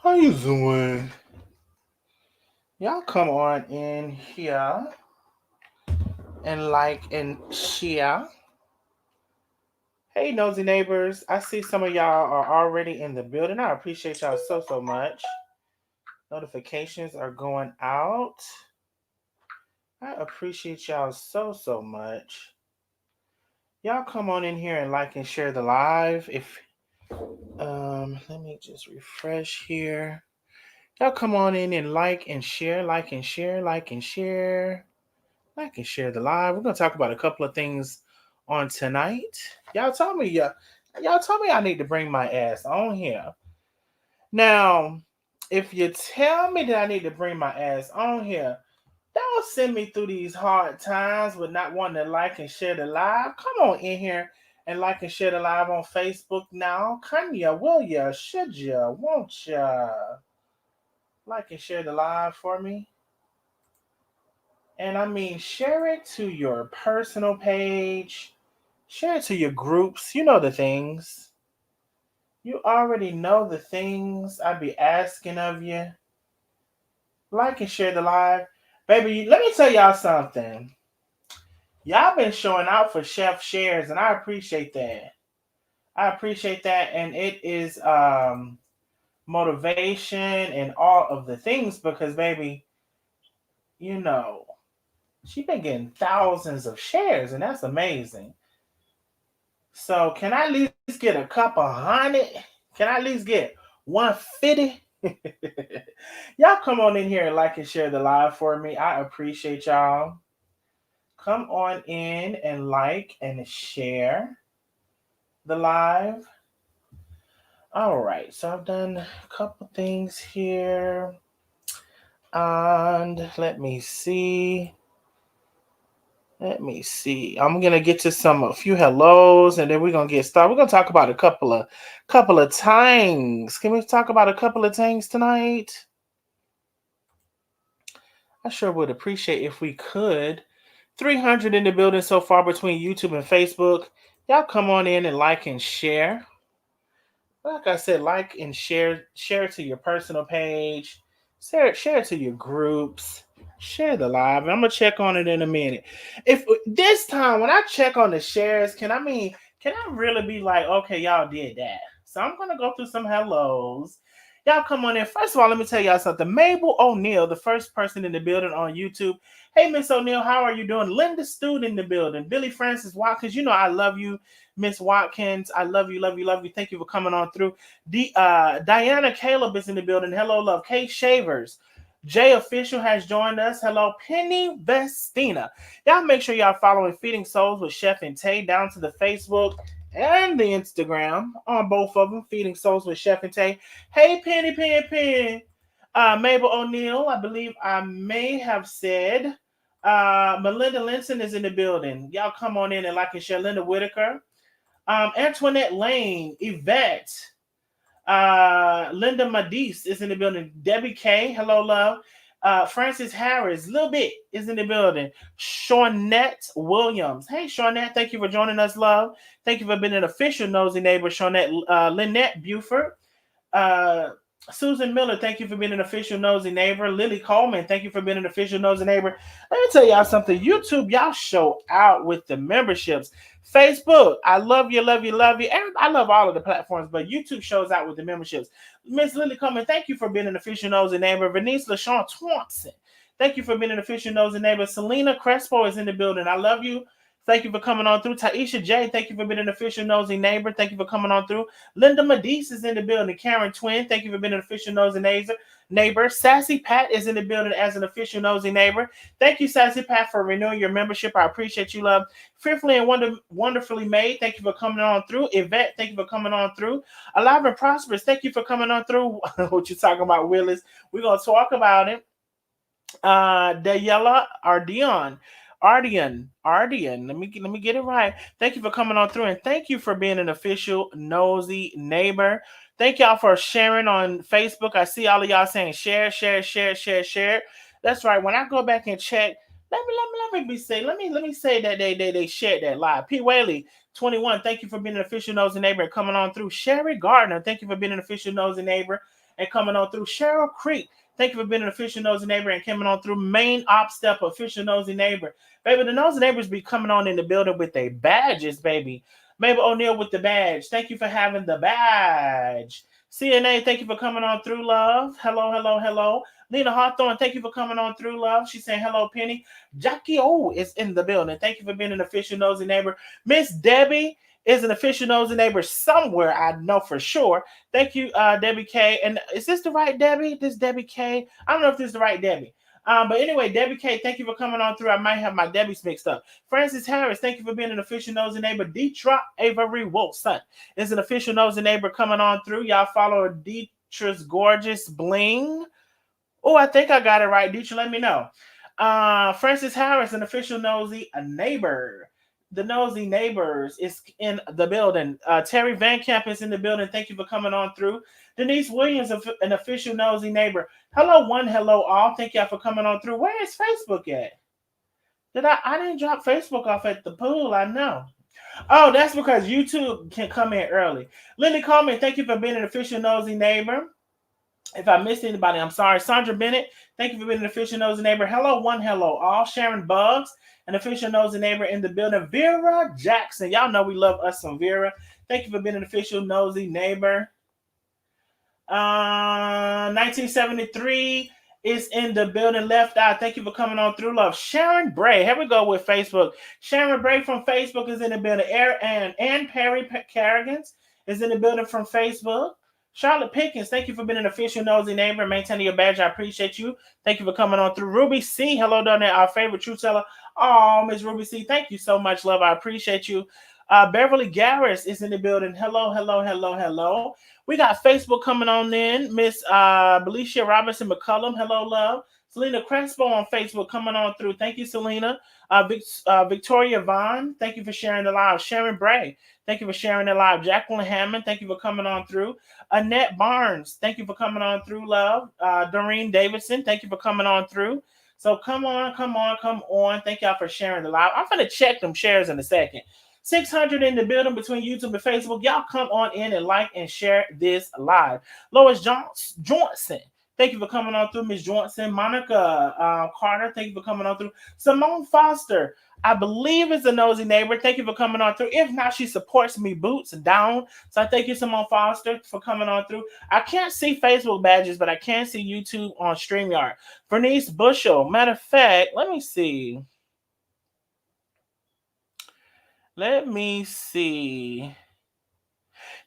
How you doing? Y'all come on in here and like and share. Hey, nosy neighbors. I see some of y'all are already in the building. I appreciate y'all so much. Notifications are going out. I appreciate y'all so much. Y'all come on in here and like and share the live. If let me just refresh here. Y'all come on in and like and share, like and share, like and share. Like and share the live. We're gonna talk about a couple of things on tonight. Y'all told me, y'all told me I need to bring my ass on here. Now, if you tell me that I need to bring my ass on here, don't send me through these hard times with not wanting to like and share the live. Come on in here and like and share the live on Facebook now. Come ya, will ya, should ya, won't ya? Like and share the live for me. And I mean, share it to your personal page, share it to your groups. You know the things. You already know the things I be asking of you. Like and share the live. Baby, let me tell y'all something. Y'all been showing out for Chef Shares, and I appreciate that. I appreciate that. And it is motivation and all of the things because, baby, you know, she been getting thousands of shares, and that's amazing. So can I at least get a couple hundred? Can I at least get 150? Y'all come on in here and like and share the live for me. I appreciate y'all. Come on in and like and share the live. All right, so I've done a couple things here. And let me see. Let me see. I'm gonna get to a few hellos, and then we're gonna get started. We're gonna talk about a couple of things. Can we talk about a couple of things tonight? I sure would appreciate if we could. 300 in the building so far between YouTube and Facebook. Y'all come on in and like and share. Like I said, like and share it to your personal page, share it to your groups, share the live. And I'm gonna check on it in a minute. If this time when I check on the shares, can I really be like, okay, y'all did that? So I'm gonna go through some hellos. Y'all come on in. First of all, let me tell y'all something. Mabel O'Neill, the first person in the building on YouTube. Hey, Miss O'Neill, how are you doing? Linda Stewart in the building. Billy Francis Watkins, you know I love you. Miss Watkins, I love you, love you, love you. Thank you for coming on through. Diana Caleb is in the building. Hello, love. Kate Shavers. Jay Official has joined us. Hello, Penny Vestina. Y'all make sure y'all following Feeding Souls with Chef and Tay down to the Facebook and the Instagram on both of them. Feeding Souls with Chef and Tay. Hey, Penny. Mabel O'Neill, I believe I may have said. Melinda Linson is in the building. Y'all come on in and like and share. Linda Whitaker. Antoinette Lane, Yvette, Linda Madise is in the building. Debbie K, hello, love. Francis Harris, little bit, is in the building. Shawnette Williams. Hey, Shawnette, thank you for joining us, love. Thank you for being an official nosy neighbor, Shawnette. Lynette Buford. Uh, Susan Miller, thank you for being an official nosy neighbor. Lily Coleman, thank you for being an official nosy neighbor. Let me tell y'all something. YouTube, y'all show out with the memberships. Facebook, I love you, love you, love you. I love all of the platforms, but YouTube shows out with the memberships. Miss Lily Coleman, thank you for being an official nosy neighbor. Venice LaShawn Thompson, thank you for being an official nosy neighbor. Selena Crespo is in the building. I love you. Thank you for coming on through. Taisha J, thank you for being an official nosy neighbor. Thank you for coming on through. Linda Medice is in the building. Karen Twin, thank you for being an official nosy neighbor. Sassy Pat is in the building as an official nosy neighbor. Thank you, Sassy Pat, for renewing your membership. I appreciate you, love. Fearfully and wonderfully made. Thank you for coming on through. Yvette, thank you for coming on through. Alive and Prosperous, thank you for coming on through. What you talking about, Willis? We're going to talk about it. Dayella Ardian. Let me get it right. Thank you for coming on through, and thank you for being an official nosy neighbor. Thank y'all for sharing on Facebook. I see all of y'all saying share. That's right. When I go back and check, let me say that they shared that live. P. Whaley 21. Thank you for being an official nosy neighbor and coming on through. Sherry Gardner, thank you for being an official nosy neighbor and coming on through. Cheryl Creek, thank you for being an official nosy neighbor and coming on through. Main op step, official nosy neighbor. Baby, the nosy neighbors be coming on in the building with their badges, baby. Mabel O'Neill with the badge. Thank you for having the badge. CNA, thank you for coming on through, love. Hello, hello, hello. Lena Hawthorne, thank you for coming on through, love. She's saying hello, Penny. Jackie O is in the building. Thank you for being an official nosy neighbor. Miss Debbie is an official nosy neighbor somewhere, I know for sure. Thank you, Debbie K. And is this the right Debbie? This Debbie K? I don't know if this is the right Debbie. But anyway, Debbie K, thank you for coming on through. I might have my Debbie's mixed up. Francis Harris, thank you for being an official nosy neighbor. Deetra Avery Wilson is an official nosy neighbor coming on through. Y'all follow Deetra's Gorgeous Bling. Oh, I think I got it right. Deetra, let me know. Francis Harris, an official nosy neighbor. The nosy neighbors is in the building. Terry Van Camp is in the building. Thank you for coming on through. Denise Williams, an official nosy neighbor. Hello, one, hello, all. Thank y'all for coming on through. Where is Facebook at? I didn't drop Facebook off at the pool, I know. Oh, that's because YouTube can come in early. Lily Coleman, thank you for being an official nosy neighbor. If I missed anybody, I'm sorry. Sandra Bennett, thank you for being an official nosy neighbor. Hello, one, hello, all. Sharon Bugs, an official nosy neighbor in the building. Vera Jackson, y'all know we love us some Vera. Thank you for being an official nosy neighbor. 1973 is in the building. Left Eye, thank you for coming on through, love. Sharon Bray, here we go with Facebook. Sharon Bray from Facebook is in the building. And Perry Carrigans is in the building from Facebook. Charlotte Pickens, thank you for being an official nosy neighbor and maintaining your badge. I appreciate you. Thank you for coming on through. Ruby C, hello down there, our favorite truth teller. Oh, Miss Ruby C, thank you so much, love. I appreciate you. Beverly Garris is in the building. Hello, hello, hello, hello. We got Facebook coming on in. Miss Belicia Robinson McCullum, hello, love. Selena Crespo on Facebook coming on through. Thank you, Selena. Victoria Vaughn, thank you for sharing the live. Sharon Bray, thank you for sharing the live. Jacqueline Hammond, thank you for coming on through. Annette Barnes, thank you for coming on through, love. Doreen Davidson, thank you for coming on through. So come on. Thank y'all for sharing the live. I'm going to check them shares in a second. 600 in the building between YouTube and Facebook. Y'all come on in and like and share this live. Lois Johnson, thank you for coming on through. Miss Johnson. Monica Carter, thank you for coming on through. Simone Foster, I believe is a nosy neighbor. Thank you for coming on through. If not, she supports me boots down. So I thank you, Simone Foster, for coming on through. I can't see Facebook badges, but I can see YouTube on StreamYard. Bernice Bushel, matter of fact, let me see.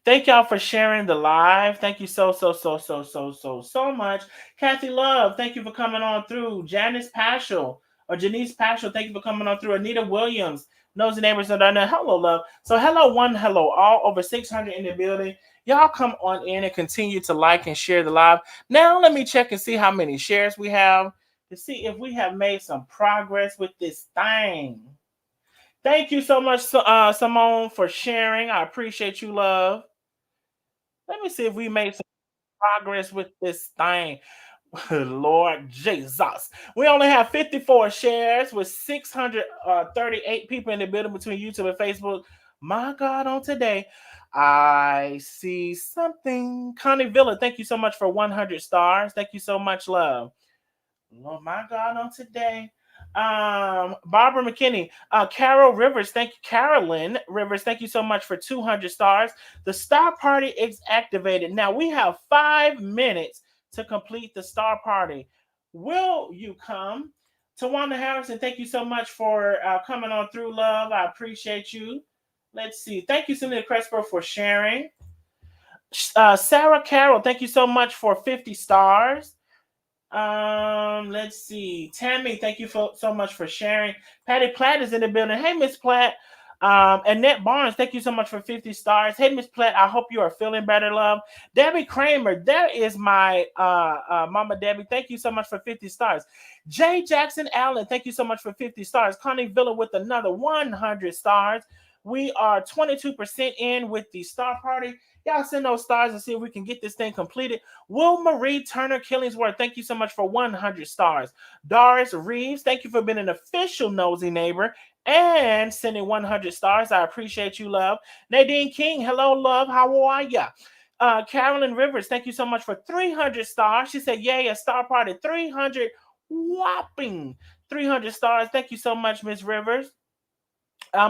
Thank y'all for sharing the live. Thank you so much. Kathy Love, thank you for coming on through. Janice Paschal or Janice Paschal, thank you for coming on through. Anita Williams, Nosy Neighbors are down there. Hello, love. So hello, one, hello, all. Over 600 in the building. Y'all come on in and continue to like and share the live. Now let me check and see how many shares we have to see if we have made some progress with this thing. Thank you so much, Simone, for sharing. I appreciate you, love. Let me see if we made some progress with this thing. Lord Jesus. We only have 54 shares with 638 people in the building between YouTube and Facebook. My God, on today, I see something. Connie Villa, thank you so much for 100 stars. Thank you so much, love. Oh, my God, on today. Barbara McKinney, Carol Rivers, Carolyn Rivers, thank you so much for 200 stars. The Star Party is activated. Now we have 5 minutes to complete the Star Party. Will you come? Tawanda Harrison, thank you so much for coming on through, love. I appreciate you. Let's see. Thank you, Cynthia Crespo, for sharing. Sarah Carroll, thank you so much for 50 stars. Let's see. Tammy, thank you so much for sharing. Patty Platt is in the building. Hey, Miss Platt. Annette Barnes, thank you so much for 50 stars. Hey, Miss Platt, I hope you are feeling better, love. Debbie Kramer, there is my Mama Debbie. Thank you so much for 50 stars. Jay Jackson Allen, thank you so much for 50 stars. Connie Villa with another 100 stars. We are 22% in with the Star Party. Y'all send those stars and see if we can get this thing completed. Will Marie Turner Killingsworth, thank you so much for 100 stars. Doris Reeves, thank you for being an official nosy neighbor and sending 100 stars. I appreciate you, love. Nadine King, hello, love. How are ya? Carolyn Rivers, thank you so much for 300 stars. She said, yay, a star party. 300 whopping 300 stars. Thank you so much, Miss Rivers.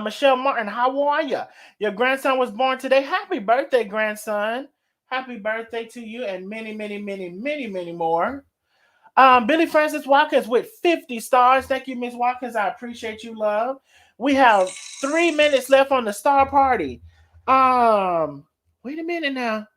Michelle Martin, how are you? Your grandson was born today. Happy birthday, grandson. Happy birthday to you and many, many, many, many, many more. Billy Francis Watkins with 50 stars. Thank you, Miss Watkins. I appreciate you, love. We have 3 minutes left on the star party. Wait a minute now.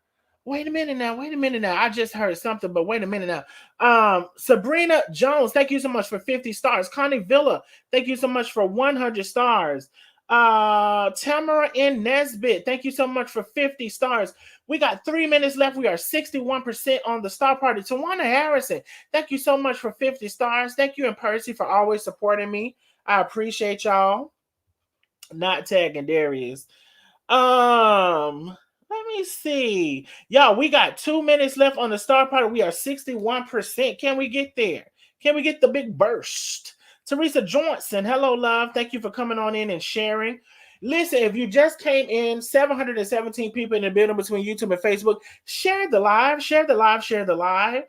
Wait a minute now. Wait a minute now. I just heard something, but wait a minute now. Sabrina Jones, thank you so much for 50 stars. Connie Villa, thank you so much for 100 stars. Tamara N. Nesbitt, thank you so much for 50 stars. We got 3 minutes left. We are 61% on the star party. Tawana Harrison, thank you so much for 50 stars. Thank you and Percy for always supporting me. I appreciate y'all. Not tagging Darius. Let me see. Y'all, we got 2 minutes left on the star party. We are 61%. Can we get there? Can we get the big burst? Teresa Johnson, hello, love. Thank you for coming on in and sharing. Listen, if you just came in, 717 people in the building between YouTube and Facebook. Share the live, share the live, share the live.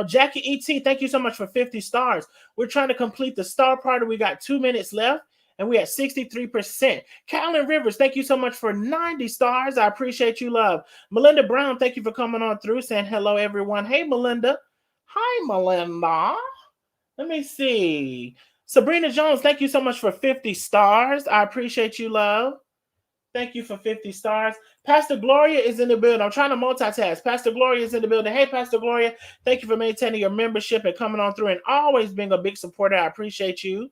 Jackie E.T., thank you so much for 50 stars. We're trying to complete the star party. We got 2 minutes left. And we at 63%. Carolyn Rivers, thank you so much for 90 stars. I appreciate you, love. Melinda Brown, thank you for coming on through, saying hello, everyone. Hey, Melinda. Hi, Melinda. Let me see. Sabrina Jones, thank you so much for 50 stars. I appreciate you, love. Thank you for 50 stars. Pastor Gloria is in the building. I'm trying to multitask. Pastor Gloria is in the building. Hey, Pastor Gloria, thank you for maintaining your membership and coming on through and always being a big supporter. I appreciate you.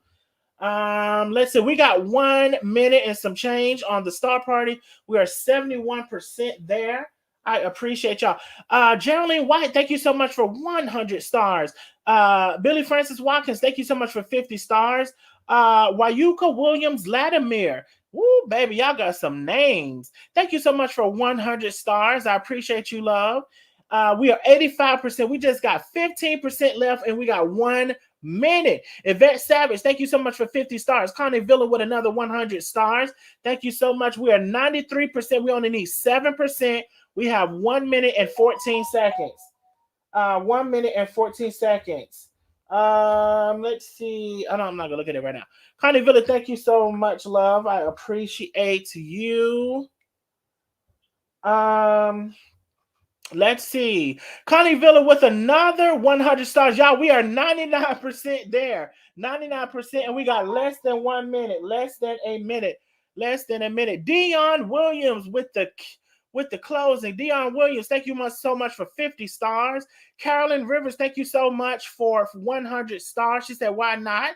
Let's see. We got 1 minute and some change on the star party. We are 71% there. I appreciate y'all. Geraldine White, thank you so much for 100 stars. Billy Francis Watkins, thank you so much for 50 stars. Wayuka Williams Latimer. Woo, baby, y'all got some names. Thank you so much for 100 stars. I appreciate you, love. We are 85%. We just got 15% left, and we got 1 minute. Yvette Savage, thank you so much for 50 stars. Connie Villa with another 100 stars. Thank you so much. We are 93%. We only need 7%. We have 1 minute and 14 seconds. 1 minute and 14 seconds. Let's see. Oh, no, I'm not gonna look at it right now. Connie Villa, thank you so much, love. I appreciate you. Let's see. Connie Villa with another 100 stars. Y'all, we are 99% there. 99%, and we got less than 1 minute. Less than a minute. Less than a minute. Dion Williams with the closing. Dion Williams, thank you so much for 50 stars. Carolyn Rivers, thank you so much for 100 stars. She said, why not?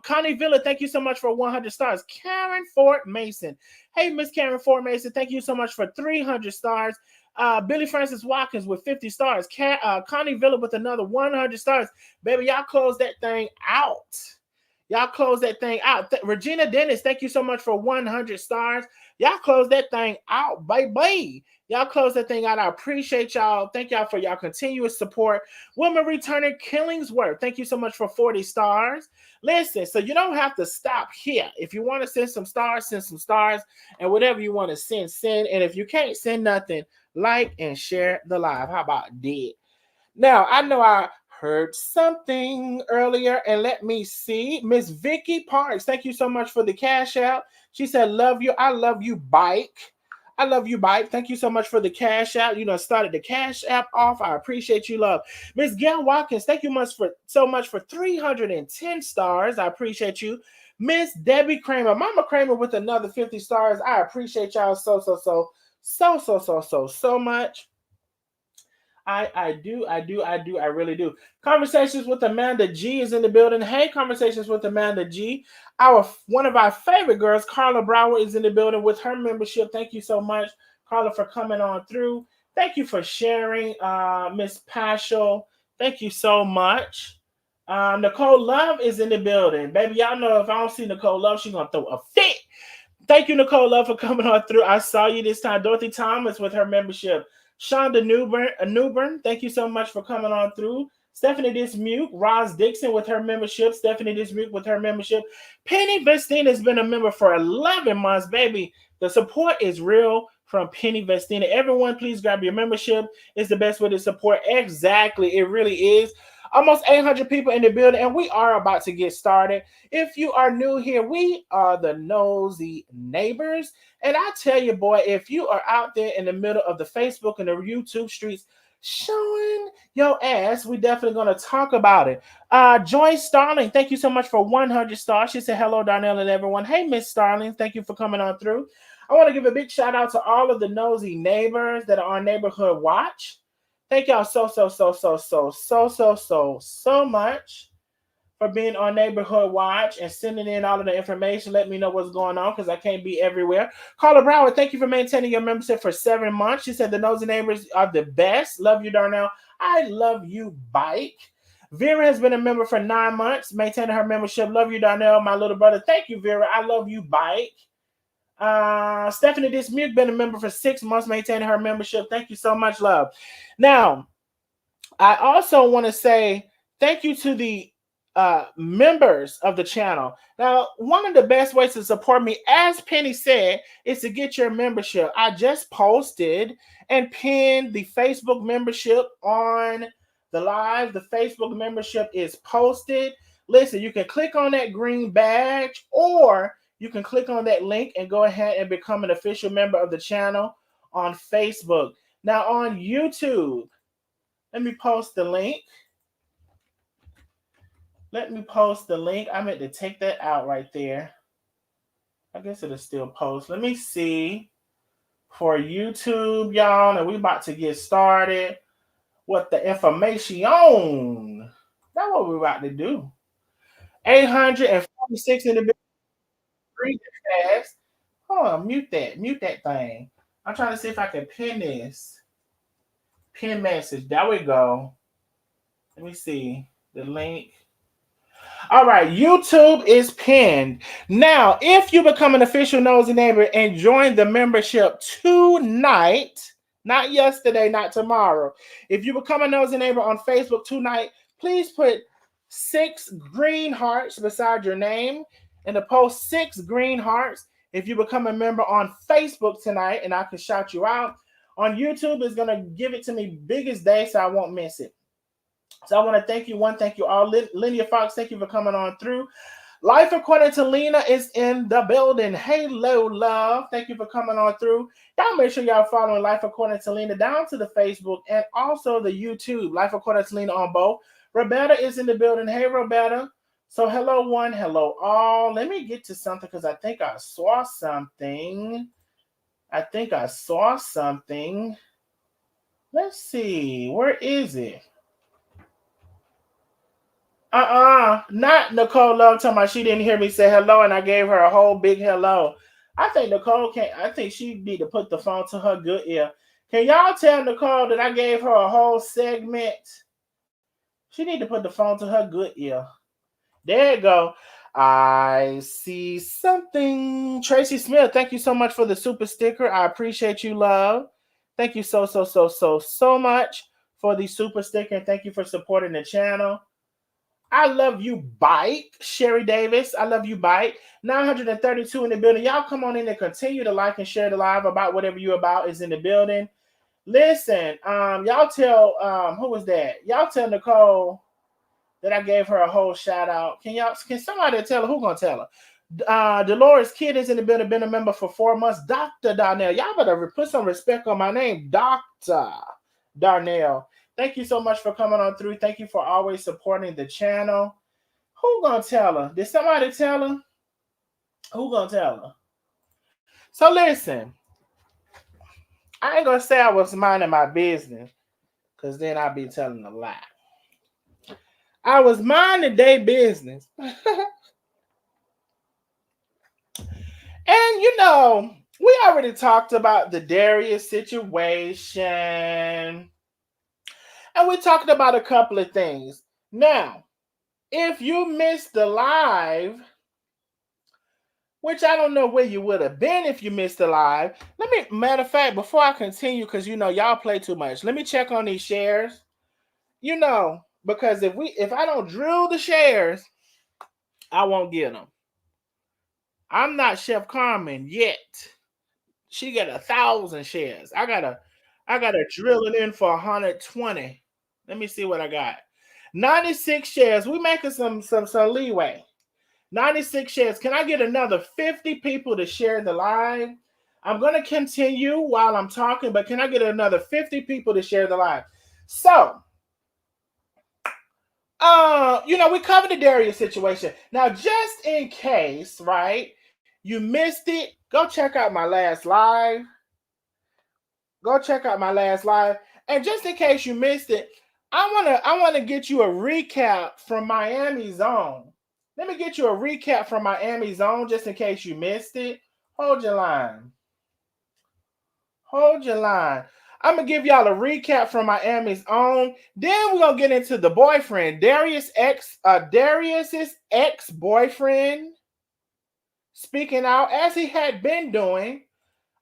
Connie Villa, thank you so much for 100 stars. Karen Fort Mason. Hey, Miss Karen Fort Mason, thank you so much for 300 stars. Billy Francis Watkins with 50 stars. Connie Villa with another 100 stars. Baby, y'all close that thing out. Y'all close that thing out. Regina Dennis, thank you so much for 100 stars. Y'all close that thing out, baby. Y'all close that thing out. I appreciate y'all. Thank y'all for y'all continuous support. Wilma Turner Killingsworth, thank you so much for 40 stars. Listen, so you don't have to stop here. If you want to send some stars, send some stars. And whatever you want to send, send. And if you can't send nothing, like and share the live. How about that? Now, I know I heard something earlier, and let me see. Miss Vicky Parks, thank you so much for the cash out. She said, love you. I love you, bike. I love you, bike. Thank you so much for the cash out. You know, started the cash app off. I appreciate you, love. Miss Gail Watkins, thank you so much for 310 stars. I appreciate you. Miss Debbie Kramer, Mama Kramer with another 50 stars. I appreciate y'all so much. I really do. Conversations with Amanda G is in the building. Hey, Conversations with Amanda G. One of our favorite girls, Carla Brower, is in the building with her membership. Thank you so much, Carla, for coming on through. Thank you for sharing, Miss Paschal. Thank you so much. Nicole Love is in the building. Baby, y'all know if I don't see Nicole Love, she's going to throw a fit. Thank you, Nicole Love, for coming on through. I saw you this time. Dorothy Thomas with her membership. Shonda Newbern, thank you so much for coming on through. Stephanie Dismuke, Roz Dixon with her membership. Stephanie Dismuke with her membership. Penny Vestine has been a member for 11 months, baby. The support is real from Penny Vestina. Everyone, please grab your membership. It's the best way to support. Exactly. It really is. Almost 800 people in the building, and we are about to get started. If you are new here, we are the Nosy Neighbors. And I tell you, boy, if you are out there in the middle of the Facebook and the YouTube streets showing your ass, we definitely going to talk about it. Joy Starling, thank you so much for 100 stars. She said, hello, Darnell and everyone. Hey, Miss Starling, thank you for coming on through. I want to give a big shout out to all of the Nosy Neighbors that are on Neighborhood Watch. Thank y'all so much for being on Neighborhood Watch and sending in all of the information. Let me know what's going on because I can't be everywhere. Carla Brower, thank you for maintaining your membership for 7 months. She said the Nosy Neighbors are the best. Love you, Darnell. I love you, Bike. Vera has been a member for 9 months, maintaining her membership. Love you, Darnell, my little brother. Thank you, Vera. I love you, Bike. Stephanie Dismuke been a member for 6 months, maintaining her membership. Thank you so much, love. Now, I also want to say thank you to the members of the channel. Now, one of the best ways to support me, as Penny said, is to get your membership. I just posted and pinned the Facebook membership on the live. The Facebook membership is posted. Listen, you can click on that green badge, or you can click on that link and go ahead and become an official member of the channel on Facebook. Now, on YouTube, let me post the link. I meant to take that out right there. I guess it'll still post. Let me see. For YouTube, y'all, and we about to get started with the information. That's what we're about to do. 846 in the building. Read it fast. Hold on, mute that thing. I'm trying to see if I can pin this. Pin message. There we go. Let me see the link. All right, YouTube is pinned. Now, if you become an official Nosy Neighbor and join the membership tonight, not yesterday, not tomorrow. If you become a Nosy Neighbor on Facebook tonight, please put 6 green hearts beside your name and to post 6 green hearts. If you become a member on Facebook tonight, and I can shout you out, on YouTube is going to give it to me biggest day, so I won't miss it. So I want to thank you. Thank you all. Linnea Fox, thank you for coming on through. Life According to Lena is in the building. Hello, love. Thank you for coming on through. Y'all make sure y'all following Life According to Lena down to the Facebook and also the YouTube. Life According to Lena on both. Roberta is in the building. Hey, Roberta. So hello, one. Hello, all. Let me get to something because I think I saw something. Let's see. Where is it? Not Nicole Love talking about she didn't hear me say hello and I gave her a whole big hello. I think Nicole can't. I think she need to put the phone to her good ear. Can y'all tell Nicole that I gave her a whole segment? She need to put the phone to her good ear. There you go. I see something. Tracy Smith, thank you so much for the super sticker. I appreciate you, love. Thank you so much for the super sticker, and thank you for supporting the channel. I love you, Bike. Sherry Davis, I love you, Bike. 932 in the building. Y'all come on in and continue to like and share the live about whatever you're about is in the building. Listen, y'all tell, who was that? Y'all tell Nicole that I gave her a whole shout out. Can somebody tell her? Who gonna tell her? Dolores Kidd is in the building, been a member for 4 months. Dr. Darnell, y'all better put some respect on my name, Dr. Darnell. Thank you so much for coming on through. Thank you for always supporting the channel. Who gonna tell her? Did somebody tell her? Who gonna tell her? So listen, I ain't gonna say I was minding my business, because then I'd be telling a lie. I was minding their business. And we already talked about the Darius situation. And we talked about a couple of things. Now, if you missed the live, which I don't know where you would have been if you missed the live. Matter of fact, before I continue, because y'all play too much, let me check on these shares. Because if I don't drill the shares, I won't get them. I'm not Chef Carmen yet. She got 1,000 shares. I gotta drill it in for 120. Let me see what I got. 96 shares. We making some leeway. 96 shares. Can I get another 50 people to share the live? I'm gonna continue while I'm talking, but can I get another 50 people to share the live? So, we covered the Darius situation. Now, just in case, right, you missed it, go check out my last live. Go check out my last live. And just in case you missed it, I wanna get you a recap from Miami Zone. Let me get you a recap from Miami Zone just in case you missed it. Hold your line. Hold your line. I'm gonna give y'all a recap from Miami's own. Then we're gonna get into the boyfriend, Darius's ex-boyfriend, speaking out as he had been doing.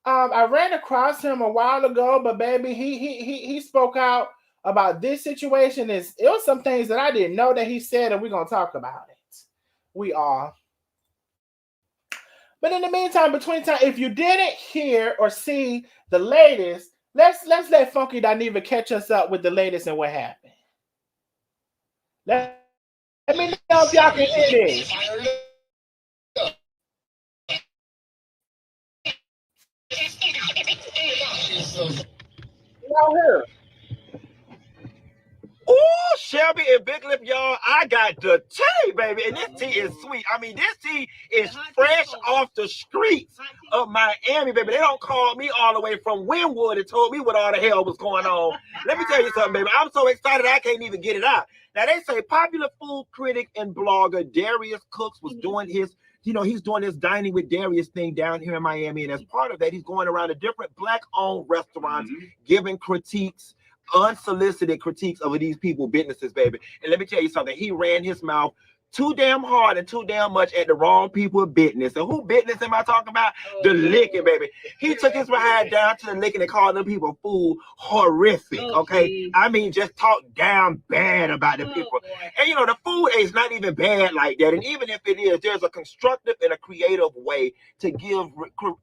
I ran across him a while ago, but baby, he spoke out about this situation. It was some things that I didn't know that he said, and we're gonna talk about it. We are. But in the meantime, between time, if you didn't hear or see the latest, let's let Funky Dineva catch us up with the latest and what happened. Let me know if y'all can hear this. Y'all hear? Oh, Shelby and Big Lip, y'all, I got the tea, baby. And this tea is sweet. I mean, this tea is fresh off the streets of Miami, baby. They don't call me all the way from Wynwood and told me what all the hell was going on. Let me tell you something, baby. I'm so excited I can't even get it out. Now, they say popular food critic and blogger Darius CROOKS was doing his he's doing this dining with Darius thing down here in Miami. And as part of that, he's going around to different Black-owned restaurants, giving critiques, unsolicited critiques of these people businesses, baby. And let me tell you something, he ran his mouth too damn hard and too damn much at the wrong people business. And who business am I talking about? The licking, baby. He took his behind down to the licking and called them people food horrific, okay? I mean, just talk down bad about the people. And the food is not even bad like that. And even if it is, there's a constructive and a creative way to give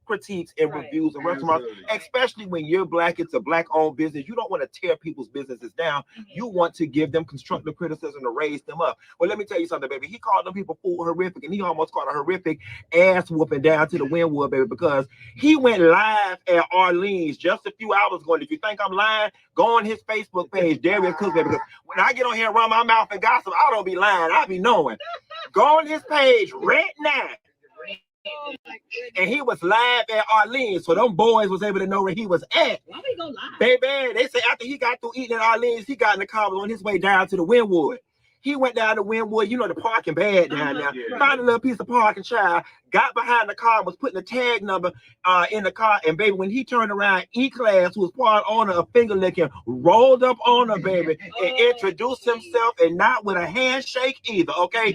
critiques and reviews of restaurants, especially when you're Black, it's a Black-owned business. You don't want to tear people's businesses down. You want to give them constructive criticism to raise them up. Well, let me tell you something, baby. He called them people food horrific, and he almost called a horrific ass whooping down to the Wynwood, baby, because he went live at Arlene's just a few hours ago. And if you think I'm lying, go on his Facebook page, Darius CROOKS, baby, because when I get on here and run my mouth and gossip, I don't be lying. I be knowing. Go on his page right now. And he was live at Arlene's, so them boys was able to know where he was at. Why we go live? Baby, they say after he got through eating at Arlene's, he got in the car on his way down to the Wynwood. He went down to Wynwood, the parking bad down there. Yeah. Found a little piece of parking, child. Got behind the car, was putting the tag number in the car. And baby, when he turned around, E-Class, who was part owner of Finger Licking, rolled up on her, baby, and introduced himself, and not with a handshake either, okay?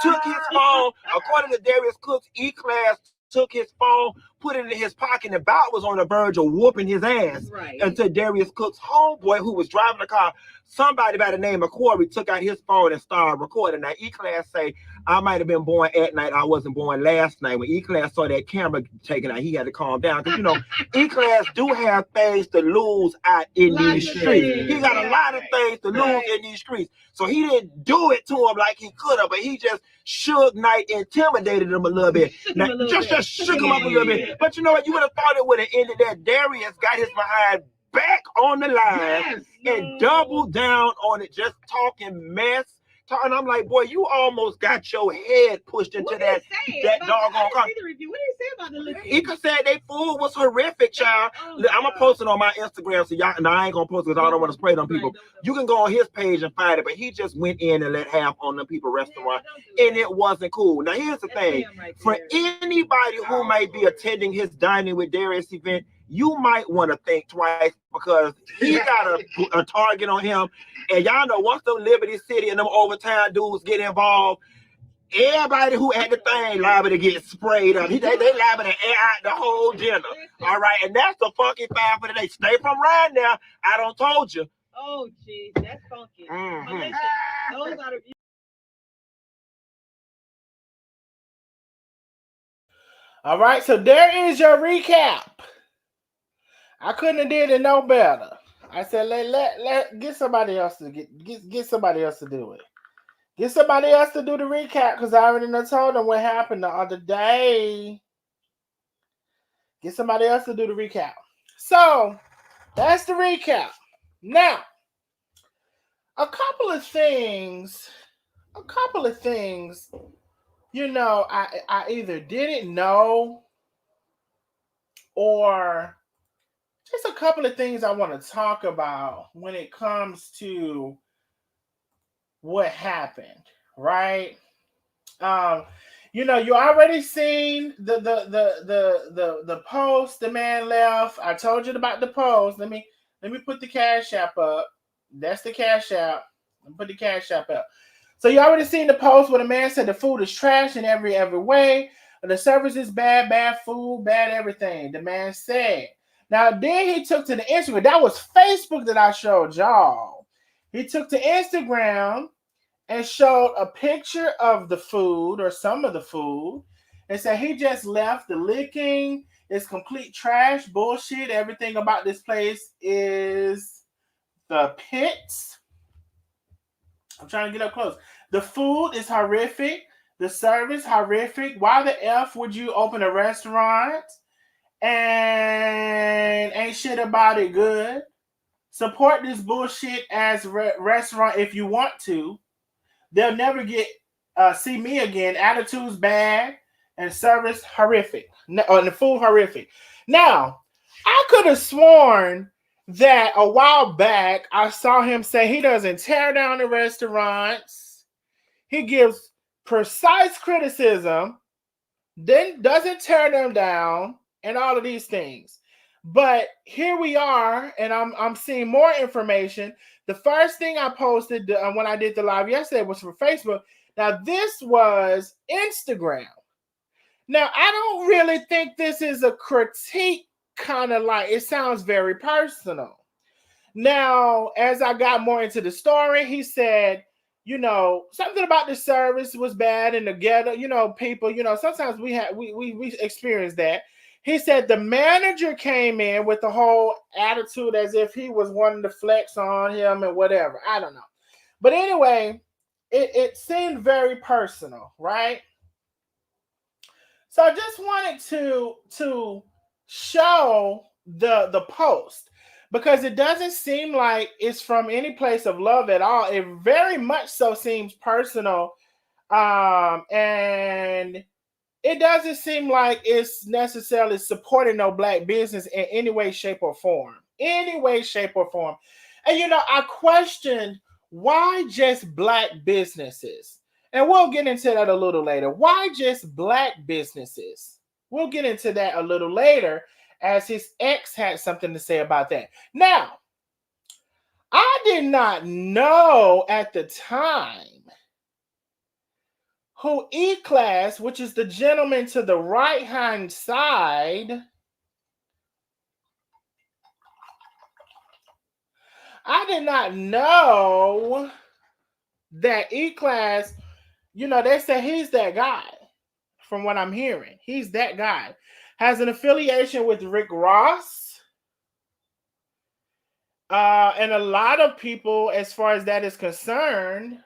Took his phone, according to Darius CROOKS, E-Class took his phone, put it in his pocket, and about was on the verge of whooping his ass. Right. Until Darius CROOKS' homeboy, who was driving the car, somebody by the name of Corey, took out his phone and started recording. Now, E-Class say, I might have been born at night. I wasn't born last night. When E-Class saw that camera taken out, he had to calm down. Because, E-Class do have things to lose out in these streets. He got a lot of things to lose in these streets. So he didn't do it to him like he could have, but he just Suge Knight intimidated him a little bit. Now, just shook him up a little bit. But you know what? You would have thought it would have ended there. Darius got his behind back on the line and doubled down on it, just talking mess. And I'm like, boy, you almost got your head pushed into that doggone car. What did he say about the liquor? He said they food was horrific, child. I'm going to post it on my Instagram, so y'all, and I ain't going to post it because I don't want to spray it on people. You can go on his page and find it, but he just went in and let half on them people restaurant, and it wasn't cool. Now, here's the thing. For anybody who might be attending his Dining with Darius event, you might want to think twice because he got a target on him. And y'all know once them Liberty City and them overtime dudes get involved, everybody who had the thing liable to get sprayed up. They liable to air out the whole dinner. All right, and that's the funky five for today. Stay from right now. I don't told you. Oh, geez, that's funky. Mm-hmm. Listen, those are the... All right, so there is your recap. I couldn't have did it no better. I said, let get somebody else to get somebody else to do it. Get somebody else to do the recap because I already done told them what happened the other day. Get somebody else to do the recap. So that's the recap. Now, a couple of things. You know, I either didn't know or just a couple of things I want to talk about when it comes to what happened, right? Um, you know, you already seen the post the man left. I told you about the post. Let me put the cash app up. That's the cash app. Let me put the cash app up. So you already seen the post where the man said the food is trash in every way. The service is bad food, bad everything. The man said. Now then he took to the Instagram. That was Facebook that I showed y'all. He took to Instagram and showed a picture of the food or some of the food and said he just left the licking. It's complete trash, bullshit. Everything about this place is the pits. I'm trying to get up close. The food is horrific. The service horrific. Why the F would you open a restaurant and ain't shit about it good? Support this bullshit as restaurant if you want to. They'll never get see me again. Attitude's bad and service horrific. And the food horrific. Now, I could have sworn that a while back I saw him say he doesn't tear down the restaurants. He gives precise criticism, then doesn't tear them down, and all of these things. But here we are, and I'm seeing more information. The first thing I posted when I did the live yesterday was for Facebook. Now, this was Instagram. Now, I don't really think this is a critique, kind of like it sounds very personal. Now, as I got more into the story, he said, you know, something about the service was bad in the ghetto. You know, people, you know, sometimes we experience that. He said the manager came in with the whole attitude as if he was wanting to flex on him and whatever. I don't know. But anyway, it seemed very personal, right? So I just wanted to show the post because it doesn't seem like it's from any place of love at all. It very much so seems personal. And it doesn't seem like it's necessarily supporting no black business in any way, shape, or form. Any way, shape, or form. And you know, I questioned why just black businesses? And we'll get into that a little later. Why just black businesses? We'll get into that a little later as his ex had something to say about that. Now, I did not know at the time who E-Class, which is the gentleman to the right-hand side, I did not know that E-Class, you know, they say he's that guy, from what I'm hearing. He's that guy. Has an affiliation with Rick Ross. And a lot of people, as far as that is concerned,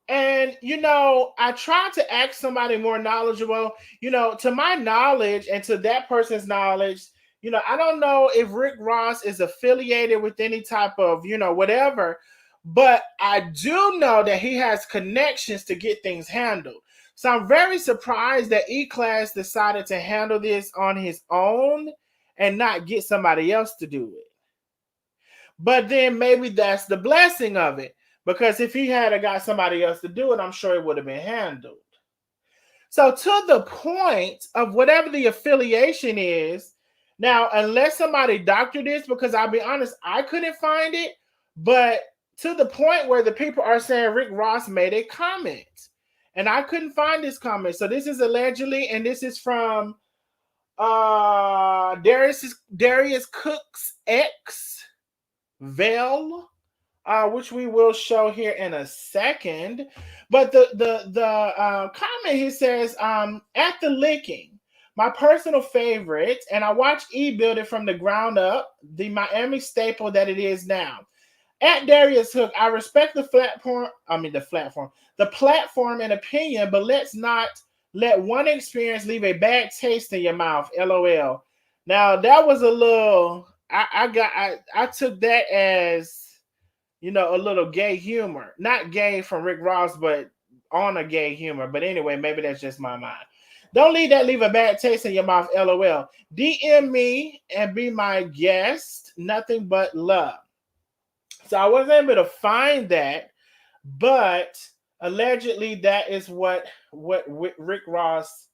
and, you know, I tried to ask somebody more knowledgeable, you know, to my knowledge and to that person's knowledge, you know, I don't know if Rick Ross is affiliated with any type of, you know, whatever, but I do know that he has connections to get things handled. So I'm very surprised that E-Class decided to handle this on his own and not get somebody else to do it. But then maybe that's the blessing of it. Because if he had got somebody else to do it, I'm sure it would have been handled. So to the point of whatever the affiliation is, now, unless somebody doctored this, because I'll be honest, I couldn't find it, but to the point where the people are saying Rick Ross made a comment. And I couldn't find this comment. So this is allegedly, and this is from Darius CROOKS X, Vel, which we will show here in a second. But the comment, he says, at the licking, My personal favorite, and I watched E build it from the ground up, the Miami staple that it is now. At Darius Hook, I respect the platform and opinion, but let's not let one experience leave a bad taste in your mouth. LOL. Now that was a little. I took that as, a little gay humor, not gay from Rick Ross, but on a gay humor. But anyway, maybe that's just my mind. Don't leave a bad taste in your mouth. LOL. DM me and be my guest. Nothing but love. So I wasn't able to find that, but allegedly that is what Rick Ross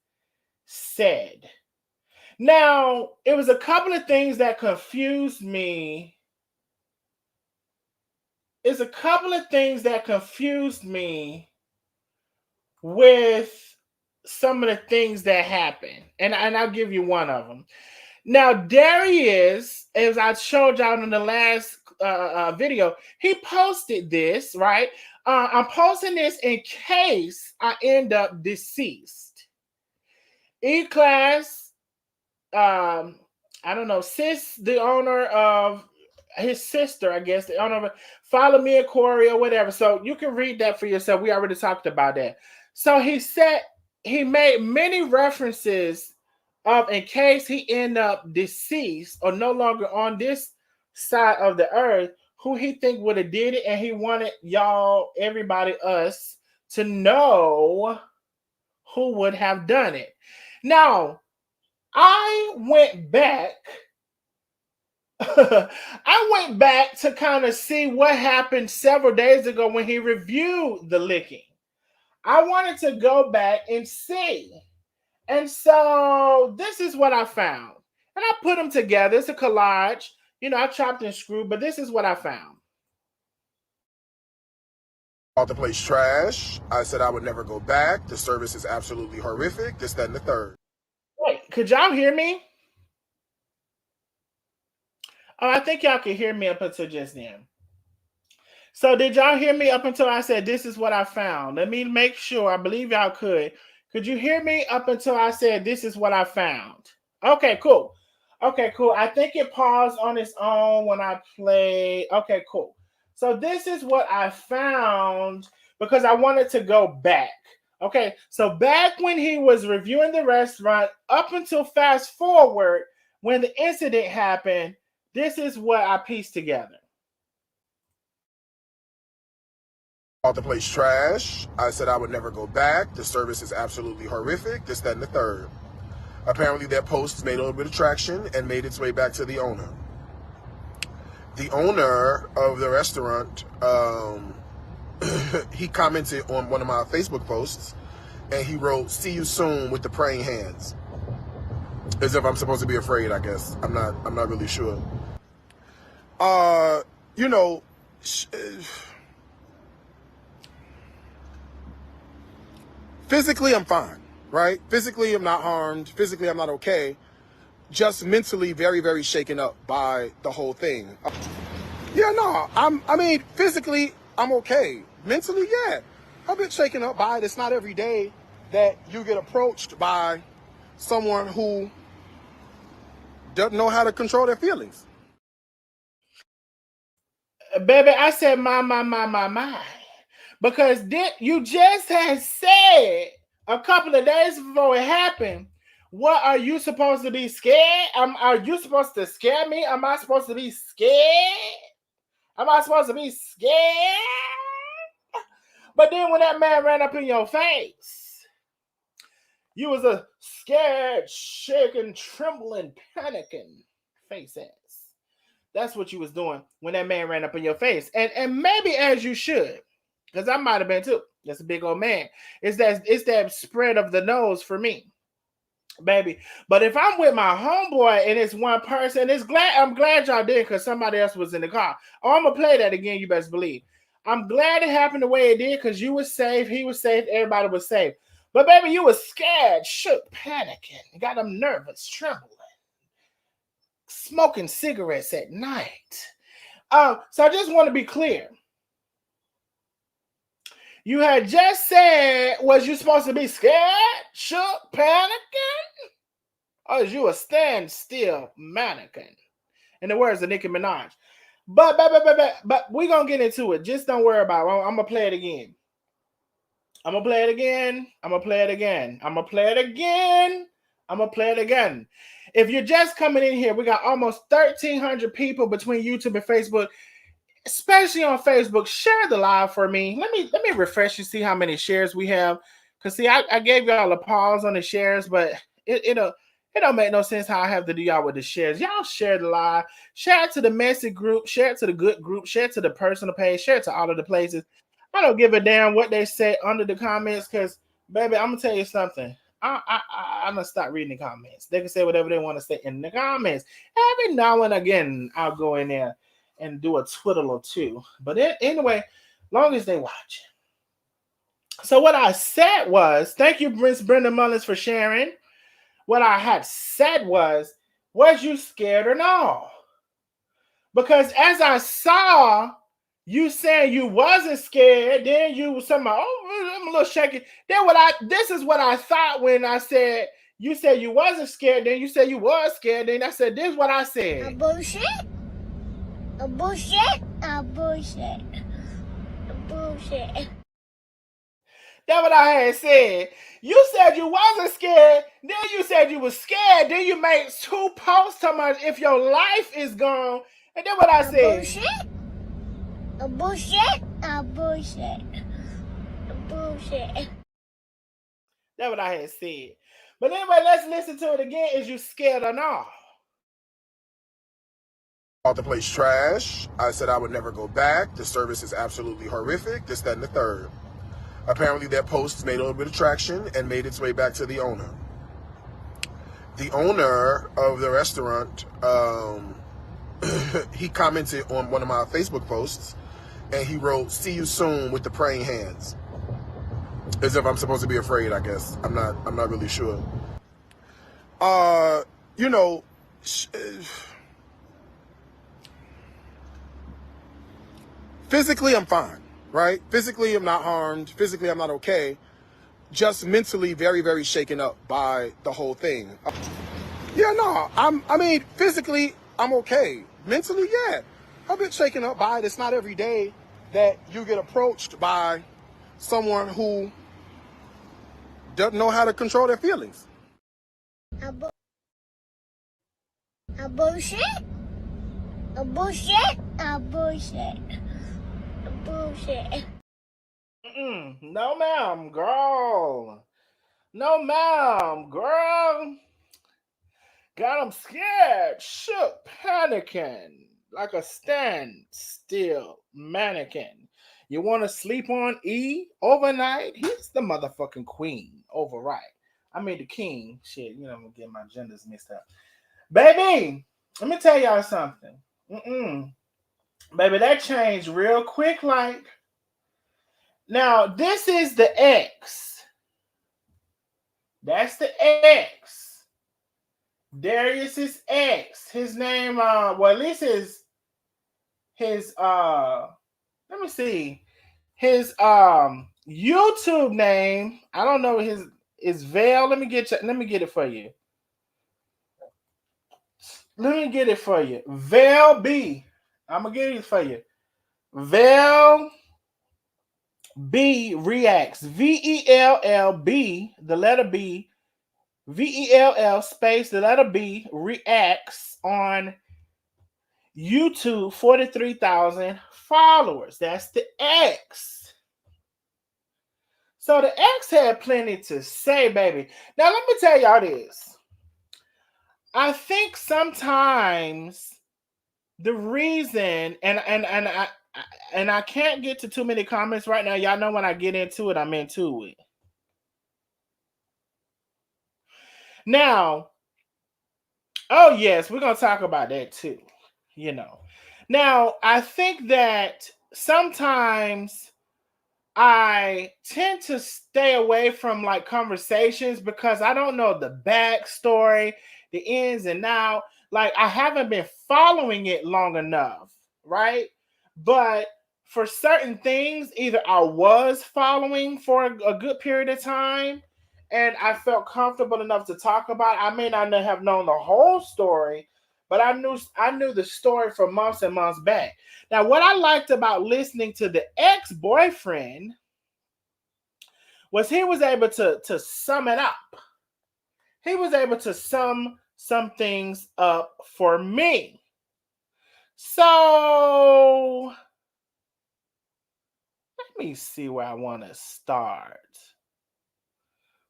said. Now, it was a couple of things that confused me. It's a couple of things that confused me with some of the things that happened. And I'll give you one of them. Now, Darius, as I showed y'all in the last video, he posted this, right? I'm posting this in case I end up deceased. E-Class, I don't know, sis, the owner of his sister, I guess, the owner of Follow Me and Corey or whatever. So you can read that for yourself. We already talked about that. So he said he made many references of in case he end up deceased or no longer on this side of the earth, who he think would have did it, and he wanted y'all, everybody, us, to know who would have done it. Now, I went back. I went back to kind of see what happened several days ago when he reviewed the licking. I wanted to go back and see. And so this is what I found. And I put them together. It's a collage. I chopped and screwed, but this is what I found. Called the place trash. I said I would never go back. The service is absolutely horrific. This, that, and the third. Wait, could y'all hear me? Oh, I think y'all could hear me up until just then. So did y'all hear me up until I said this is what I found? Let me make sure. I believe y'all could. Could you hear me up until I said this is what I found? Okay, cool. Okay, cool. I think it paused on its own when I played. Okay, cool. So this is what I found because I wanted to go back. Okay, so back when he was reviewing the restaurant, up until fast forward when the incident happened, this is what I pieced together. Called the place trash. I said I would never go back. The service is absolutely horrific. This, that, and the third. Apparently that post made a little bit of traction and made its way back to the owner. The owner of the restaurant, he commented on one of my Facebook posts and he wrote, "See you soon," with the praying hands. As if I'm supposed to be afraid, I guess. I'm not really sure. Physically, I'm fine, right? Physically, I'm not harmed. Physically, I'm not okay. Just mentally very, very shaken up by the whole thing. Yeah, no, physically, I'm okay. Mentally, yeah. I've been shaken up by it. It's not every day that you get approached by someone who doesn't know how to control their feelings. Baby, I said my. Because you just had said a couple of days before it happened, what are you supposed to be scared? Are you supposed to scare me? Am I supposed to be scared? Am I supposed to be scared? But then when that man ran up in your face, you was a scared, shaking, trembling, panicking face ass. That's what you was doing when that man ran up in your face. And maybe as you should. Because I might have been too. That's a big old man. It's that spread of the nose for me, baby. But if I'm with my homeboy and it's one person, I'm glad y'all did because somebody else was in the car. Oh, I'm gonna play that again. You best believe. I'm glad it happened the way it did because you was safe, he was safe, everybody was safe. But baby, you was scared, shook, panicking, you got them nervous, trembling, smoking cigarettes at night. So I just want to be clear. You had just said, was you supposed to be scared, shook, panicking? Or is you a standstill mannequin? In the words of Nicki Minaj. But we gonna get into it. Just don't worry about it. I'm gonna play it again. I'm gonna play it again. I'm gonna play it again. I'm gonna play it again. I'm gonna play it again. If you're just coming in here, we got almost 1,300 people between YouTube and Facebook, especially on Facebook. Share the live for me. Let me refresh and see how many shares we have. Cause see, I gave y'all a pause on the shares, but it don't make no sense how I have to do y'all with the shares. Y'all share the live, share it to the messy group, share it to the good group, share it to the personal page, share it to all of the places. I don't give a damn what they say under the comments, because baby, I'm gonna tell you something. I'm gonna stop reading the comments. They can say whatever they want to say in the comments. Every now and again, I'll go in there and do a twiddle or two. But anyway, long as they watch. So what I said was, thank you, Miss Brenda Mullins, for sharing. What I had said was you scared or no? Because as I saw you saying you wasn't scared, then you was talking about, oh, I'm a little shaky. Then this is what I thought when I said, you said you wasn't scared, then you said you was scared, then I said, this is what I said. A bullshit. A bullshit. A bullshit. A bullshit. That's what I had said. You said you wasn't scared, then you said you was scared, then you made 2 posts talking about if your life is gone, and then what I said. Bullshit. A bullshit. A bullshit. A bullshit. That's what I had said. But anyway, let's listen to it again. Is you scared or not? The place trash. I said I would never go back. The service is absolutely horrific. This, that, and the third. Apparently that post made a little bit of traction and made its way back to the owner. The owner of the restaurant, he commented on one of my Facebook posts, and he wrote, "See you soon," with the praying hands. As if I'm supposed to be afraid, I guess. I'm not really sure. You know, physically I'm fine, right? Physically I'm not harmed. Physically I'm not okay. Just mentally very, very shaken up by the whole thing. Yeah, no, I mean, physically I'm okay. Mentally, yeah, I've been shaken up by it. It's not every day that you get approached by someone who doesn't know how to control their feelings. A bullshit. A bullshit. A bullshit. A bullshit. No, ma'am, girl. No, ma'am, girl. Got him scared, shook, panicking, like a standstill mannequin. You want to sleep on E overnight? He's the motherfucking queen overright. I mean the king. Shit, you know, I'm gonna get my genders mixed up. Baby, let me tell y'all something. Baby, that changed real quick, like. Now, this is the X. That's the X. Darius's ex. His name, well, at least his let me see. His YouTube name, I don't know, his is Vale. Let me get it for you. Vale B. I'm gonna get it for you. Vale B reacts. VELL-B, the letter B. VELL space the letter B reacts on YouTube, 43,000 followers. That's the X. So the X had plenty to say, baby. Now let me tell y'all this. I think sometimes the reason, and I can't get to too many comments right now. Y'all know when I get into it, I'm into it. Now, oh yes, we're gonna talk about that too. You know. Now, I think that sometimes I tend to stay away from like conversations because I don't know the backstory, the ins and out. Like I haven't been following it long enough, right? But for certain things, either I was following for a good period of time, and I felt comfortable enough to talk about it. I may not have known the whole story, but I knew the story for months and months back. Now, what I liked about listening to the ex-boyfriend was he was able to sum it up. He was able to sum some things up for me. So let me see where I want to start.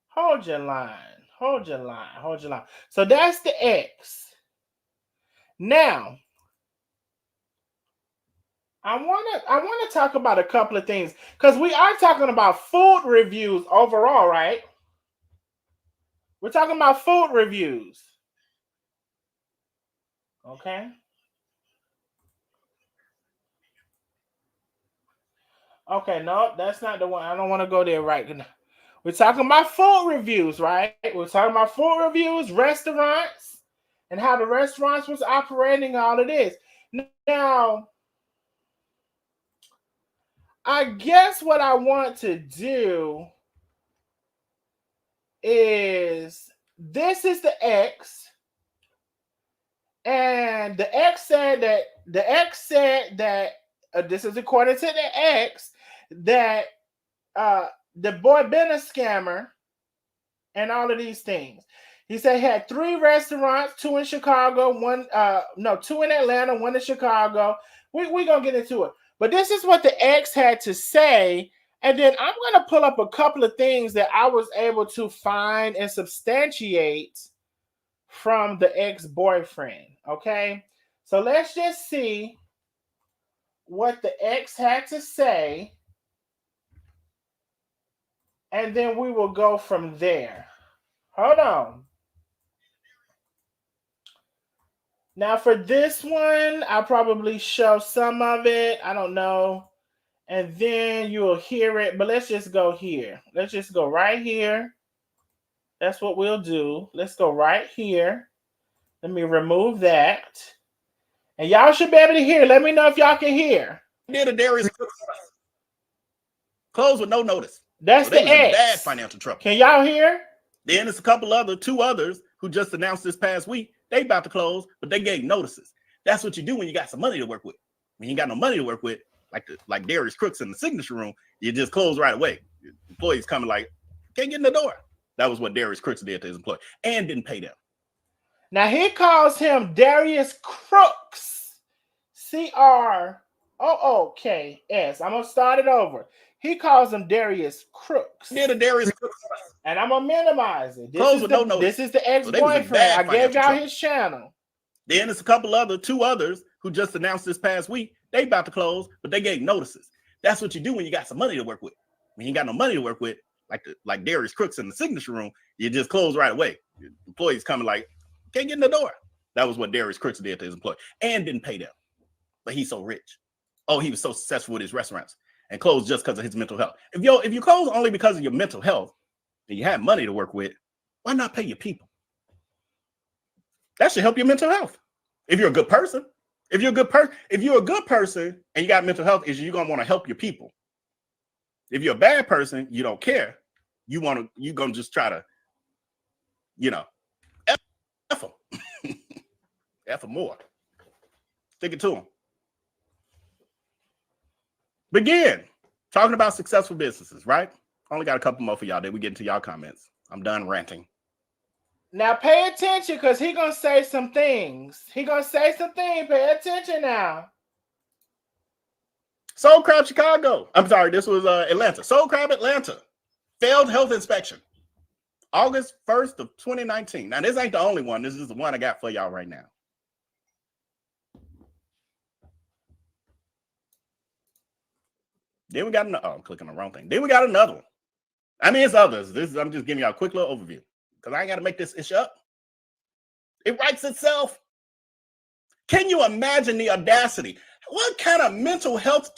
Hold your line. Hold your line. Hold your line. So that's the ex. Now, I want to talk about a couple of things because we are talking about food reviews overall, right? We're talking about food reviews. Okay. Okay, no, that's not the one. I don't want to go there right now. We're talking about food reviews, right? We're talking about food reviews, restaurants, and how the restaurants was operating, all of this. Now, I guess what I want to do is this is the X, and the X said that this is according to the X that the boy been a scammer and all of these things. He said he had 3 restaurants, 2 in Chicago, 2 in Atlanta, 1 in Chicago. We're gonna get into it. But this is what the ex had to say. And then I'm gonna pull up a couple of things that I was able to find and substantiate from the ex-boyfriend. Okay. So let's just see what the ex had to say. And then we will go from there. Hold on. Now for this one, I'll probably show some of it. I don't know. And then you'll hear it. But let's just go here. Let's just go right here. That's what we'll do. Let's go right here. Let me remove that. And y'all should be able to hear. Let me know if y'all can hear. Did a Darius CROOKS close with no notice. That's so the they was in X. bad financial trouble. Can y'all hear? Then there's two others who just announced this past week they about to close, but they gave notices. That's what you do when you got some money to work with. When you ain't got no money to work with, like Darius CROOKS in the signature room, you just close right away. Employees coming like, can't get in the door. That was what Darius CROOKS did to his employee and didn't pay them. Now he calls him Darius CROOKS. CROOKS. I'm gonna start it over. He calls him Darius CROOKS. Did a Darius CROOKS. And I'm gonna minimize it. Close with no notice. This is the ex-boyfriend. I gave y'all his channel. Then there's two others who just announced this past week they about to close, but they gave notices. That's what you do when you got some money to work with. When you ain't got no money to work with, like Darius CROOKS in the signature room, you just close right away. Employees coming like, can't get in the door. That was what Darius CROOKS did to his employee and didn't pay them. But he's so rich. Oh, he was so successful with his restaurants and closed just because of his mental health. If you close only because of your mental health and you have money to work with, why not pay your people? That should help your mental health. If you're a good person, if you're a good person and you got mental health issues, you're gonna want to help your people. If you're a bad person, you don't care. You're gonna just try to, F them. F them more. Stick it to them. Begin talking about successful businesses, right? Only got a couple more for y'all. Then we get into y'all comments. I'm done ranting. Now pay attention because he's gonna say some things. Pay attention now. Soul Crab Chicago. I'm sorry, this was Atlanta. Soul Crab Atlanta. Failed health inspection. August 1st of 2019. Now, this ain't the only one. This is the one I got for y'all right now. Then we got another. Oh, I'm clicking the wrong thing. Then we got another one. I mean, it's others. I'm just giving y'all a quick little overview because I ain't got to make this ish up. It writes itself. Can you imagine the audacity? What kind of mental health?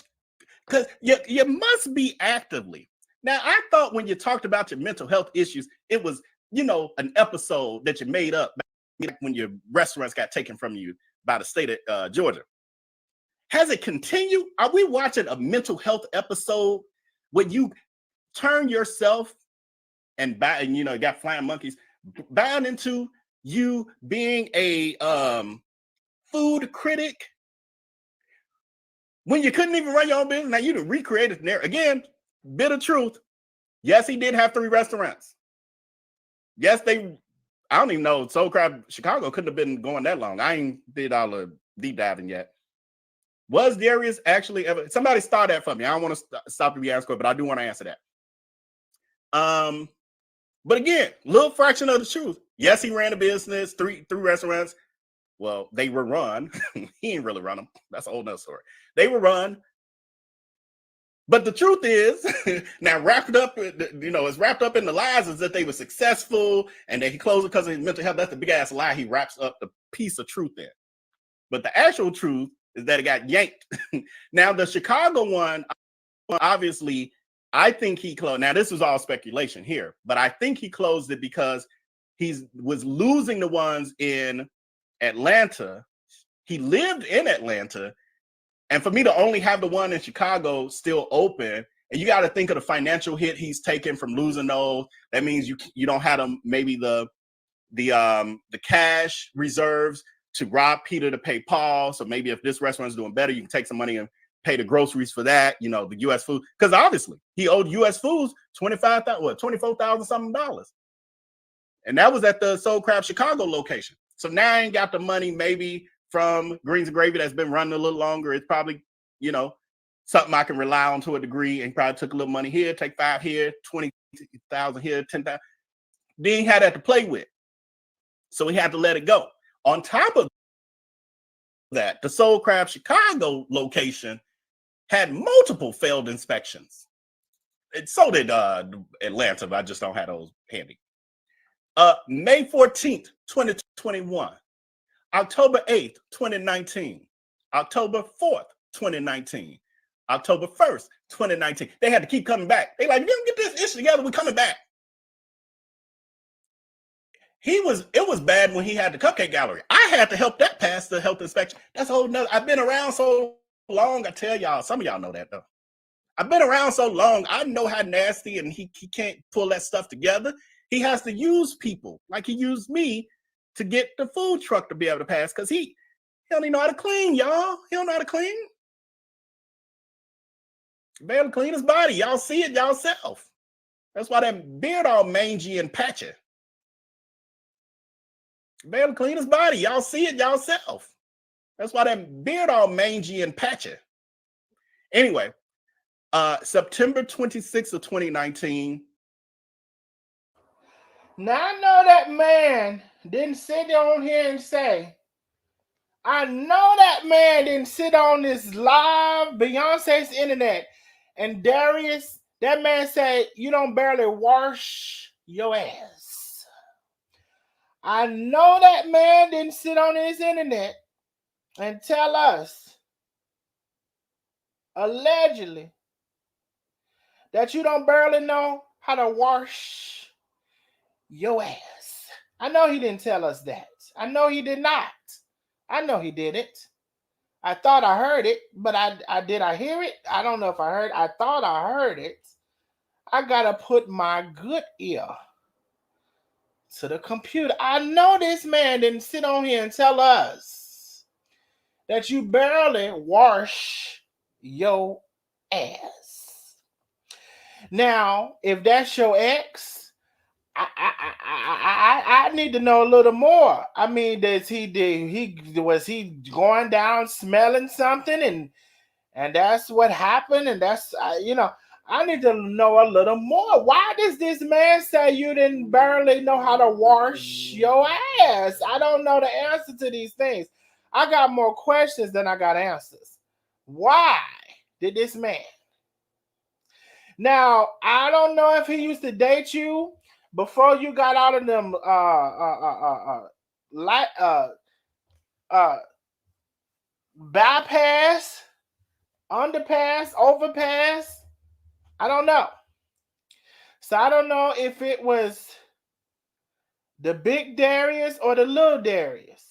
Because you must be actively. Now, I thought when you talked about your mental health issues, it was, an episode that you made up when your restaurants got taken from you by the state of Georgia. Has it continued? Are we watching a mental health episode where you turn yourself and you know, got flying monkeys, buying into you being a food critic when you couldn't even run your own business. Now you recreated there again. Bit of truth. Yes, he did have 3 restaurants. Yes, I don't even know. Soul Crab Chicago couldn't have been going that long. I ain't did all the deep diving yet. Was Darius actually ever? Somebody start that for me. I don't want to stop to be asked, but I do want to answer that. But again, little fraction of the truth. Yes, he ran a business, three restaurants. Well, they were run. He didn't really run them. That's a whole nother story. They were run. But the truth is, now wrapped up, you know, it's wrapped up in the lies is that they were successful and that he closed it because of his mental health. That's the big ass lie he wraps up the piece of truth in. But the actual truth is that it got yanked. Now, the Chicago one, obviously, I think he closed. Now, this was all speculation here, but I think he closed it because he was losing the ones in Atlanta. He lived in Atlanta. And for me to only have the one in Chicago still open, and you got to think of the financial hit he's taken from losing those. That means you don't have them, maybe the cash reserves to rob Peter to pay Paul. So maybe if this restaurant's doing better, you can take some money and pay the groceries for that. You know, the U.S. food, because obviously he owed U.S. Foods $24,000 something dollars, and that was at the Soul Crab Chicago location. So now I ain't got the money maybe from Greens and Gravy that's been running a little longer. It's probably, you know, something I can rely on to a degree, and probably took a little money here, take 5 here, 20,000 here, 10,000. Then he had that to play with. So he had to let it go. On top of that, the Soul Crab Chicago location had multiple failed inspections. And so did Atlanta, but I just don't have those handy. May 14th, 2021. October 8th, 2019, October 4th, 2019, October 1st, 2019. They had to keep coming back. They like, you get this issue together, we're coming back. It was bad when he had the Cupcake Gallery. I had to help that pass the health inspection. That's a whole nother. I've been around so long, I tell y'all, some of y'all know that though. I've been around so long, I know how nasty, and he can't pull that stuff together. He has to use people like he used me to get the food truck to be able to pass, because he don't even know how to clean, y'all. He don't know how to clean. He be able to clean his body. Y'all see it yourself. That's why that beard all mangy and patchy. He be able to clean his body. Y'all see it yourself. That's why that beard all mangy and patchy. Anyway, September 26th of 2019. Now I know that man didn't sit on here and say, I know that man didn't sit on this live Beyonce's internet and Darius, that man said, you don't barely wash your ass. I know that man didn't sit on his internet and tell us, allegedly, that you don't barely know how to wash your ass. I know he didn't tell us that. I know he did not. I know he didn't. I thought I heard it, but I did I hear it? I don't know if I heard. I thought I heard it. I gotta put my good ear to the computer. I know this man didn't sit on here and tell us that you barely wash your ass. Now, if that's your ex, I need to know a little more. I mean, was he going down smelling something and that's what happened, and that's I need to know a little more. Why does this man say you didn't barely know how to wash your ass? I don't know the answer to these things. I got more questions than I got answers. Why did this man? Now, I don't know if he used to date you before you got out of them bypass, underpass, overpass. I don't know. So I don't know if it was the big Darius or the little Darius.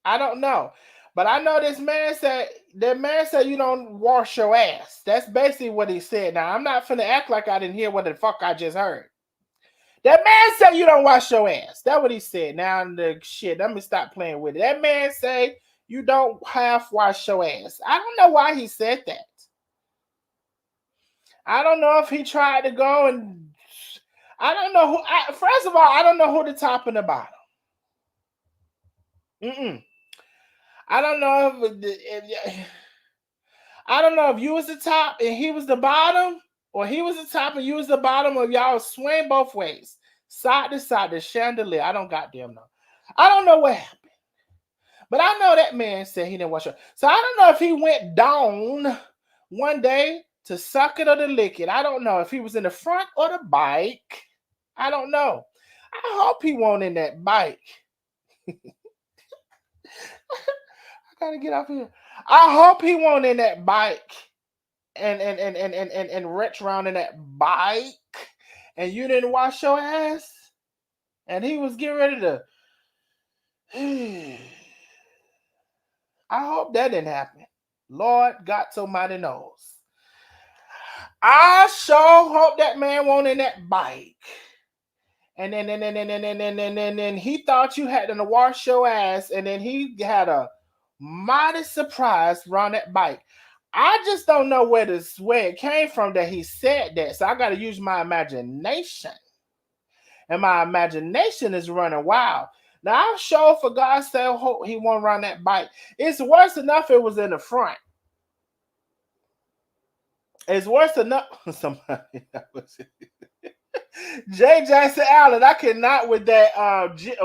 I don't know. But I know this man said, you don't wash your ass. That's basically what he said. Now, I'm not finna act like I didn't hear what the fuck I just heard. That man said you don't wash your ass. That's what he said. Now the shit, let me stop playing with it. That man say you don't half wash your ass. I don't know why he said that. I don't know if he tried to go and I don't know who. First of all, I don't know who the top and the bottom. I don't know if I don't know if you was the top and he was the bottom, or he was the top and you was the bottom, or y'all swing both ways, side to side, the chandelier. I don't goddamn know. I don't know what happened, but I know that man said he didn't wash it. So I don't know if he went down one day to suck it or to lick it. I don't know if he was in the front or the bike. I don't know. I hope he won't in that bike. I gotta get off here. I hope he won't in that bike and retch around in that bike and you didn't wash your ass and he was getting ready to I hope that didn't happen. Lord God Almighty knows. I sure hope that man won't in that bike. And then he thought you had to wash your ass, and then he had a mighty surprise around that bike. I just don't know where it came from that he said that. So I got to use my imagination. And my imagination is running wild. Now I'm sure for God's sake, hope he won't run that bike. It's worse enough it was in the front. It's worse enough. Somebody Jay Jackson Allen, I cannot with that GIF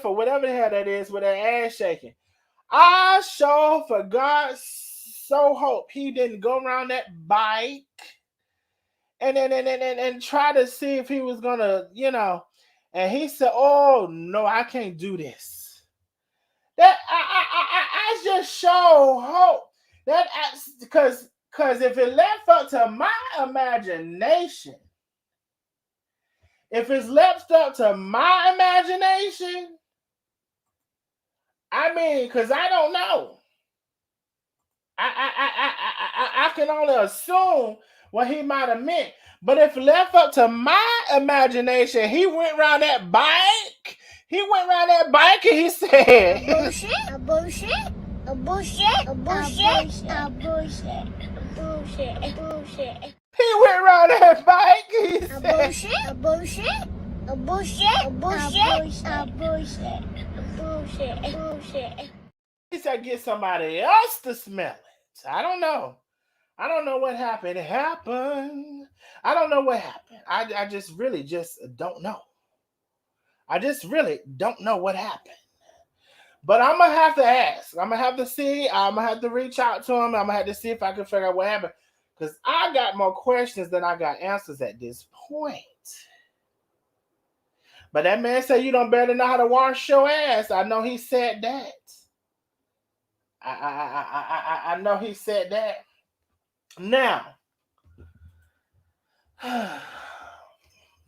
or whatever the hell that is with that ass shaking. I sure for God so hope he didn't go around that bike and try to see if he was gonna, and he said, "Oh no, I can't do this." That I just show hope that because if it left up to my imagination, if it's left up to my imagination, I mean, because I don't know. I can only assume what he might have meant. But if left up to my imagination, he went around that bike. He went around that bike and he said, bullshit, a bullshit, a bullshit, a bullshit, a bullshit, bullshit, bullshit. He went around that bike. He A said, bullshit, a bullshit, a bullshit, a bullshit, a bullshit, bullshit, bullshit. he said, get somebody else to smell it. I don't know. I don't know what happened. It happened. I don't know what happened. I just really just don't know. I just really don't know what happened. But I'm going to have to ask. I'm going to have to see. I'm going to have to reach out to him. I'm going to have to see if I can figure out what happened. Because I got more questions than I got answers at this point. But that man said you don't better know how to wash your ass. I know he said that. I know he said that. Now,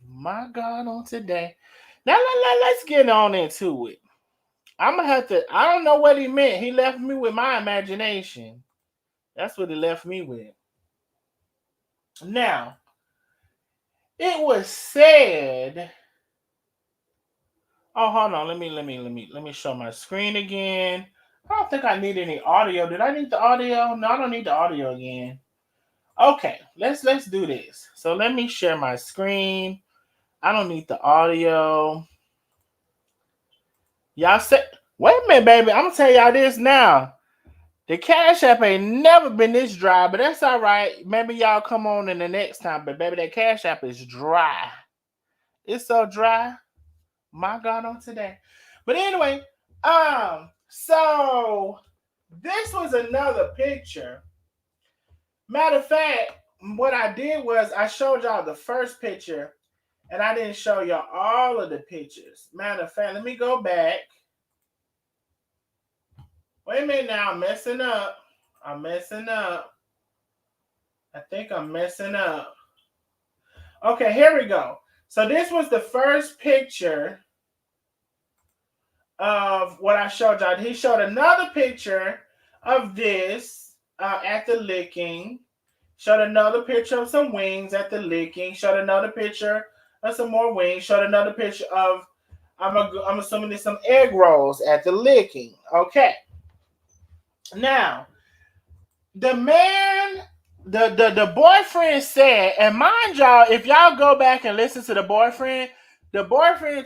my God, on today. Now let's get on into it. I'm gonna have to. I don't know what he meant. He left me with my imagination. That's what he left me with. Now, it was said. Oh, hold on. Let me show my screen again. I don't think I need any audio. Did I need the audio? No, I don't need the audio again. Okay, let's do this. So let me share my screen. I don't need the audio. Y'all say, wait a minute, baby. I'm gonna tell y'all this now. The Cash App ain't never been this dry, but that's all right. Maybe y'all come on in the next time. But baby, that Cash App is dry. It's so dry. My God, on today. But anyway, so this was another picture. Matter of fact, what I did was I showed y'all the first picture, and I didn't show y'all all of the pictures. Matter of fact, let me go back. Wait a minute now, I'm messing up. I think I'm messing up. Okay, here we go. So this was the first picture of what I showed y'all. He showed another picture of this after licking. Showed another picture of some wings at the licking. Showed another picture of some more wings. Showed another picture of, I'm assuming there's some egg rolls at the licking. Okay. Now, the man, the boyfriend said, and mind y'all, if y'all go back and listen to the boyfriend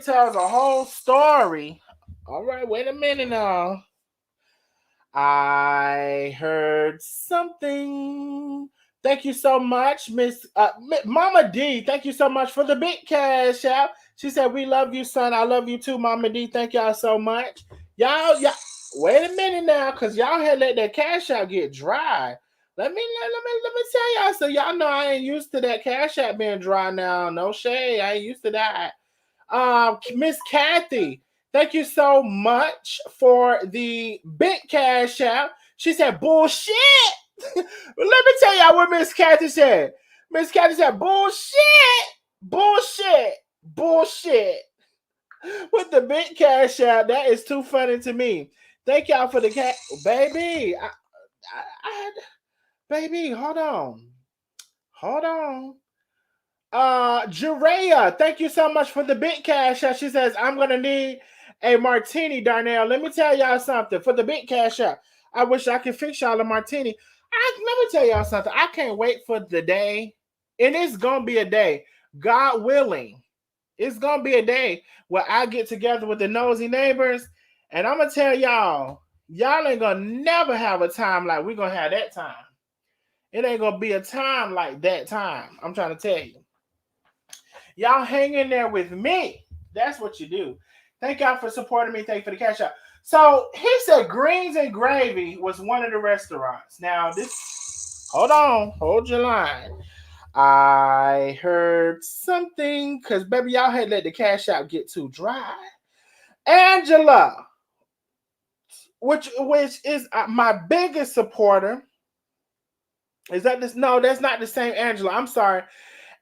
tells a whole story. All right, wait a minute now. I heard something. Thank you so much, Miss Mama D. Thank you so much for the big cash out. She said, "We love you, son. I love you too, Mama D. Thank y'all so much." Y'all, wait a minute now, cause y'all had let that cash out get dry. Let me tell y'all, so y'all know I ain't used to that cash out being dry now. No shade, I ain't used to that. Miss Kathy, thank you so much for the big cash out. She said, "Bullshit." Let me tell y'all what Miss Kathy said. Miss Kathy said, "Bullshit, bullshit, bullshit." With the big cash out, that is too funny to me. Thank y'all for the cash, baby. Baby, hold on. Jerea, thank you so much for the big cash out. She says, "I'm gonna need a martini, Darnell." Let me tell y'all something. For the big cash out, I wish I could fix y'all a martini. Let me tell y'all something. I can't wait for the day, and it's gonna be a day, God willing. It's gonna be a day where I get together with the nosy neighbors, and I'm gonna tell y'all ain't gonna never have a time like we're gonna have that time. It ain't gonna be a time like that time. I'm trying to tell you. Y'all hang in there with me. That's what you do. Thank y'all for supporting me. Thank you for the cash out. So he said Greens and Gravy was one of the restaurants. Now hold your line. I heard something because baby, y'all had let the cash out get too dry. Angela, which is my biggest supporter. Is that this? No, that's not the same Angela. I'm sorry.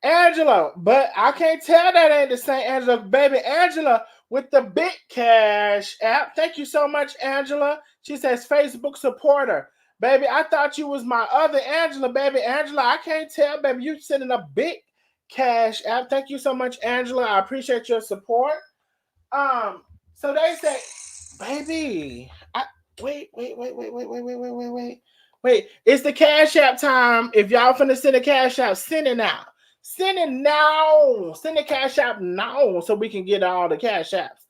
Angela, but I can't tell that ain't the same Angela, baby. Angela with the big cash app. Thank you so much, Angela. She says Facebook supporter. Baby, I thought you was my other Angela, baby. Angela, I can't tell, baby. You sending a big cash app. Thank you so much, Angela. I appreciate your support. So they say, baby, wait. It's the cash app time. If y'all finna send a cash app, send it now. Send it now. Send the cash app now so we can get all the cash apps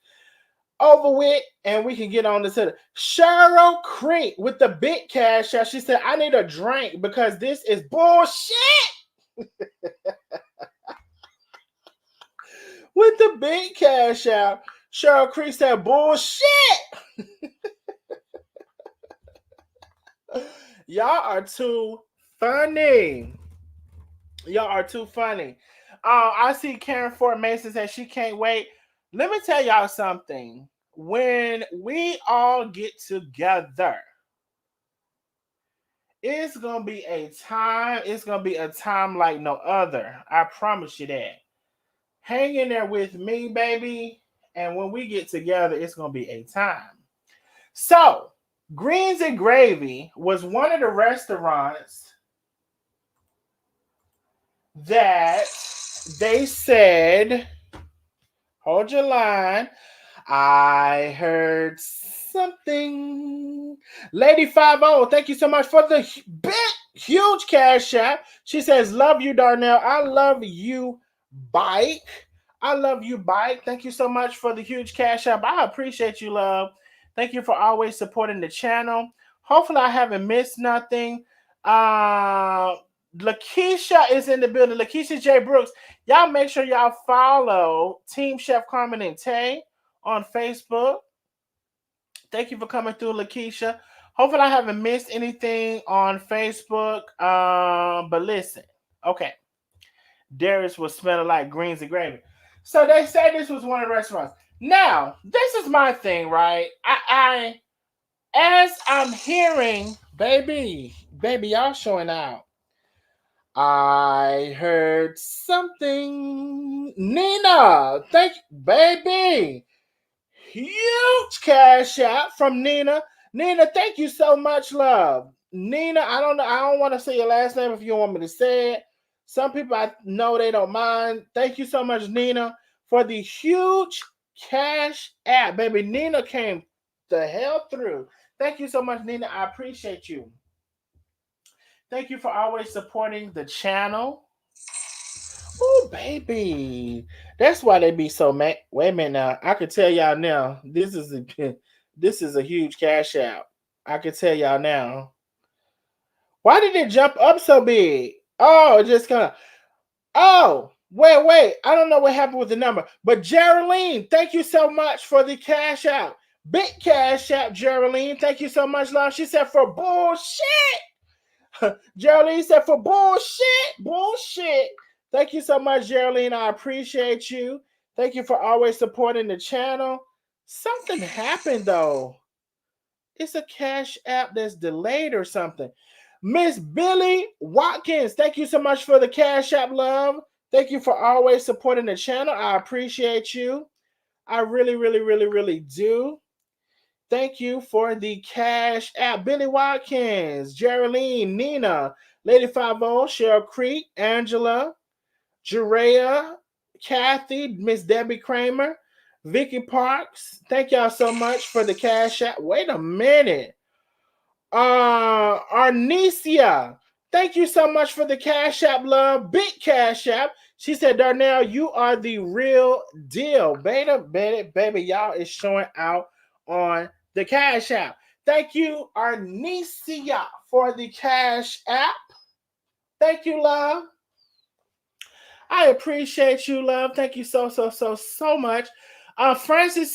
over with and we can get on to Cheryl Creek with the big cash app. She said, "I need a drink because this is bullshit." With the big cash app, Cheryl Creek said, "Bullshit." Y'all are too funny. Y'all are too funny. I see Karen Fort Mason says she can't wait. Let me tell y'all something. When we all get together, it's gonna be a time. It's gonna be a time like no other. I promise you that. Hang in there with me, baby. And when we get together, it's gonna be a time. So, Greens and Gravy was one of the restaurants that they said, hold your line. I heard something. Lady 50, thank you so much for the big, huge cash app. She says, "Love you, Darnell. I love you, Bike. I love you, Bike. Thank you so much for the huge cash app. I appreciate you, love. Thank you for always supporting the channel. Hopefully, I haven't missed nothing. Lakeisha is in the building. Lakeisha J. Brooks. Y'all make sure y'all follow Team Chef Carmen and Tay on Facebook. Thank you for coming through, Lakeisha. Hopefully, I haven't missed anything on Facebook. But listen, okay. Darius was smelling like greens and gravy. So they say this was one of the restaurants. Now, this is my thing, right? I as I'm hearing, baby, y'all showing out. I heard something. Nina, thank you, baby. Huge cash out from Nina. Nina, thank you so much, love. Nina, I don't know. I don't want to say your last name if you don't want me to say it. Some people I know they don't mind. Thank you so much, Nina, for the huge cash app. Baby, Nina came the hell through. Thank you so much, Nina. I appreciate you. Thank you for always supporting the channel. Oh, baby. That's why they be so mad. Wait a minute now. I can tell y'all now. This is a huge cash out. I can tell y'all now. Why did it jump up so big? Oh, it just kind of. Oh, wait. I don't know what happened with the number. But Geraldine, thank you so much for the cash out. Big cash out, Geraldine. Thank you so much, love. She said for bullshit. Geraldine said for bullshit. Thank you so much, Geraldine. I appreciate you. Thank you for always supporting the channel. Something happened though. It's a cash app that's delayed or something. Miss Billy Watkins, thank you so much for the cash app, love. Thank you for always supporting the channel. I appreciate you. I really do. Thank you for the cash app. Billy Watkins, Geraldine, Nina, Lady 50, Cheryl Creek, Angela, Jerea, Kathy, Miss Debbie Kramer, Vicky Parks. Thank y'all so much for the cash app. Wait a minute. Arnesia, thank you so much for the cash app, love. Big cash app. She said, Darnell, you are the real deal. Baby, y'all is showing out on the cash app. Thank you, Arnesia, for the cash app. Thank you, love. I appreciate you, love. Thank you so much. Francis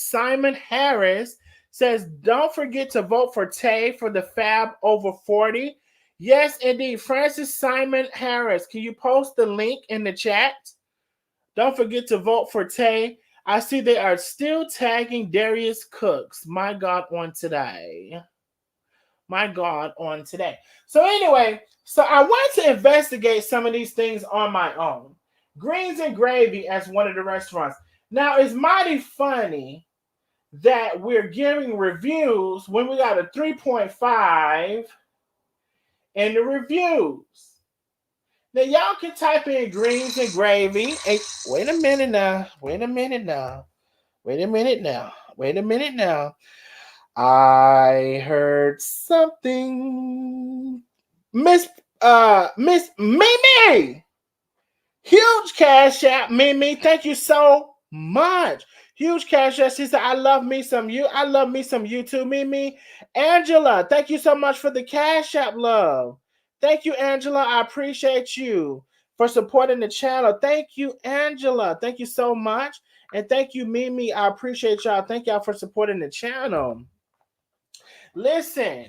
Simon Harris says, don't forget to vote for Tay for the Fab Over 40. Yes, indeed. Francis Simon Harris, can you post the link in the chat? Don't forget to vote for Tay. I see they are still tagging Darius CROOKS. My God, on today. So anyway, I want to investigate some of these things on my own. Greens and Gravy as one of the restaurants. Now, it's mighty funny that we're giving reviews when we got a 3.5 in the reviews. Now, y'all can type in Greens and Gravy. Hey, wait a minute now. I heard something. Miss Mimi. Huge cash app, Mimi. Thank you so much. Huge cash app. She said, I love me some you. I love me some you too, Mimi. Angela, thank you so much for the cash app, love. Thank you, Angela. I appreciate you for supporting the channel. Thank you, Angela. Thank you so much. And thank you, Mimi. I appreciate y'all. Thank y'all for supporting the channel. Listen.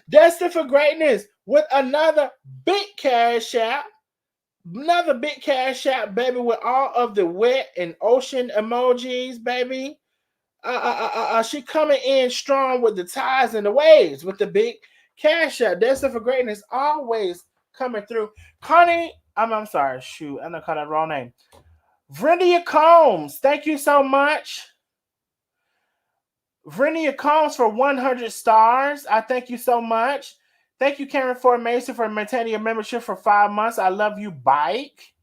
Destined for greatness with another big cash app. Another big cash app, baby, with all of the wet and ocean emojis, baby. She coming in strong with the tides and the waves with the big cash app. Destined for greatness always coming through. Connie, I'm sorry, shoot, I'm not calling that wrong name. Vrindia Combs, thank you so much. Vrindia Combs for 100 stars. I thank you so much. Thank you, Karen Ford Mason, for maintaining your membership for 5 months. I love you, Bike.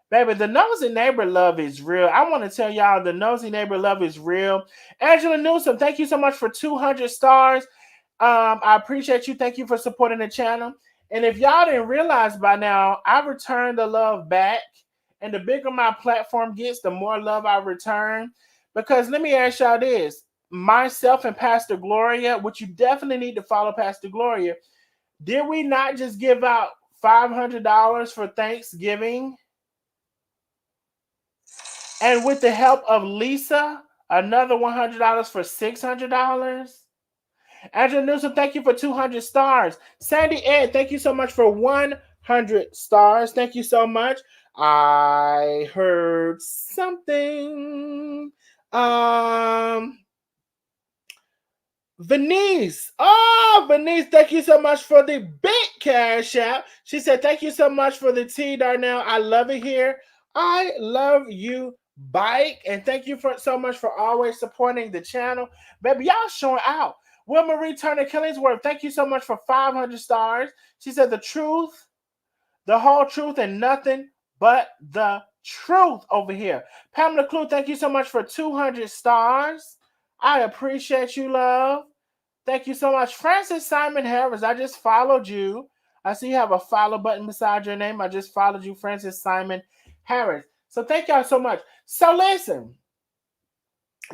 Baby, the Nosy Neighbor love is real. I want to tell y'all the Nosy Neighbor love is real. Angela Newsom, thank you so much for 200 stars. I appreciate you. Thank you for supporting the channel. And if y'all didn't realize by now, I returned the love back. And the bigger my platform gets, the more love I return. Because let me ask y'all this. Myself and Pastor Gloria, which you definitely need to follow Pastor Gloria, did we not just give out $500 for Thanksgiving? And with the help of Lisa, another $100 for $600? Angela Newsom, thank you for 200 stars. Sandy Ed, thank you so much for 100 stars. Thank you so much. I heard something. Venice. Oh, Venice, thank you so much for the big cash app. She said, thank you so much for the tea, Darnell. I love it here I love you, Bike, and thank you for so much for always supporting the channel. Baby, y'all showing out. Will Marie Turner Killingsworth, thank you so much for 500 stars. She said the truth, the whole truth, and nothing but the truth over here. Pamela Clue, thank you so much for 200 stars. I appreciate you, love. Thank you so much. Francis Simon Harris, I just followed you. I see you have a follow button beside your name. I just followed you, Francis Simon Harris. So thank y'all so much. So listen,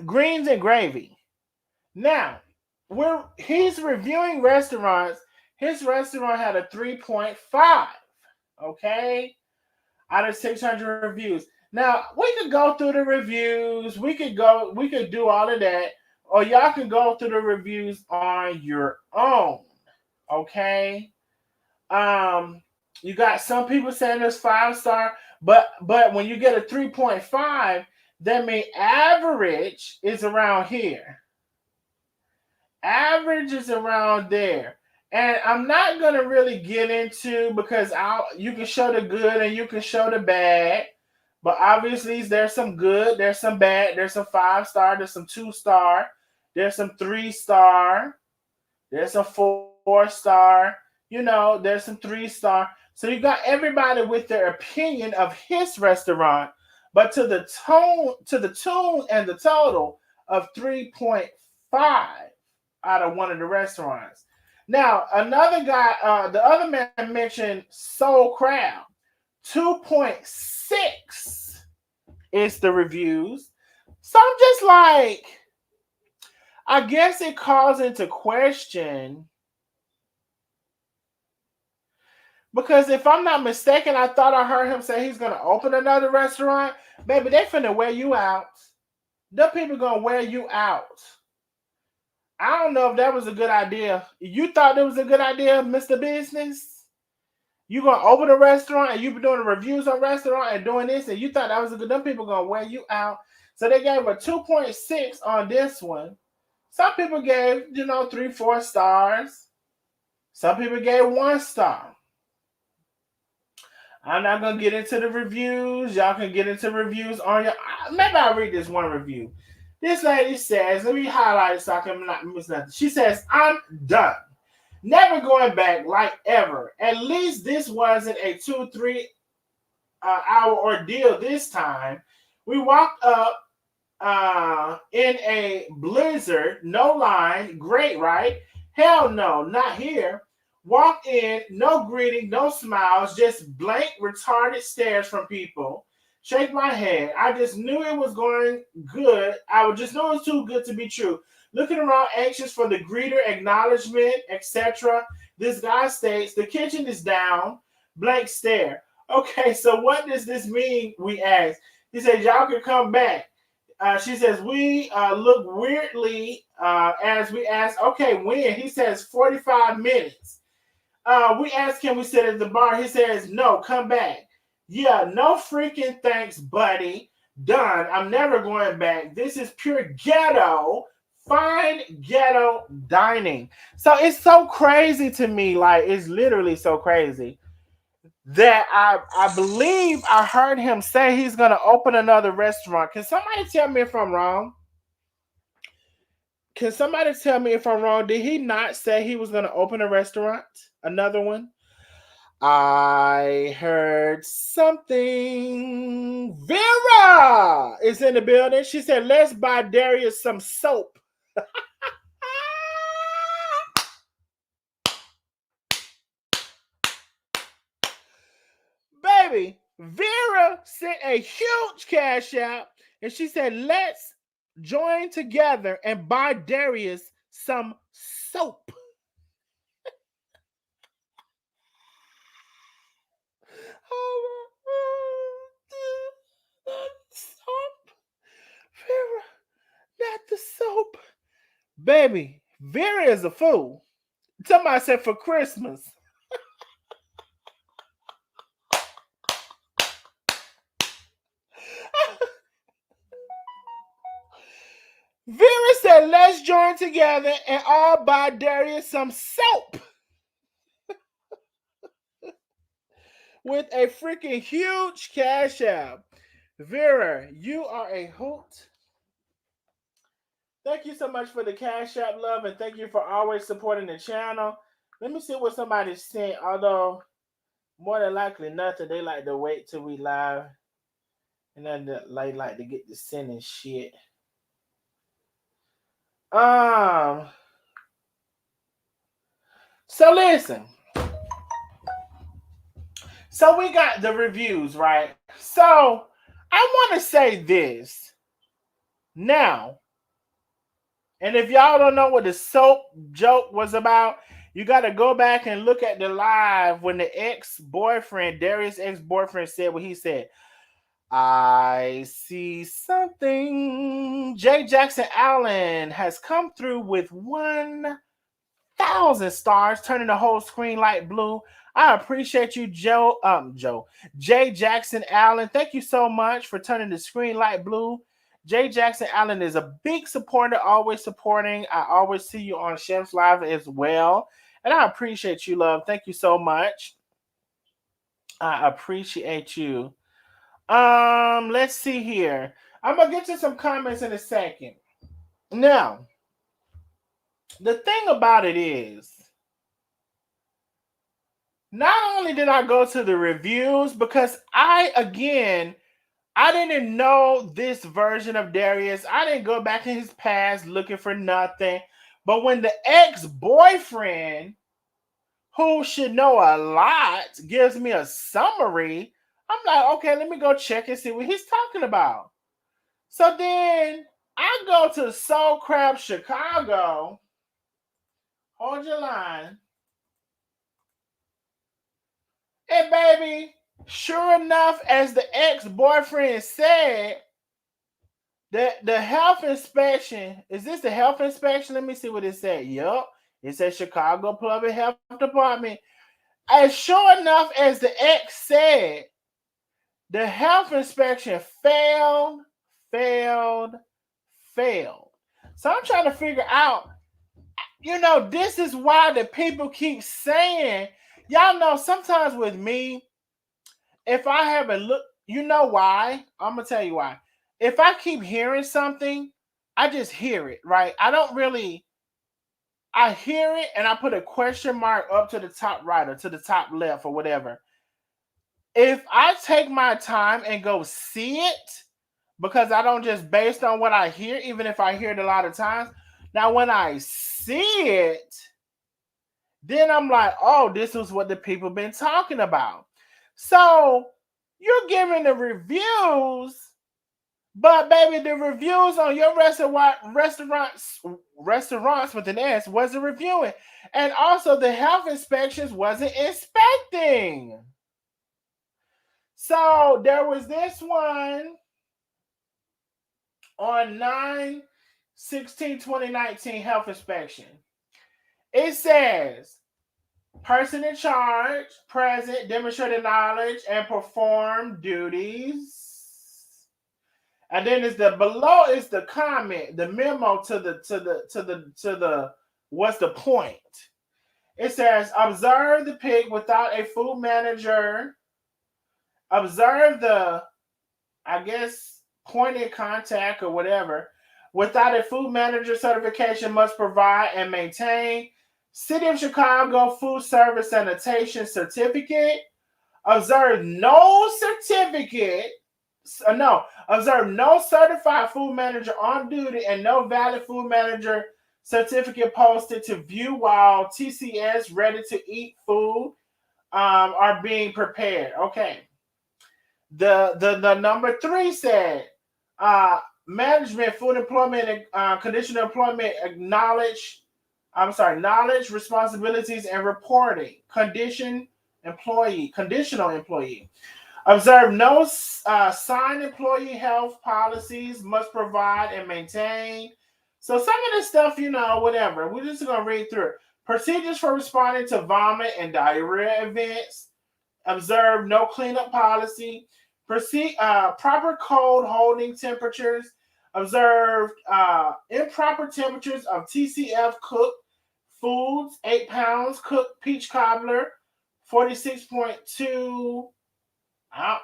greens and gravy. Now, he's reviewing restaurants. His restaurant had a 3.5, okay, out of 600 reviews. Now, we could go through the reviews. We could do all of that. Or y'all can go through the reviews on your own, okay? You got some people saying it's 5-star, but when you get a 3.5, that means average is around here. Average is around there. And I'm not going to really get into, because you can show the good and you can show the bad. But obviously there's some good, there's some bad, there's some 5-star, there's some 2-star, there's some 3-star, there's some 4-star, there's some 3-star. So you got everybody with their opinion of his restaurant, but to the tune and the total of 3.5 out of one of the restaurants. Now, another guy, the other man mentioned Soul Crab. 2.6 is the reviews. So I'm just like, I guess it calls into question, because if I'm not mistaken, I thought I heard him say he's going to open another restaurant. Baby, they finna wear you out. The people going to wear you out. I don't know if that was a good idea. You thought it was a good idea, Mr. Business? You going to open a restaurant and you been doing the reviews on restaurant and doing this, and you thought that was a good, them people going to wear you out. So they gave a 2.6 on this one. Some people gave, 3-4 stars. Some people gave 1 star. I'm not going to get into the reviews. Y'all can get into reviews on your... Maybe I'll read this one review. This lady says, let me highlight it so I can not miss nothing. She says, I'm done. Never going back, like ever. At least this wasn't a 2-3 hour ordeal this time. We walked up in a blizzard, no line. Great, right? Hell no, not here. Walk in, no greeting, no smiles, just blank, retarded stares from people. Shake my head. I just knew it was going good. I just knew it was too good to be true. Looking around, anxious for the greeter, acknowledgement, etc. This guy states, the kitchen is down. Blank stare. Okay, so what does this mean, we asked. He said, y'all can come back. She says, we look weirdly as we ask, okay, when? He says, 45 minutes. We asked, can we sit at the bar? He says, no, come back. Yeah, no freaking thanks, buddy. Done. I'm never going back. This is pure ghetto. Fine ghetto dining. So it's so crazy to me. Like, it's literally so crazy that I believe I heard him say he's going to open another restaurant. Can somebody tell me if I'm wrong? Can somebody tell me if I'm wrong? Did he not say he was going to open a restaurant? Another one? I heard something. Vera is in the building. She said, let's buy Darius some soap. Baby, Vera sent a huge cash out, and she said, let's join together and buy Darius some soap. Soap. Vera, not the soap. Baby, Vera is a fool. Somebody said for Christmas. Vera said, let's join together and all buy Darius some soap. with a freaking huge cash app. Vera, you are a hoot. Thank you so much for the cash app, love, and thank you for always supporting the channel. Let me see what somebody sent, although more than likely nothing. They like to wait till we live, and then they like to get the sending shit. So listen. So we got the reviews, right? So I want to say this now. And if y'all don't know what the soap joke was about, you got to go back and look at the live when the ex-boyfriend, Darius' ex-boyfriend, said what he said. I see something. J. Jackson Allen has come through with 1,000 stars, turning the whole screen light blue. I appreciate you, J. Jackson Allen. Thank you so much for turning the screen light blue. J. Jackson Allen is a big supporter, always supporting. I always see you on Chef's Live as well. And I appreciate you, love. Thank you so much. I appreciate you. Let's see here. I'm going to get to some comments in a second. Now, the thing about it is, not only did I go to the reviews, because I didn't know this version of Darius. I didn't go back in his past looking for nothing. But when the ex-boyfriend, who should know a lot, gives me a summary, I'm like, okay, let me go check and see what he's talking about. So then I go to Soul Crab Chicago. Hold your line. And baby, sure enough, as the ex-boyfriend said, the health inspection, is this the health inspection? Let me see what it said. Yup. It says Chicago Public Health Department. As sure enough as the ex said, the health inspection failed. So I'm trying to figure out, this is why the people keep saying, y'all know sometimes with me, if I haven't looked, you know why? I'm going to tell you why. If I keep hearing something, I just hear it, right? I hear it and I put a question mark up to the top right or to the top left or whatever. If I take my time and go see it, because I don't just based on what I hear, even if I hear it a lot of times. Now, when I see it, then I'm like, oh, this is what the people been talking about. So you're giving the reviews, but baby, the reviews on your restaurants with an S wasn't reviewing. And also the health inspections wasn't inspecting. So there was this one on 9/16/2019 health inspection. It says, person in charge, present, demonstrated knowledge, and perform duties. And then below is the comment, the memo to the what's the point? It says, observe the pig without a food manager. Observe the, I guess, point of contact or whatever. Without a food manager certification, must provide and maintain City of Chicago Food Service Sanitation Certificate. Observe no certified food manager on duty and no valid food manager certificate posted to view while TCS ready to eat food are being prepared. Okay. The number 3 said, management, food employment, conditional employment, knowledge, responsibilities, and reporting. Conditional employee. Observe no signed employee health policies, must provide and maintain. So some of this stuff, whatever. We're just going to read through it. Procedures for responding to vomit and diarrhea events. Observe no cleanup policy. Proper cold holding temperatures. Observed improper temperatures of TCF cooked foods. 8 pounds cooked peach cobbler. 46.2 I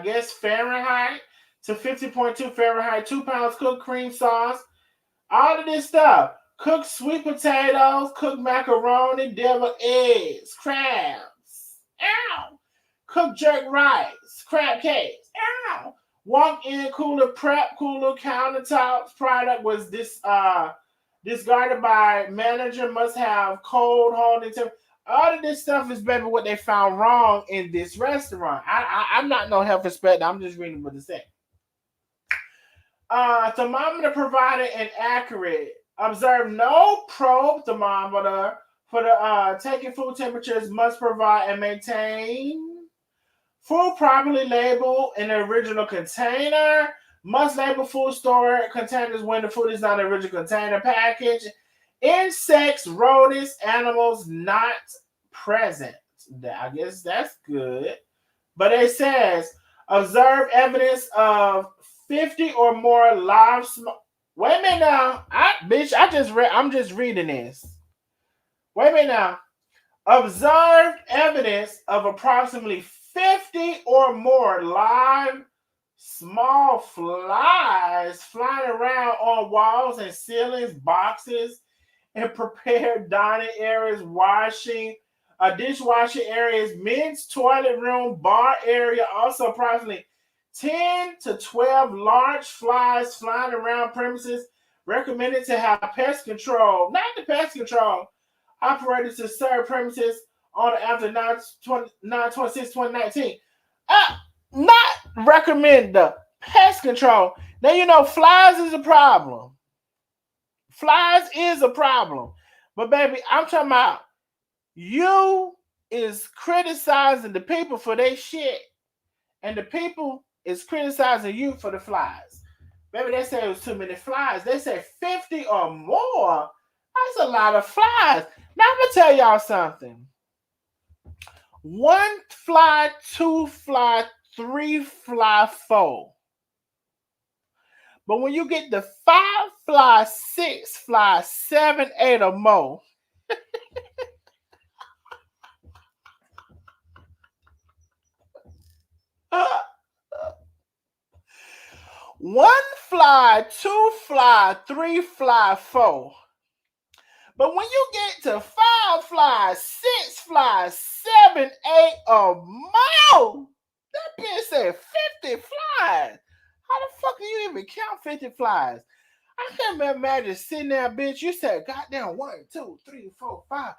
guess Fahrenheit to 50.2 Fahrenheit, 2 pounds cooked cream sauce, all of this stuff. Cooked sweet potatoes, cooked macaroni, deviled eggs, crabs. Ow! Cooked jerk rice, crab cakes. Ow! Walk-in cooler, prep cooler, countertops. Product was discarded by manager. Must have cold holding temperature. All of this stuff is baby what they found wrong in this restaurant. I'm not no health inspector. I'm just reading what it said. Thermometer provided inaccurate. Observe no probe thermometer for the taking food temperatures. Must provide and maintain food properly labeled in the original container. Must label food storage containers when the food is not in the original container package. Insects, rodents, animals not present. I guess that's good. But it says observe evidence of 50 or more live smoke. Wait a minute now. I'm just reading this. Wait a minute now. Observed evidence of approximately 50 or more live small flies flying around on walls and ceilings, boxes, and prepared dining areas, dishwashing areas, men's toilet room, bar area. Also, approximately 10 to 12 large flies flying around premises. Recommended to have pest control, not the pest control operators to serve premises on after 9/26/2019. Not recommend the pest control. Now, you know, flies is a problem. Flies is a problem. But, baby, I'm talking about you is criticizing the people for their shit. And the people is criticizing you for the flies. Baby, they said it was too many flies. They said 50 or more. That's a lot of flies. Now, I'm going to tell y'all something. 1 fly, 2 fly, 3 fly, 4. But when you get the 5 fly, 6 fly, 7, 8 or more, one fly, 2 fly, 3 fly, 4. But when you get to 5 fly, 6 fly, 7, 8 or more, that bitch said 50 flies. How the fuck do you even count 50 flies? I can't imagine sitting there, bitch. You said, goddamn, 1, 2, 3, 4, 5.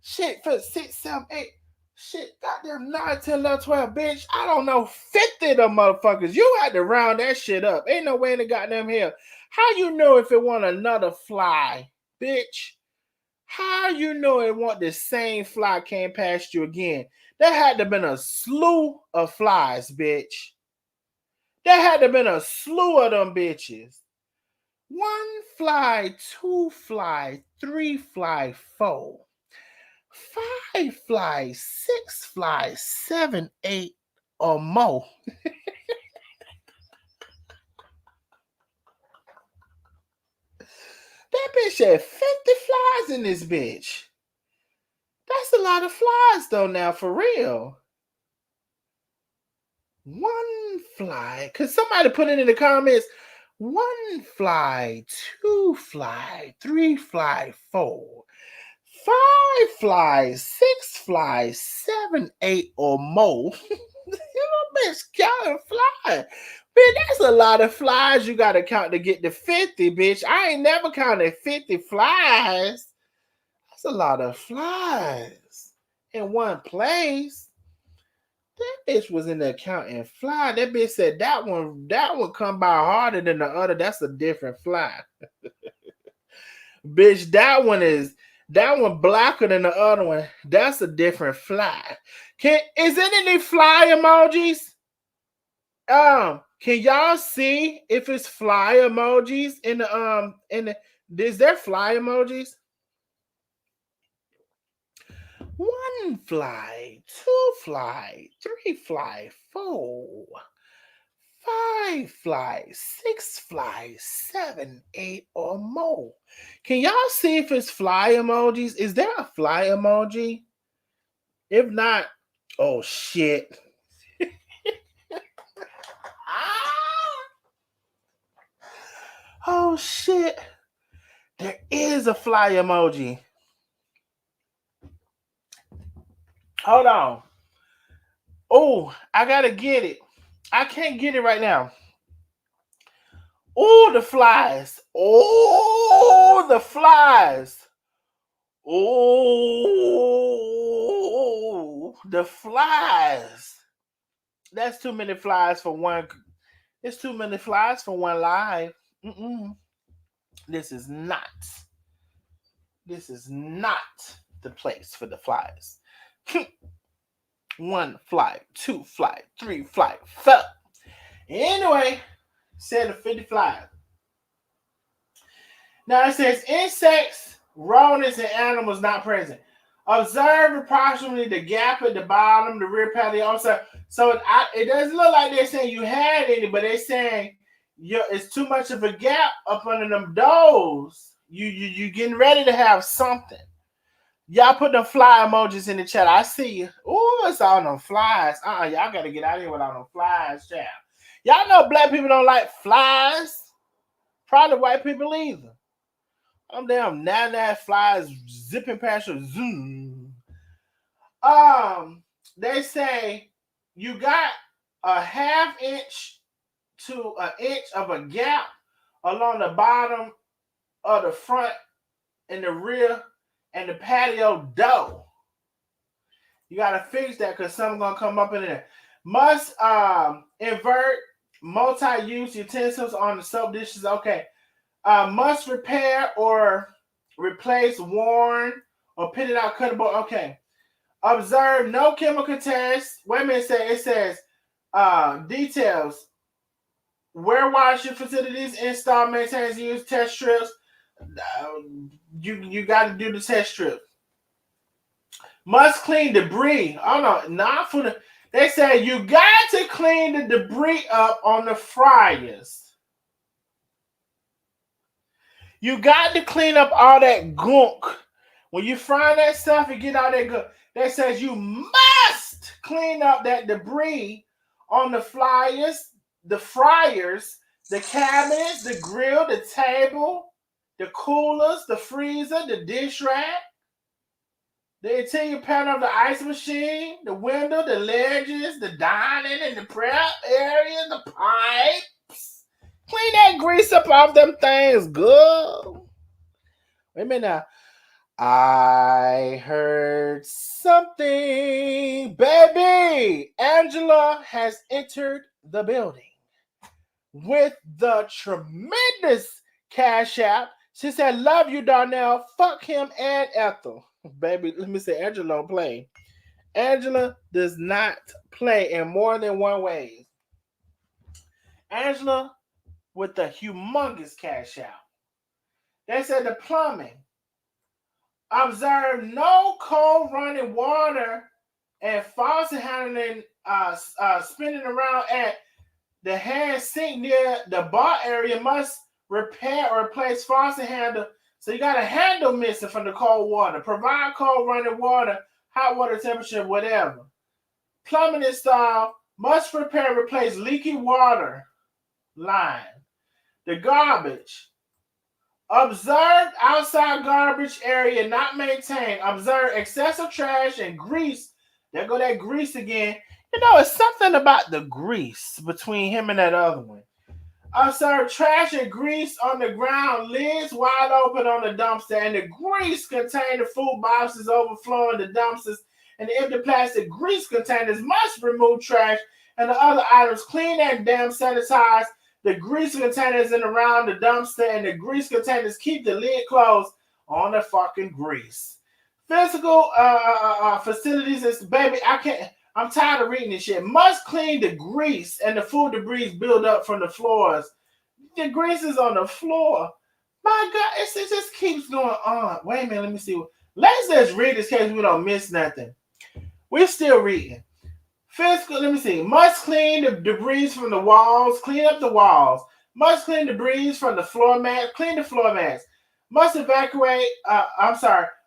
Shit, for 6, 7, 8. Shit, goddamn, 9, 10, 11, 12, bitch. I don't know, 50 of them motherfuckers. You had to round that shit up. Ain't no way in the goddamn hell. How you know if it want another fly, bitch? How you know it want the same fly came past you again? There had to have been a slew of flies, bitch. There had to have been a slew of them bitches. 1 fly, 2 fly, 3 fly, 4. 5 fly, 6 fly, 7, 8 or more. That bitch had 50 flies in this bitch. That's a lot of flies though now, for real. 1 fly. Could somebody put it in the comments? 1 fly, 2 fly, 3 fly, 4. 5 flies, 6 flies, 7, 8 or more. You know, bitch, counting flies. Bitch, that's a lot of flies you gotta count to get to 50, bitch. I ain't never counted 50 flies. That's a lot of flies in one place. That bitch was in there counting fly. That bitch said that one come by harder than the other. That's a different fly. Bitch, that one blacker than the other one. That's a different fly. Is it any fly emojis? Can y'all see if it's fly emojis in the is there fly emojis? 1 fly, 2 fly, 3 fly, 4. 5 fly, 6 fly, 7, 8 or more. Can y'all see if it's fly emojis? Is there a fly emoji? If not, oh shit. Oh shit. There is a fly emoji. Hold on. Oh, I gotta get it. I can't get it right now. Oh, the flies. Oh, the flies. Oh, the flies. That's too many flies for one. It's too many flies for one live. Mm-mm. This is not. This is not the place for the flies. One fly, two fly, three fly, four. Anyway, said the 50 flies. Now it says insects, rodents, and animals not present. Observe approximately the gap at the bottom, the rear patio. So it doesn't look like they're saying you had any, but they're saying it's too much of a gap up under them doors. You getting ready to have something. Y'all put them fly emojis in the chat. I see you. Ooh, it's all them flies. Y'all gotta get out of here with all them flies, child. Y'all know black people don't like flies. Probably white people either. Them damn nine flies zipping past your zoom. They say you got a half inch to an inch of a gap along the bottom of the front and the rear and the patio door. You gotta fix that because something's gonna come up in there. Must invert multi-use utensils on the soap dishes. Okay. Must repair or replace worn or pitted out cuttable. Okay. Observe no chemical test. Wait a minute. It says details. Where washing facilities install, maintains, use test strips. You got to do the test strip. Must clean debris. Oh no, not for the. They say you got to clean the debris up on the fryers. You got to clean up all that gunk. When you fry that stuff and get all that gunk, that says you must clean up that debris on the fryers, the cabinets, the grill, the table, the coolers, the freezer, the dish rack, the interior panel of the ice machine, the window, the ledges, the dining and the prep area, the pipes. Clean that grease up off them things, good. Wait a minute now. I heard something. Baby, Angela has entered the building with the tremendous cash app. She said, love you, Darnell. Fuck him and Ethel. Baby, let me say, Angela don't play. Angela does not play in more than one way. Angela with the humongous cash out. They said the plumbing. Observe no cold running water and faucet handling spinning around at the hand sink near the bar area. Must repair or replace faucet handle. So you got a handle missing from the cold water. Provide cold running water, hot water temperature, whatever. Plumbing install. Must repair, replace leaky water line. The garbage. Observe outside garbage area not maintained. Observe excessive trash and grease. There go that grease again. You know, it's something about the grease between him and that other one. Observe trash and grease on the ground, lids wide open on the dumpster, and the grease contained the food boxes overflowing the dumpsters, and the empty plastic grease containers. Must remove trash and the other items. Clean and damn sanitize the grease containers in around the dumpster, and the grease containers. Keep the lid closed on the fucking grease. Physical facilities is, baby, I'm tired of reading this shit. Must clean the grease and the food debris build up from the floors. The grease is on the floor. My God, it just keeps going on. Wait a minute, let me see. Let's just read this case we don't miss nothing. We're still reading. Physical, let me see. Must clean the debris from the walls. Clean up the walls. Must clean debris from the floor mat. Clean the floor mats. Must evacuate.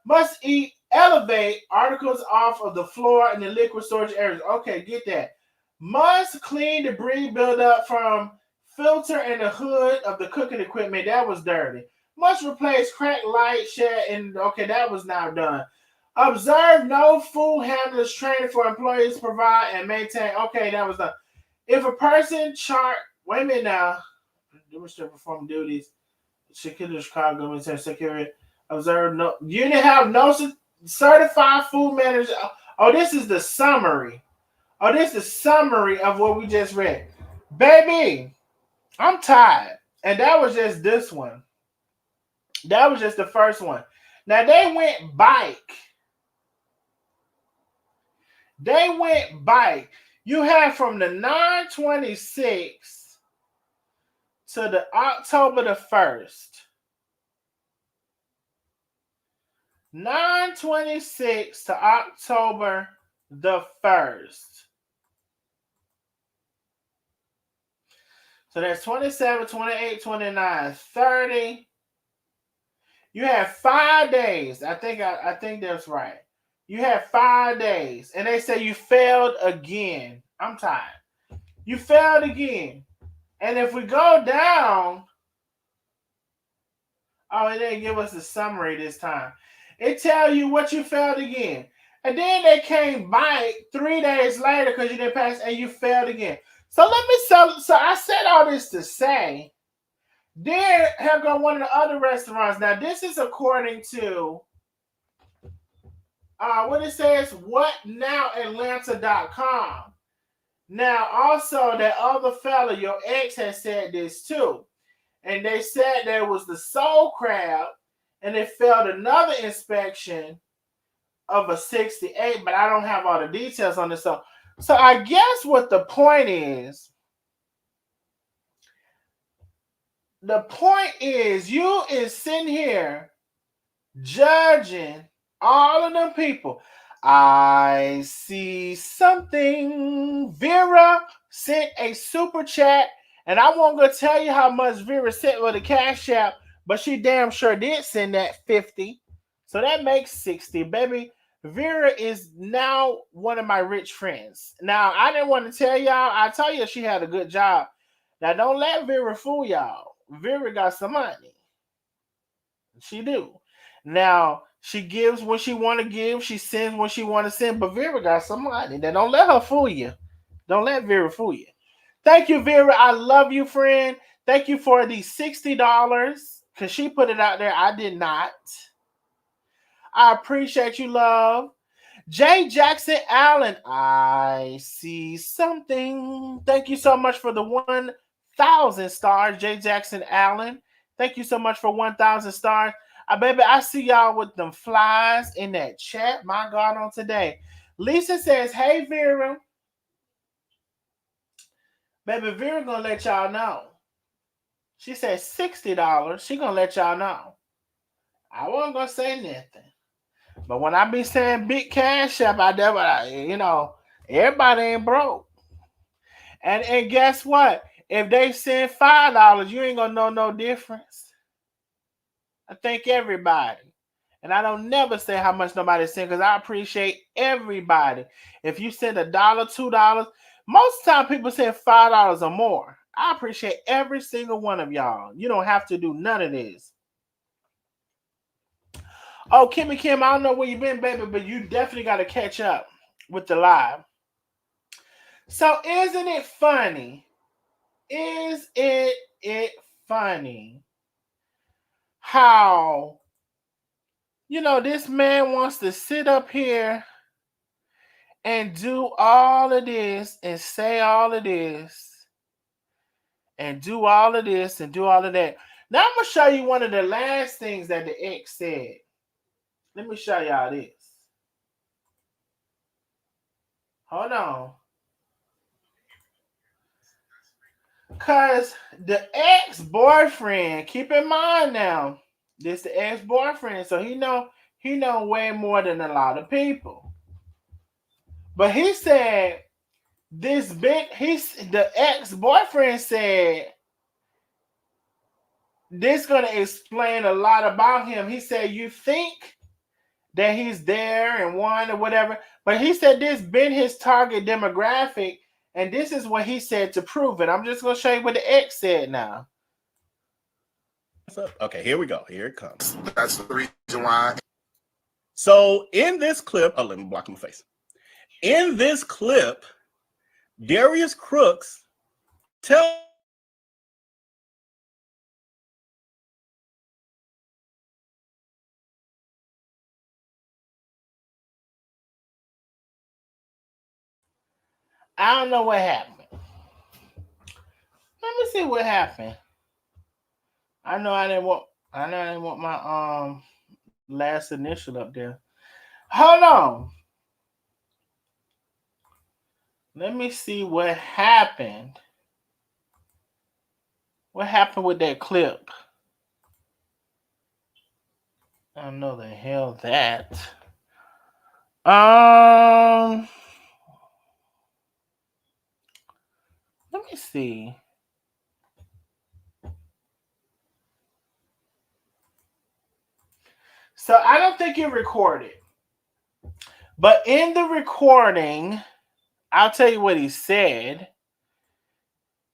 Must elevate articles off of the floor and the liquid storage areas. Okay, get that. Must clean debris build up from Filter in the hood of the cooking equipment, that was dirty. Must replace crack light shed, and okay, that was now done. Observe no food handlers training for employees provide and maintain. Okay, that was done. If a person chart, wait a minute now, demonstrate perform duties, security Chicago maintain security. Observe no, you didn't have no certified food manager. Oh, this is the summary. Oh, this is the summary of what we just read. Baby, I'm tired. And that was just this one. That was just the first one. Now they went bike. They went bike. You have from the 9/26 to the October the 1st. 9/26 to October the 1st. So that's 27, 28, 29, 30. You have 5 days. I think that's right. You have 5 days. And they say you failed again. I'm tired. You failed again. And if we go down, oh, it didn't give us a summary this time. It tell you what you failed again. And then they came back 3 days later because you didn't pass and you failed again. So so I said all this to say, then here go one of the other restaurants. Now this is according to what it says, whatnowatlanta.com. Now also that other fella, your ex, has said this too. And they said there was the soul crab and it failed another inspection of a 68, but I don't have all the details on this. So I guess what the point is, you is sitting here judging all of them people. I see something. Vera sent a super chat, and I won't go tell you how much Vera sent with a cash app, but she damn sure did send that 50. So that makes 60, baby. Vera is now one of my rich friends. Now, I didn't want to tell y'all. I tell you she had a good job. Now, don't let Vera fool y'all. Vera got some money. She do. Now, she gives when she want to give. She sends when she want to send. But Vera got some money. Now, don't let her fool you. Don't let Vera fool you. Thank you, Vera. I love you, friend. Thank you for the $60 because she put it out there. I did not. I appreciate you, love. J. Jackson Allen, I see something. Thank you so much for the 1,000 stars, J. Jackson Allen. Thank you so much for 1,000 stars. Baby, I see y'all with them flies in that chat. My God, on today. Lisa says, hey, Vera. Baby, Vera gonna let y'all know. She said $60. She gonna let y'all know. I wasn't gonna say nothing. But when I be saying big cash app, everybody ain't broke. And guess what? If they send $5, you ain't gonna know no difference. I thank everybody. And I don't never say how much nobody send because I appreciate everybody. If you send $1, $2, most of the time people send $5 or more. I appreciate every single one of y'all. You don't have to do none of this. Oh, Kimmy Kim, I don't know where you've been, baby, but you definitely got to catch up with the live. So isn't it funny? Is it funny how, this man wants to sit up here and do all of this and say all of this and do all of this and do all of that. Now I'm going to show you one of the last things that the ex said. Let me show y'all this. Hold on. Because the ex-boyfriend, keep in mind now, this the ex-boyfriend, so he know way more than a lot of people. But he said the ex-boyfriend said this gonna explain a lot about him. He said, you think that he's there and won or whatever, but he said this been his target demographic, And this is what he said to prove it. I'm just going to show you what the X said now. Okay, here we go. Here it comes. That's the reason why. So in this clip, oh, let me block my face. In this clip, Darius Crooks tells I don't know what happened. Let me see what happened. I know I didn't want my last initial up there. Hold on. Let me see what happened. What happened with that clip? I don't know the hell that. Let me see. So I don't think it recorded. But in the recording, I'll tell you what he said.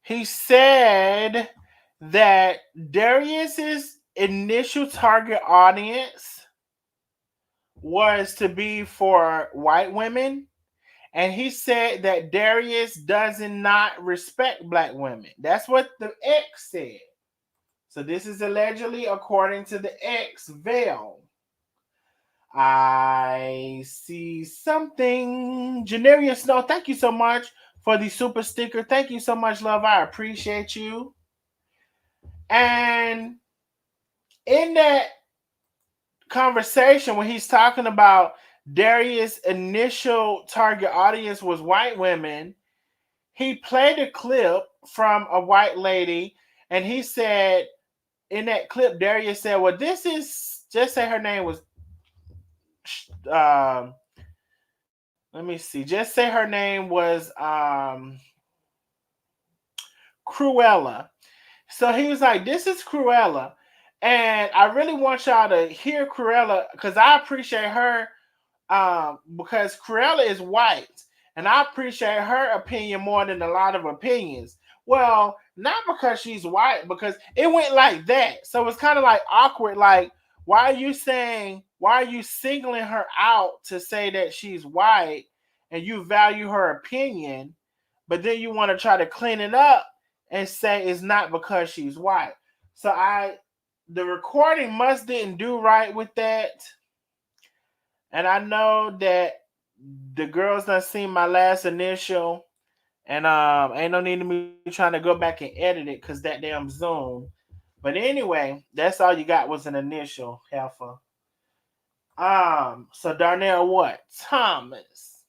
He said that Darius's initial target audience was to be for white women. And he said that Darius does not respect black women. That's what the X said. So this is allegedly according to the X veil. I see something. Janarian Snow, thank you so much for the super sticker. Thank you so much, love. I appreciate you. And in that conversation, when he's talking about Darius' initial target audience was white women, he played a clip from a white lady, and he said in that clip, Darius said, well, this is, just say her name was, let me see, just say her name was Cruella. So he was like, this is Cruella. And I really want y'all to hear Cruella because I appreciate her because Cruella is white. And I appreciate her opinion more than a lot of opinions. Well, not because she's white, because it went like that. So it's kind of like awkward. Like, why are you singling her out to say that she's white and you value her opinion, but then you want to try to clean it up and say it's not because she's white. So the recording must didn't do right with that. And I know that the girls done seen my last initial, and ain't no need of me trying to go back and edit it because that damn Zoom. But anyway, that's all you got was an initial, Heifer. So Darnell what? Thomas.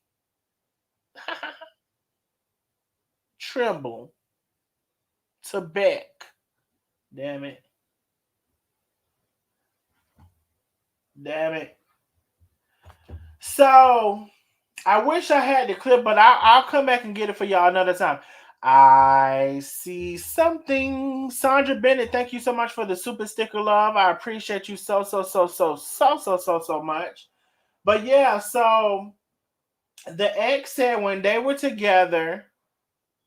Trimble. Tebek. Damn it. Damn it. So I wish I had the clip, but I'll come back and get it for y'all another time. I see something. Sandra Bennett, thank you so much for the super sticker, love. I appreciate you so much. But yeah, so the X said when they were together,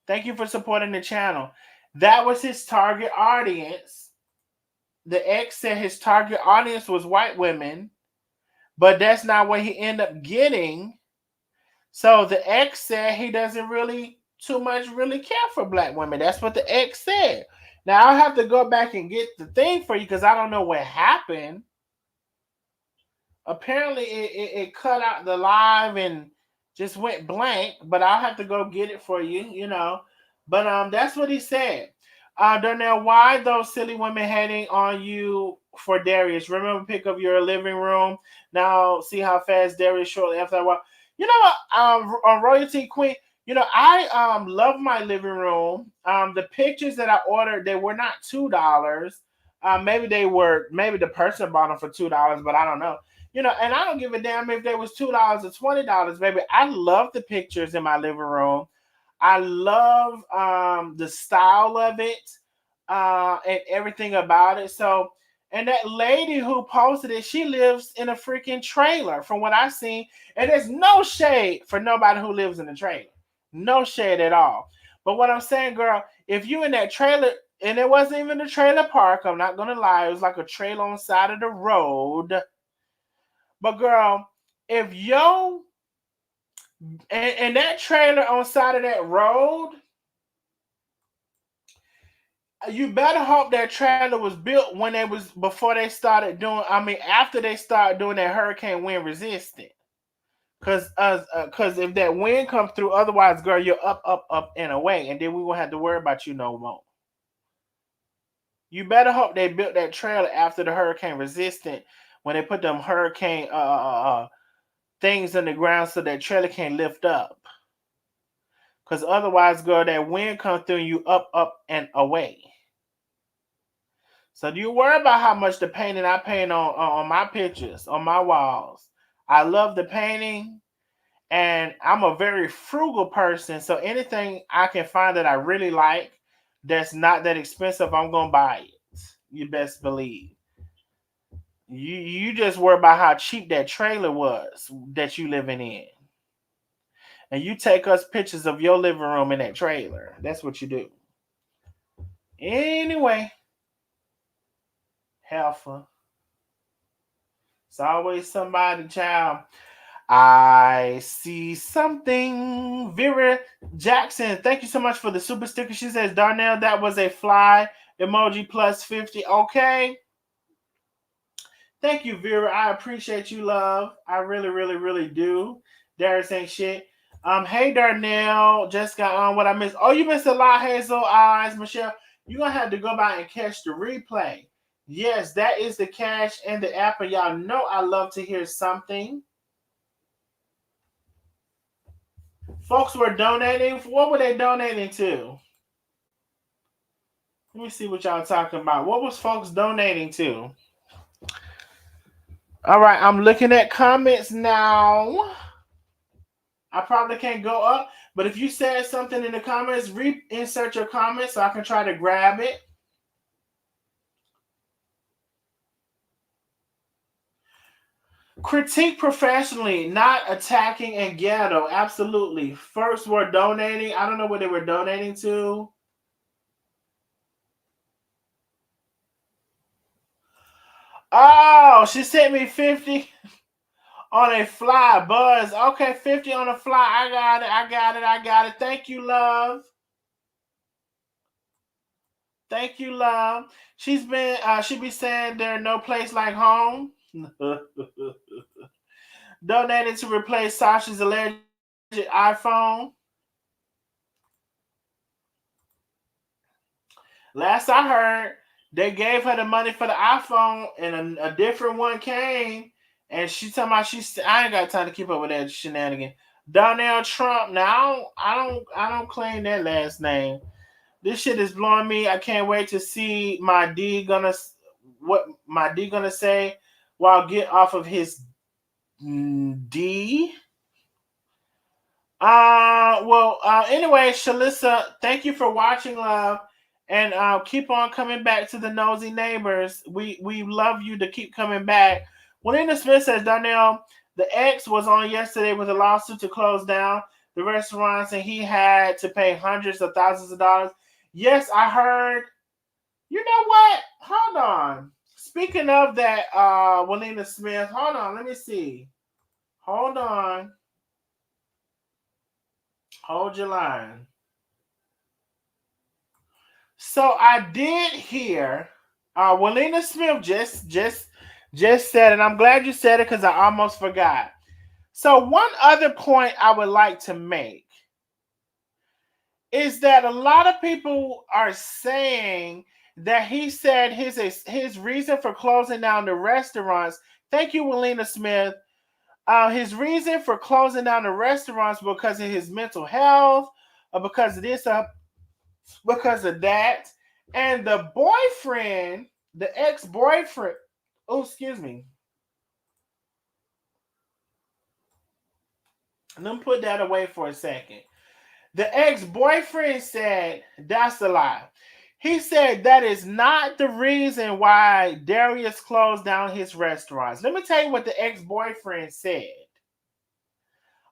thank you for supporting the channel. That was his target audience. The X said his target audience was white women, but that's not what he ended up getting. So the X said he doesn't really care for black women. That's what the X said. Now I'll have to go back and get the thing for you because I don't know what happened. Apparently it cut out the live and just went blank, but I'll have to go get it for you, you know. But that's what he said. Darnell, why those silly women hating on you for Darius? Remember, pick up your living room. Now see how fast Darius shortly after that. You know what? Royalty Queen. You know, I love my living room. The pictures that I ordered, they were not $2. Maybe the person bought them for $2, but I don't know. You know, and I don't give a damn if they was $2 or $20, baby. I love the pictures in my living room. I love the style of it and everything about it. So, and that lady who posted it, she lives in a freaking trailer from what I've seen. And there's no shade for nobody who lives in a trailer. No shade at all. But what I'm saying, girl, if you in that trailer, and it wasn't even a trailer park, I'm not gonna lie, it was like a trailer on the side of the road. But girl, if yo and that trailer on the side of that road, you better hope that trailer was built when they was before they started doing. I mean, after they started doing that hurricane wind resistant. Cause if that wind comes through, otherwise, girl, you're up, up, up, and away, and then we won't have to worry about you no more. You better hope they built that trailer after the hurricane resistant when they put them hurricane things in the ground so that trailer can't lift up. Cause otherwise, girl, that wind comes through and you up, up, and away. So do you worry about how much the painting I paint on my pictures, on my walls? I love the painting, and I'm a very frugal person. So anything I can find that I really like that's not that expensive, I'm gonna buy it. You best believe. You just worry about how cheap that trailer was that you living in. And you take us pictures of your living room in that trailer. That's what you do. Anyway, Helfer. It's always somebody, child. I see something. Vera Jackson, thank you so much for the super sticker. She says, Darnell, that was a fly emoji plus 50. Okay. Thank you, Vera. I appreciate you, love. I really, really, really do. Darius ain't shit. Hey Darnell, just got on what I missed. Oh, you missed a lot, Hazel Eyes, Michelle. You're gonna have to go back and catch the replay. Yes, that is the cash and the app, and y'all know I love to hear something. Folks were donating. What were they donating to? Let me see what y'all talking about. What was folks donating to? All right, I'm looking at comments now. I probably can't go up, but if you said something in the comments, reinsert your comments so I can try to grab it. Critique professionally, not attacking and ghetto. Absolutely. First, we're donating. I don't know what they were donating to. Oh, she sent me 50 on a fly. Buzz. Okay, 50 on a fly. I got it. Thank you, love. Thank you, love. She be saying there's no place like home. Donated to replace Sasha's alleged iPhone. Last I heard, they gave her the money for the iPhone, and a different one came, and she talking about I ain't got time to keep up with that shenanigan. Donald Trump. Now I don't claim that last name. This shit is blowing me. I can't wait to see what my D gonna say while get off of his D. Anyway, Shalissa, thank you for watching, love. And keep on coming back to the Nosy Neighbors. We love you to keep coming back. Wilena Smith says, Darnell, the ex was on yesterday with a lawsuit to close down the restaurants, and he had to pay hundreds of thousands of dollars. Yes, I heard. You know what? Hold on. Speaking of that, Wilena Smith, hold on. Let me see. Hold on. Hold your line. So I did hear Wilena Smith just said, and I'm glad you said it because I almost forgot. So one other point I would like to make is that a lot of people are saying that he said his reason for closing down the restaurants. Thank you, Wilena Smith. His reason for closing down the restaurants because of his mental health, or because of this, because of that. And the boyfriend, the ex-boyfriend, oh, excuse me. Let me put that away for a second. The ex-boyfriend said, that's a lie. He said that is not the reason why Darius closed down his restaurants. Let me tell you what the ex-boyfriend said.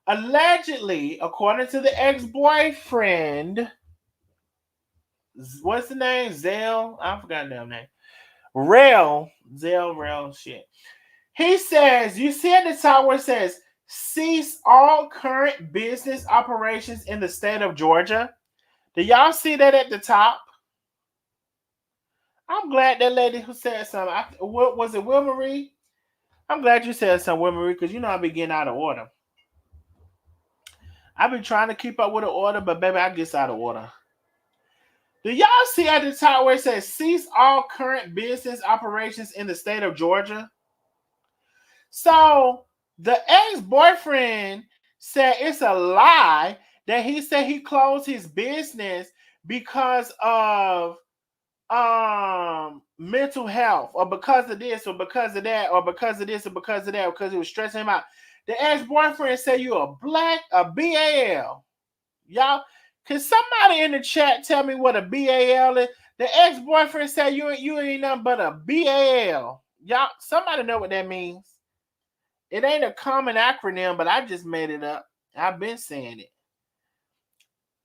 Allegedly, according to the ex-boyfriend, what's the name? Zell? I forgot the name. Rel, shit. He says, you see at the top where it says, cease all current business operations in the state of Georgia. Do y'all see that at the top? I'm glad that lady who said something. What was it, Will Marie? I'm glad you said something, Will Marie, because you know I be getting out of order. I've been trying to keep up with the order, but baby, I get out of order. Do y'all see at the top where it says cease all current business operations in the state of Georgia? So the ex-boyfriend said it's a lie that he said he closed his business because of mental health, or because of this, or because of that, or because of this, or because of that, because it was stressing him out. The ex-boyfriend said you a BAL. Y'all, can somebody in the chat tell me what a BAL is? The ex-boyfriend said you ain't nothing but a BAL. Y'all, somebody know what that means? It ain't a common acronym, but I just made it up. I've been saying it.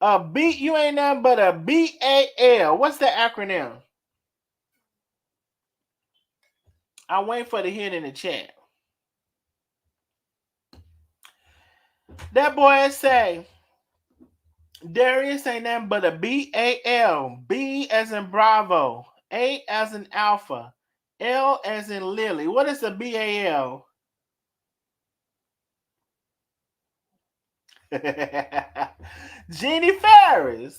You ain't nothing but a BAL. What's the acronym? I'm waiting for the hit in the chat. That boy say, Darius ain't nothing but a BAL. B as in Bravo. A as in Alpha. L as in Lily. What is a BAL? Jeannie Ferris.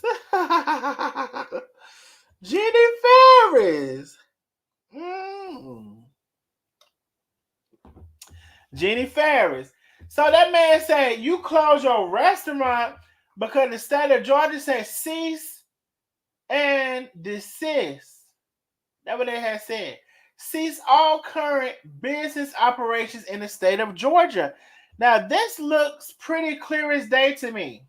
Jeannie Ferris. Jeannie Ferris. So that man said you close your restaurant because the state of Georgia said cease and desist. That's what they had said. Cease all current business operations in the state of Georgia. Now, this looks pretty clear as day to me.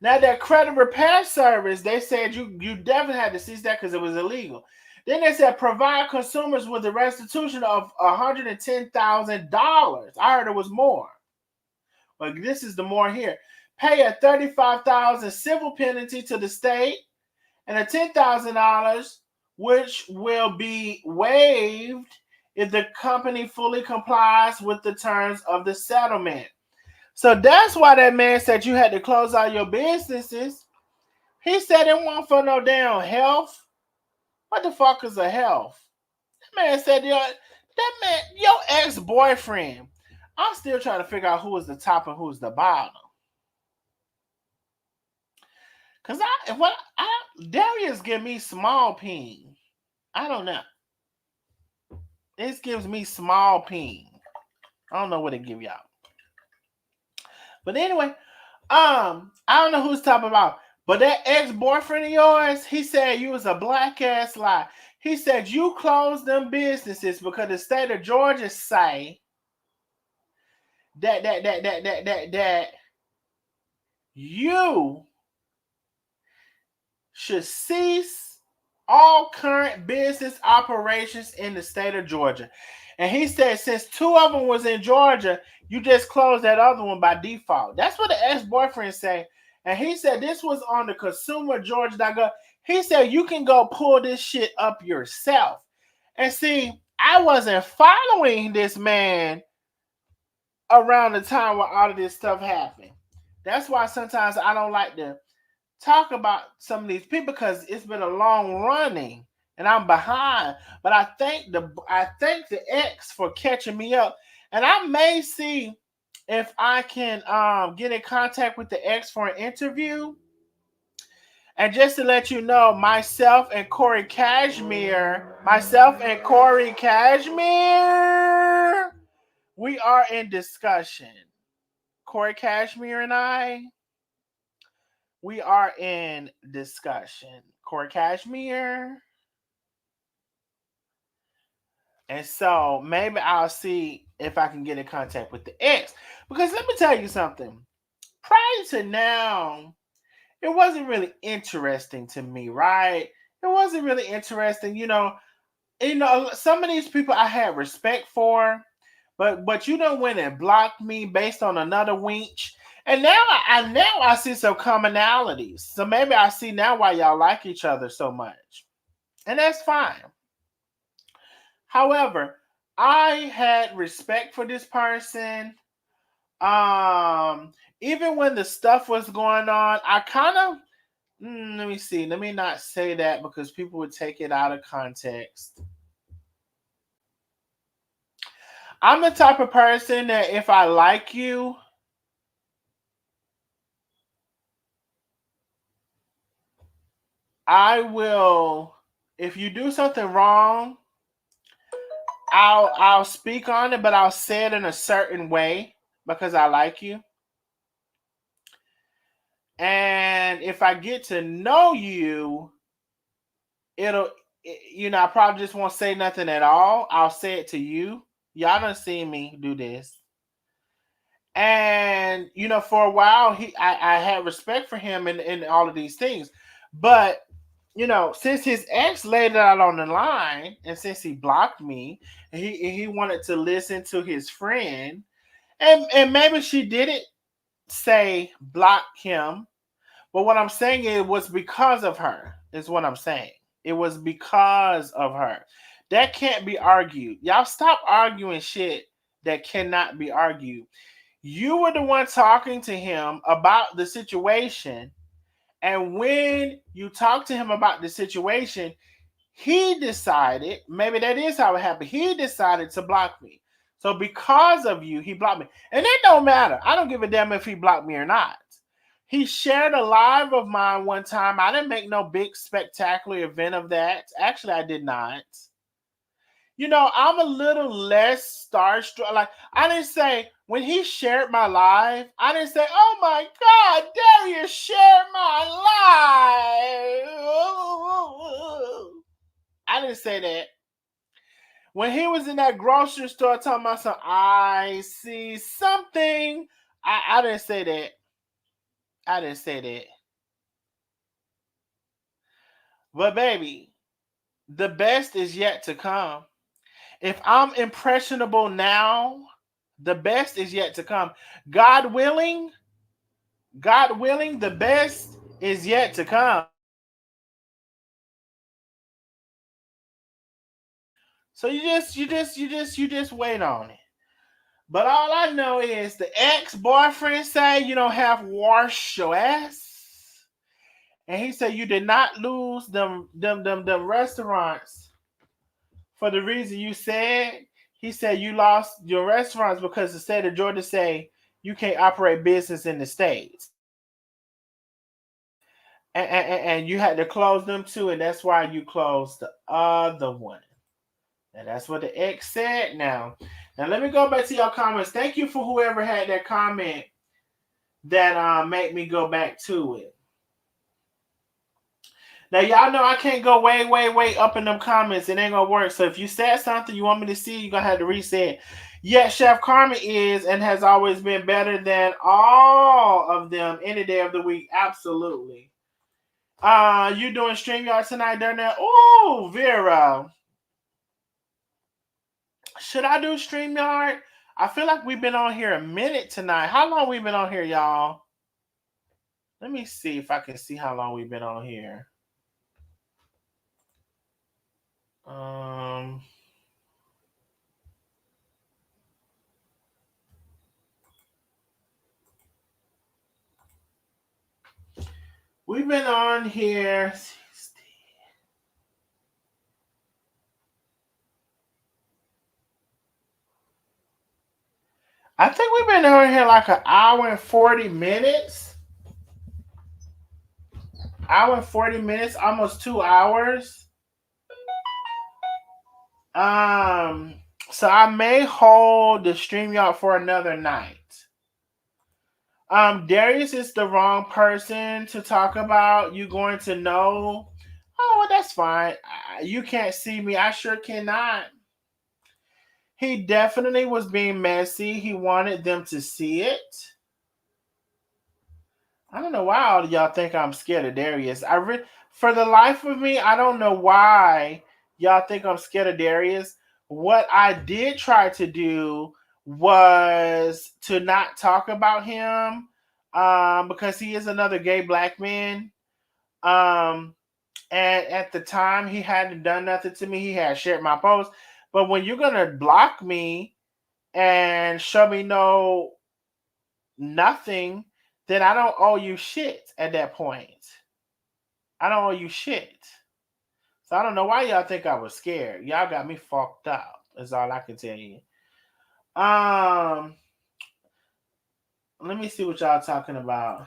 Now, that credit repair service, they said you definitely had to cease that because it was illegal. Then they said provide consumers with a restitution of $110,000. I heard it was more. But this is the more here. Pay a $35,000 civil penalty to the state and a $10,000 which will be waived if the company fully complies with the terms of the settlement. So that's why that man said you had to close all your businesses. He said it wasn't for no damn health. What the fuck is a health? That man said, your ex-boyfriend. I'm still trying to figure out who is the top and who's the bottom. Cause Darius give me small ping. I don't know. This gives me small ping. I don't know what it give y'all. But anyway, I don't know who's talking about. But that ex-boyfriend of yours, he said you was a black ass lie. He said you closed them businesses because the state of Georgia say that you should cease all current business operations in the state of Georgia. And he said since two of them was in Georgia, you just closed that other one by default. That's what the ex-boyfriend said. And he said this was on the consumergeorgia.gov. He said you can go pull this shit up yourself. And see, I wasn't following this man around the time where all of this stuff happened. That's why sometimes I don't like to talk about some of these people because it's been a long running and I'm behind. But I thank the ex for catching me up. And I may see if I can get in contact with the ex for an interview. And just to let you know, myself and Corey Cashmere, we are in discussion. Corey Cashmere and I, we are in discussion. Corey Cashmere. And so maybe I'll see if I can get in contact with the ex. Because let me tell you something. Prior to now, it wasn't really interesting to me, right? It wasn't really interesting. You know, some of these people I had respect for, But you done went and blocked me based on another winch. And now I see some commonalities. So maybe I see now why y'all like each other so much. And that's fine. However, I had respect for this person. Even when the stuff was going on, I kind of let me see. Let me not say that because people would take it out of context. I'm the type of person that if I like you, I will. If you do something wrong, I'll speak on it, but I'll say it in a certain way because I like you. And if I get to know you, I probably just won't say nothing at all. I'll say it to you. Y'all done seen me do this. And for a while I had respect for him and all of these things. But since his ex laid it out on the line, and since he blocked me, he wanted to listen to his friend, and maybe she didn't say block him, but what I'm saying it was because of her. Is what I'm saying. It was because of her. That can't be argued. Y'all stop arguing shit that cannot be argued. You were the one talking to him about the situation, and when you talked to him about the situation, he decided, maybe that is how it happened, he decided to block me. So because of you, he blocked me. And it don't matter. I don't give a damn if he blocked me or not. He shared a live of mine one time. I didn't make no big spectacular event of that. Actually, I did not. I'm a little less starstruck. Like, I didn't say, when he shared my live, I didn't say, oh my God, Darius shared my live. I didn't say that. When he was in that grocery store talking about something, I see something. I didn't say that. I didn't say that. But baby, the best is yet to come. If I'm impressionable now, the best is yet to come. God willing, the best is yet to come. So you just wait on it. But all I know is the ex-boyfriend say you don't have to wash your ass. And he said you did not lose them restaurants for the reason you said. He said you lost your restaurants because the state of Georgia say you can't operate business in the States. And you had to close them too, and that's why you closed the other one. And that's what the ex said now. Now let me go back to your comments. Thank you for whoever had that comment that made me go back to it. Now y'all know I can't go way up in them comments. It ain't gonna work. So if you said something you want me to see, you're gonna have to reset. Yes, Chef Carmen is and has always been better than all of them any day of the week. Absolutely. You doing StreamYard tonight, Darnell? Oh, Vera. Should I do StreamYard? I feel like we've been on here a minute tonight. How long we been on here, y'all? Let me see if I can see how long we've been on here. We've been on here. I think we've been on here like an hour and 40 minutes. Hour and 40 minutes, almost 2 hours. So I may hold the StreamYard for another night. Darius is the wrong person to talk about. You going to know? Oh, that's fine. You can't see me. I sure cannot. He definitely was being messy. He wanted them to see it. I don't know why all of y'all think I'm scared of Darius. For the life of me, I don't know why y'all think I'm scared of Darius. What I did try to do was to not talk about him because he is another gay black man. And at the time, he hadn't done nothing to me. He had shared my post. But when you're going to block me and show me nothing, then I don't owe you shit at that point. I don't owe you shit. So I don't know why y'all think I was scared. Y'all got me fucked up. That's all I can tell you. Let me see what y'all talking about.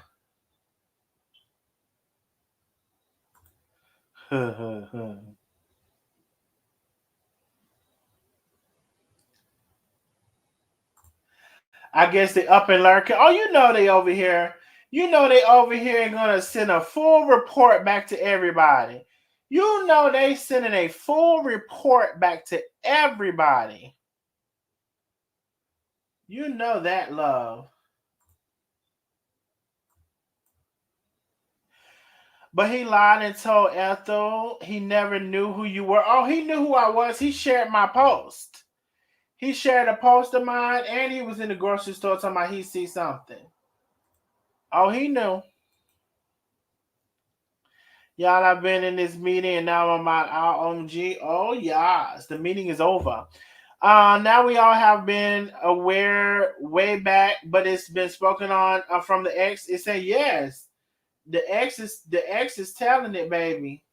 I guess they up and lurking. Oh, you know they over here. You know they over here and gonna send a full report back to everybody. You know they sending a full report back to everybody. You know that, love. But he lied and told Ethel he never knew who you were. Oh, he knew who I was. He shared my post. He shared a post of mine, and he was in the grocery store talking about he see something. Oh, he knew. Y'all, I've been in this meeting, and now I'm at ROMG. Oh, yes. The meeting is over. Now we all have been aware way back, but it's been spoken on from the ex. It said yes. The ex is telling it, baby.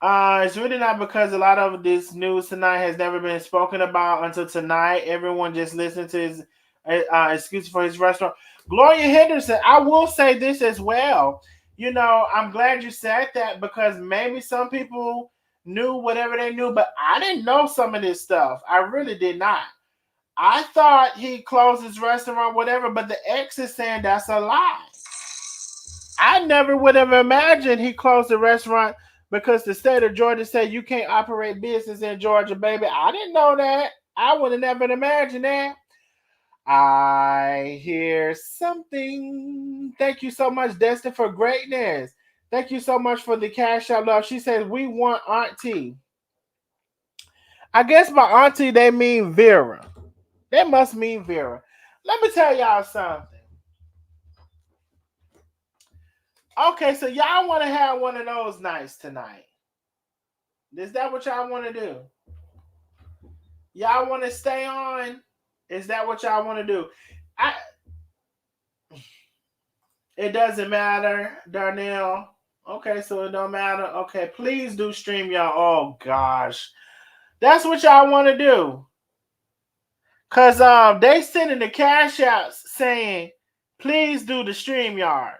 It's really not because a lot of this news tonight has never been spoken about until tonight. Everyone just listened to his excuse for his restaurant. Gloria Henderson, I will say this as well. You know, I'm glad you said that because maybe some people knew whatever they knew, but I didn't know some of this stuff. I really did not. I thought he closed his restaurant, whatever, but the ex is saying that's a lie. I never would have imagined he closed the restaurant because the state of Georgia said you can't operate business in Georgia, baby. I didn't know that. I would have never imagined that. I hear something. Thank you so much, Destin, for greatness. Thank you so much for the cash out love. She says, we want auntie. I guess by auntie, they mean Vera. They must mean Vera. Let me tell y'all something. Okay, so y'all want to have one of those nights tonight. Is that what y'all want to do? Y'all want to stay on? Is that what y'all want to do? It doesn't matter, Darnell. Okay, so it don't matter. Okay, please do stream y'all. Oh gosh, that's what y'all want to do. Cause they sending the cash outs saying, please do the stream yard.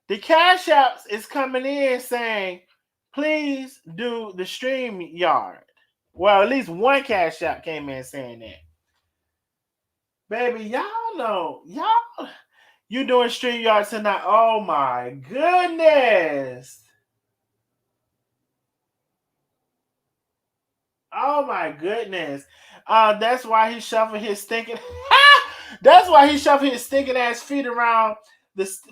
The cash outs is coming in saying, please do the stream yard. Well, at least one cash out came in saying that. Baby, y'all know, you doing stream yard tonight. Oh my goodness. Oh my goodness. That's why he shuffled his stinking that's why he shuffled his stinking ass feet around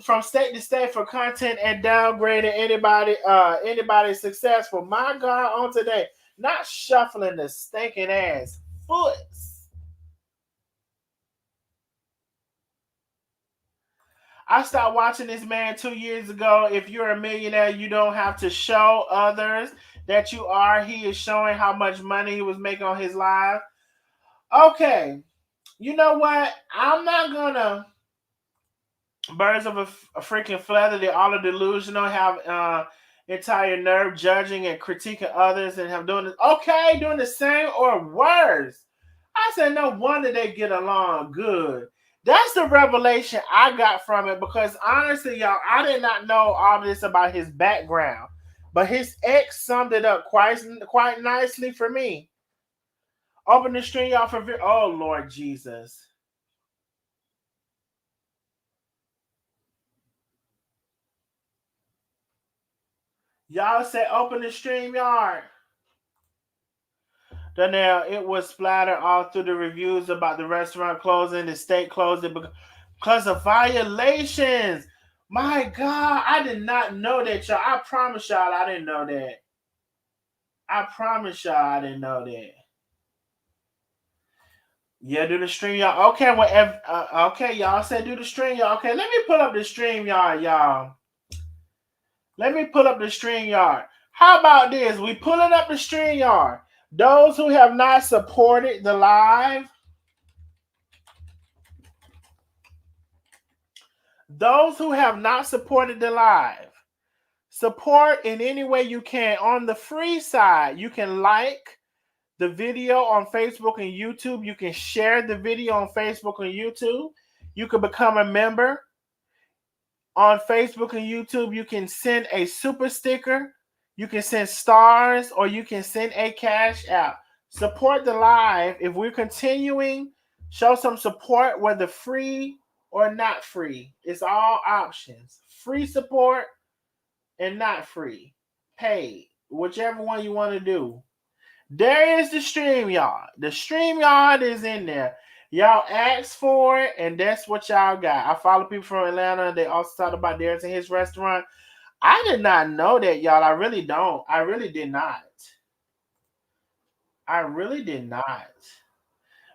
from state to state for content and downgrading anybody successful. My God, on today. Not shuffling the stinking ass foots. I stopped watching this man 2 years ago. If you're a millionaire, you don't have to show others that you are. He is showing how much money he was making on his live. Okay. You know what? I'm not gonna birds of a freaking feather. They're all delusional, have entire nerve judging and critiquing others and have doing this. Okay, doing the same or worse. I said no wonder they get along good. That's the revelation I got from it because honestly, y'all, I did not know all this about his background. But his ex summed it up quite nicely for me. Open the stream, y'all, for oh Lord Jesus. Y'all say open the stream yard. Danielle, it was splattered all through the reviews about the restaurant closing, the state closing because of violations. My God, I did not know that, y'all. I promise y'all I didn't know that. I promise y'all I didn't know that. Yeah, do the stream, y'all. Okay, whatever. Okay, y'all said do the stream, y'all. Okay, let me pull up the stream, y'all. Let me pull up the stream, yard. How about this? We pulling up the stream, yard. Those who have not supported the live, those who have not supported the live, support in any way you can. On the free side, you can like the video on Facebook and YouTube. You can share the video on Facebook and YouTube. You can become a member on Facebook and YouTube. You can send a super sticker. You can send stars, or you can send a cash app. Support the live. If we're continuing, show some support, whether free or not free. It's all options. Free support and not free. Paid. Whichever one you want to do. There is the StreamYard. The StreamYard is in there. Y'all asked for it, and that's what y'all got. I follow people from Atlanta. They also talk about Darius and his restaurant. I did not know that, y'all. I really don't. I really did not. I really did not.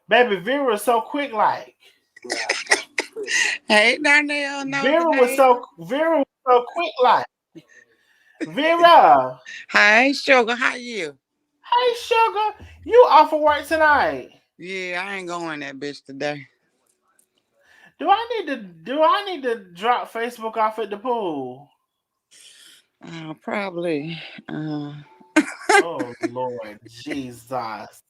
Baby, Vera was so quick, like. Hey, Darnell, Vera was so quick, like. Vera. Hey, Sugar, how you? Hey, Sugar. You off of work tonight? Yeah, I ain't going that bitch today. Do I need to drop Facebook off at the pool? Probably. Oh Lord Jesus.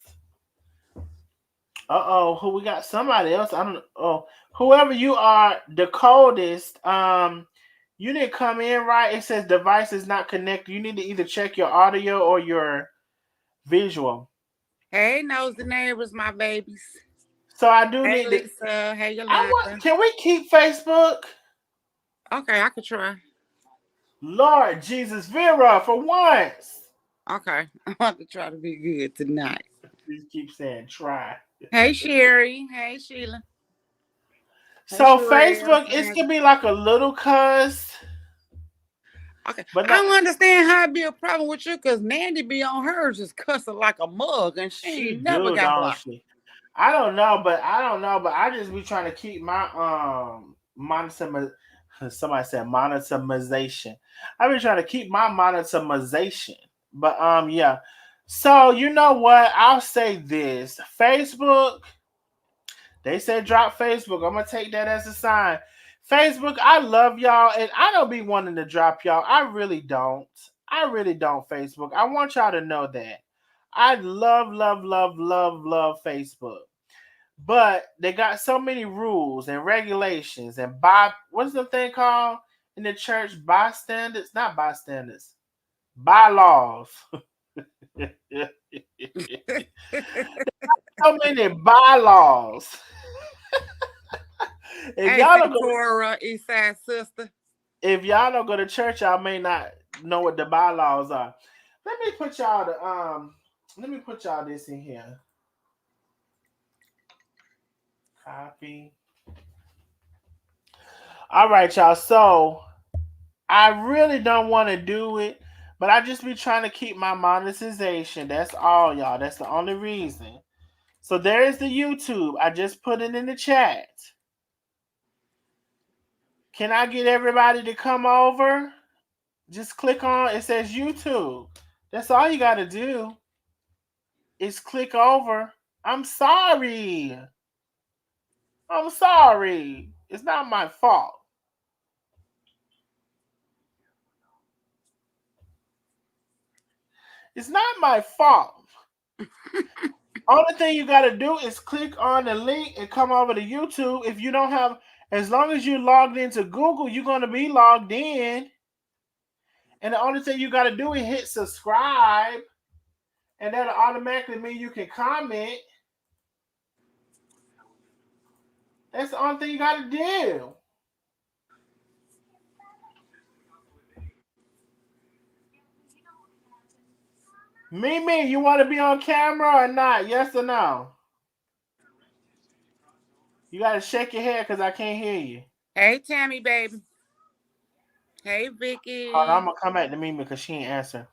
Who we got? Somebody else. I don't know. Oh, whoever you are, the coldest. You didn't come in right. It says device is not connected. You need to either check your audio or your visual. Hey, Nosy Neighbors, my babies. So I do Hey, need Lisa. Hey, Yolanda. Can we keep Facebook? Okay, I could try. Lord Jesus, Vera, for once. Okay, I'm about to try to be good tonight. Please keep saying try. Hey, Sherry. Hey, Sheila. So Hey, Facebook, it's gonna be like a little cuss. Okay, But I don't understand how it be a problem with you, because Nandy be on hers just cussing like a mug, and she never do, got don't blocked. she? I don't know, but I just be trying to keep my monetization. Somebody said monetization. I've been trying to keep my monetization. But yeah. So you know what? I'll say this. Facebook, they said drop Facebook. I'm gonna take that as a sign. Facebook, I love y'all, and I don't be wanting to drop y'all. I really don't. I really don't, Facebook. I want y'all to know that. I love, love, love, love, love Facebook. But they got so many rules and regulations and what's the thing called in the church? Bystanders? Not bystanders. Bylaws. So many bylaws. Hey, Ventura, Eastside sister. If y'all don't go to church, y'all may not know what the bylaws are. Let me put y'all this in here. Copy. All right, y'all. So I really don't want to do it, but I just be trying to keep my monetization. That's all, y'all. That's the only reason. So there is the YouTube. I just put it in the chat. Can I get everybody to come over? Just click on, it says YouTube. That's all you got to do is click over. I'm sorry. I'm sorry. It's not my fault. It's not my fault. Only thing you got to do is click on the link and come over to YouTube. If you don't have, as long as you logged into Google, you're going to be logged in. And the only thing you got to do is hit subscribe. And that'll automatically mean you can comment. That's the only thing you got to do. Mimi, you want to be on camera or not? Yes or no? You got to shake your head because I can't hear you. Hey, Tammy, baby. Hey, Vicky. Hold on, I'm going to come back to Mimi because she ain't answering.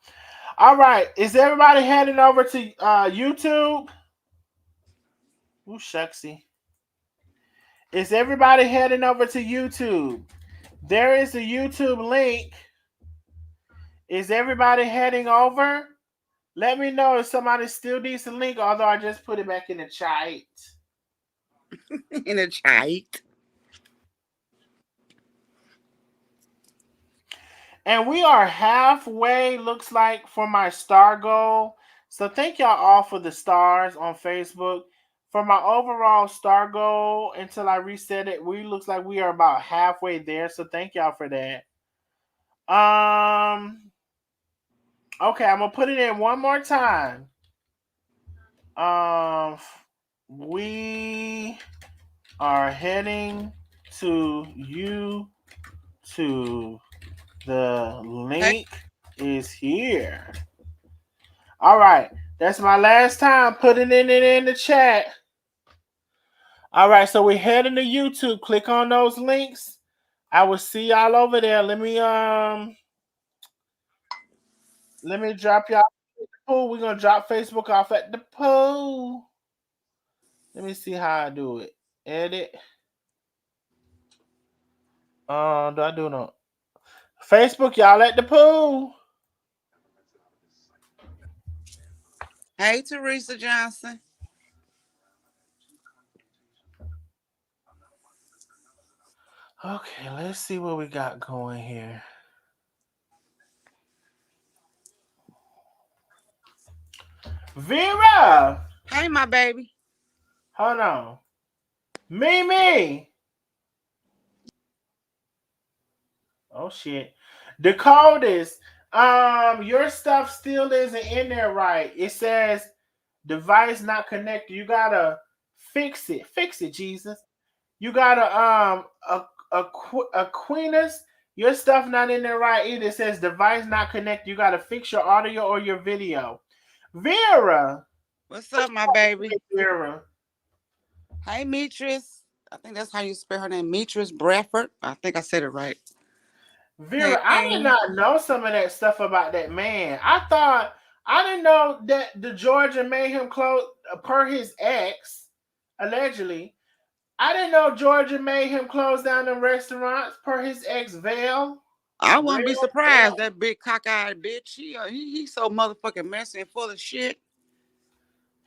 All right. Is everybody heading over to YouTube? Ooh, shucksy. Is everybody heading over to YouTube? There is a YouTube link. Is everybody heading over? Let me know if somebody still needs the link, although I just put it back in the chat. In a chat. And we are halfway, looks like, for my star goal. So thank y'all all for the stars on Facebook. For my overall star goal, until I reset it, looks like we are about halfway there. So thank y'all for that. Okay, I'm gonna put it in one more time. We are heading to YouTube. The link is here. All right, that's my last time putting it in the chat. All right, so we're heading to YouTube. Click on those links. I will see y'all over there. Let me drop y'all at the pool. We're gonna drop Facebook off at the pool. Let me see how I do it. Edit. Do I do no Facebook? Y'all at the pool. Hey, Teresa Johnson. Okay, let's see what we got going here. Vera! Hey, my baby. Hold on. Mimi! Oh, shit. Dakotas, your stuff still isn't in there right. It says device not connected. You gotta fix it. Fix it, Jesus. You gotta, Aquinas, your stuff not in there right either. It says device not connected. You gotta fix your audio or your video. Vera! What's up, my baby? Vera. Hey, Mitris. I think that's how you spell her name, Mitris Bradford. I think I said it right. Vera, I did Hey. not know some of that stuff about that man. I didn't know that the Georgia made him close per his ex, allegedly. I didn't know Georgia made him close down the restaurants per his ex Vale. I wouldn't be surprised. That big cockeyed bitch. He so motherfucking messy and full of shit.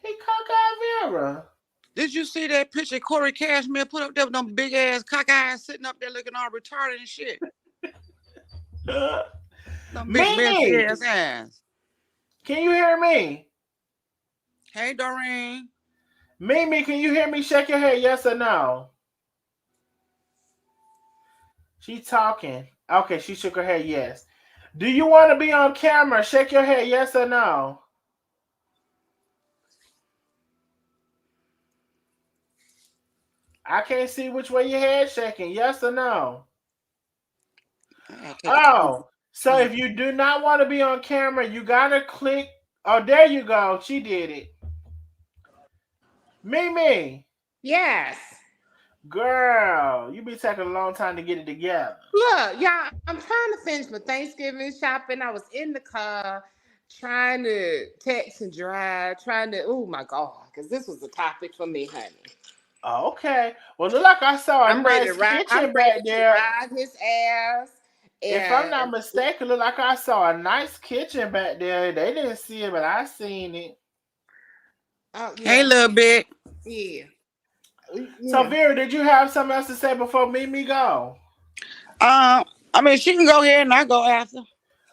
He cockeyed Vera. Did you see that picture Corey Cashmere put up there with them big ass cockeyed sitting up there looking all retarded and shit? Them big messy Mimi, ass. can you hear me? Hey, Doreen. Mimi, can you hear me? Shake your head, yes or no. She talking. Okay, she shook her head, yes. Do you want to be on camera? Shake your head, yes or no. I can't see which way your head shaking. Yes or no? Oh, so if you do not want to be on camera, you gotta click. Oh, there you go. She did it. Mimi. Yes. Girl, you be taking a long time to get it together. Look, y'all, I'm trying to finish my Thanksgiving shopping. I was in the car trying to text and drive, oh my God, because this was a topic for me, honey. Okay. Well, look like I saw a nice kitchen back there. Ride his ass. If I'm not mistaken, look like I saw a nice kitchen back there. They didn't see it, but I seen it. Oh, yeah. Hey, little bit. Yeah. So, Vera, did you have something else to say before Mimi go? I mean, she can go ahead and I go after.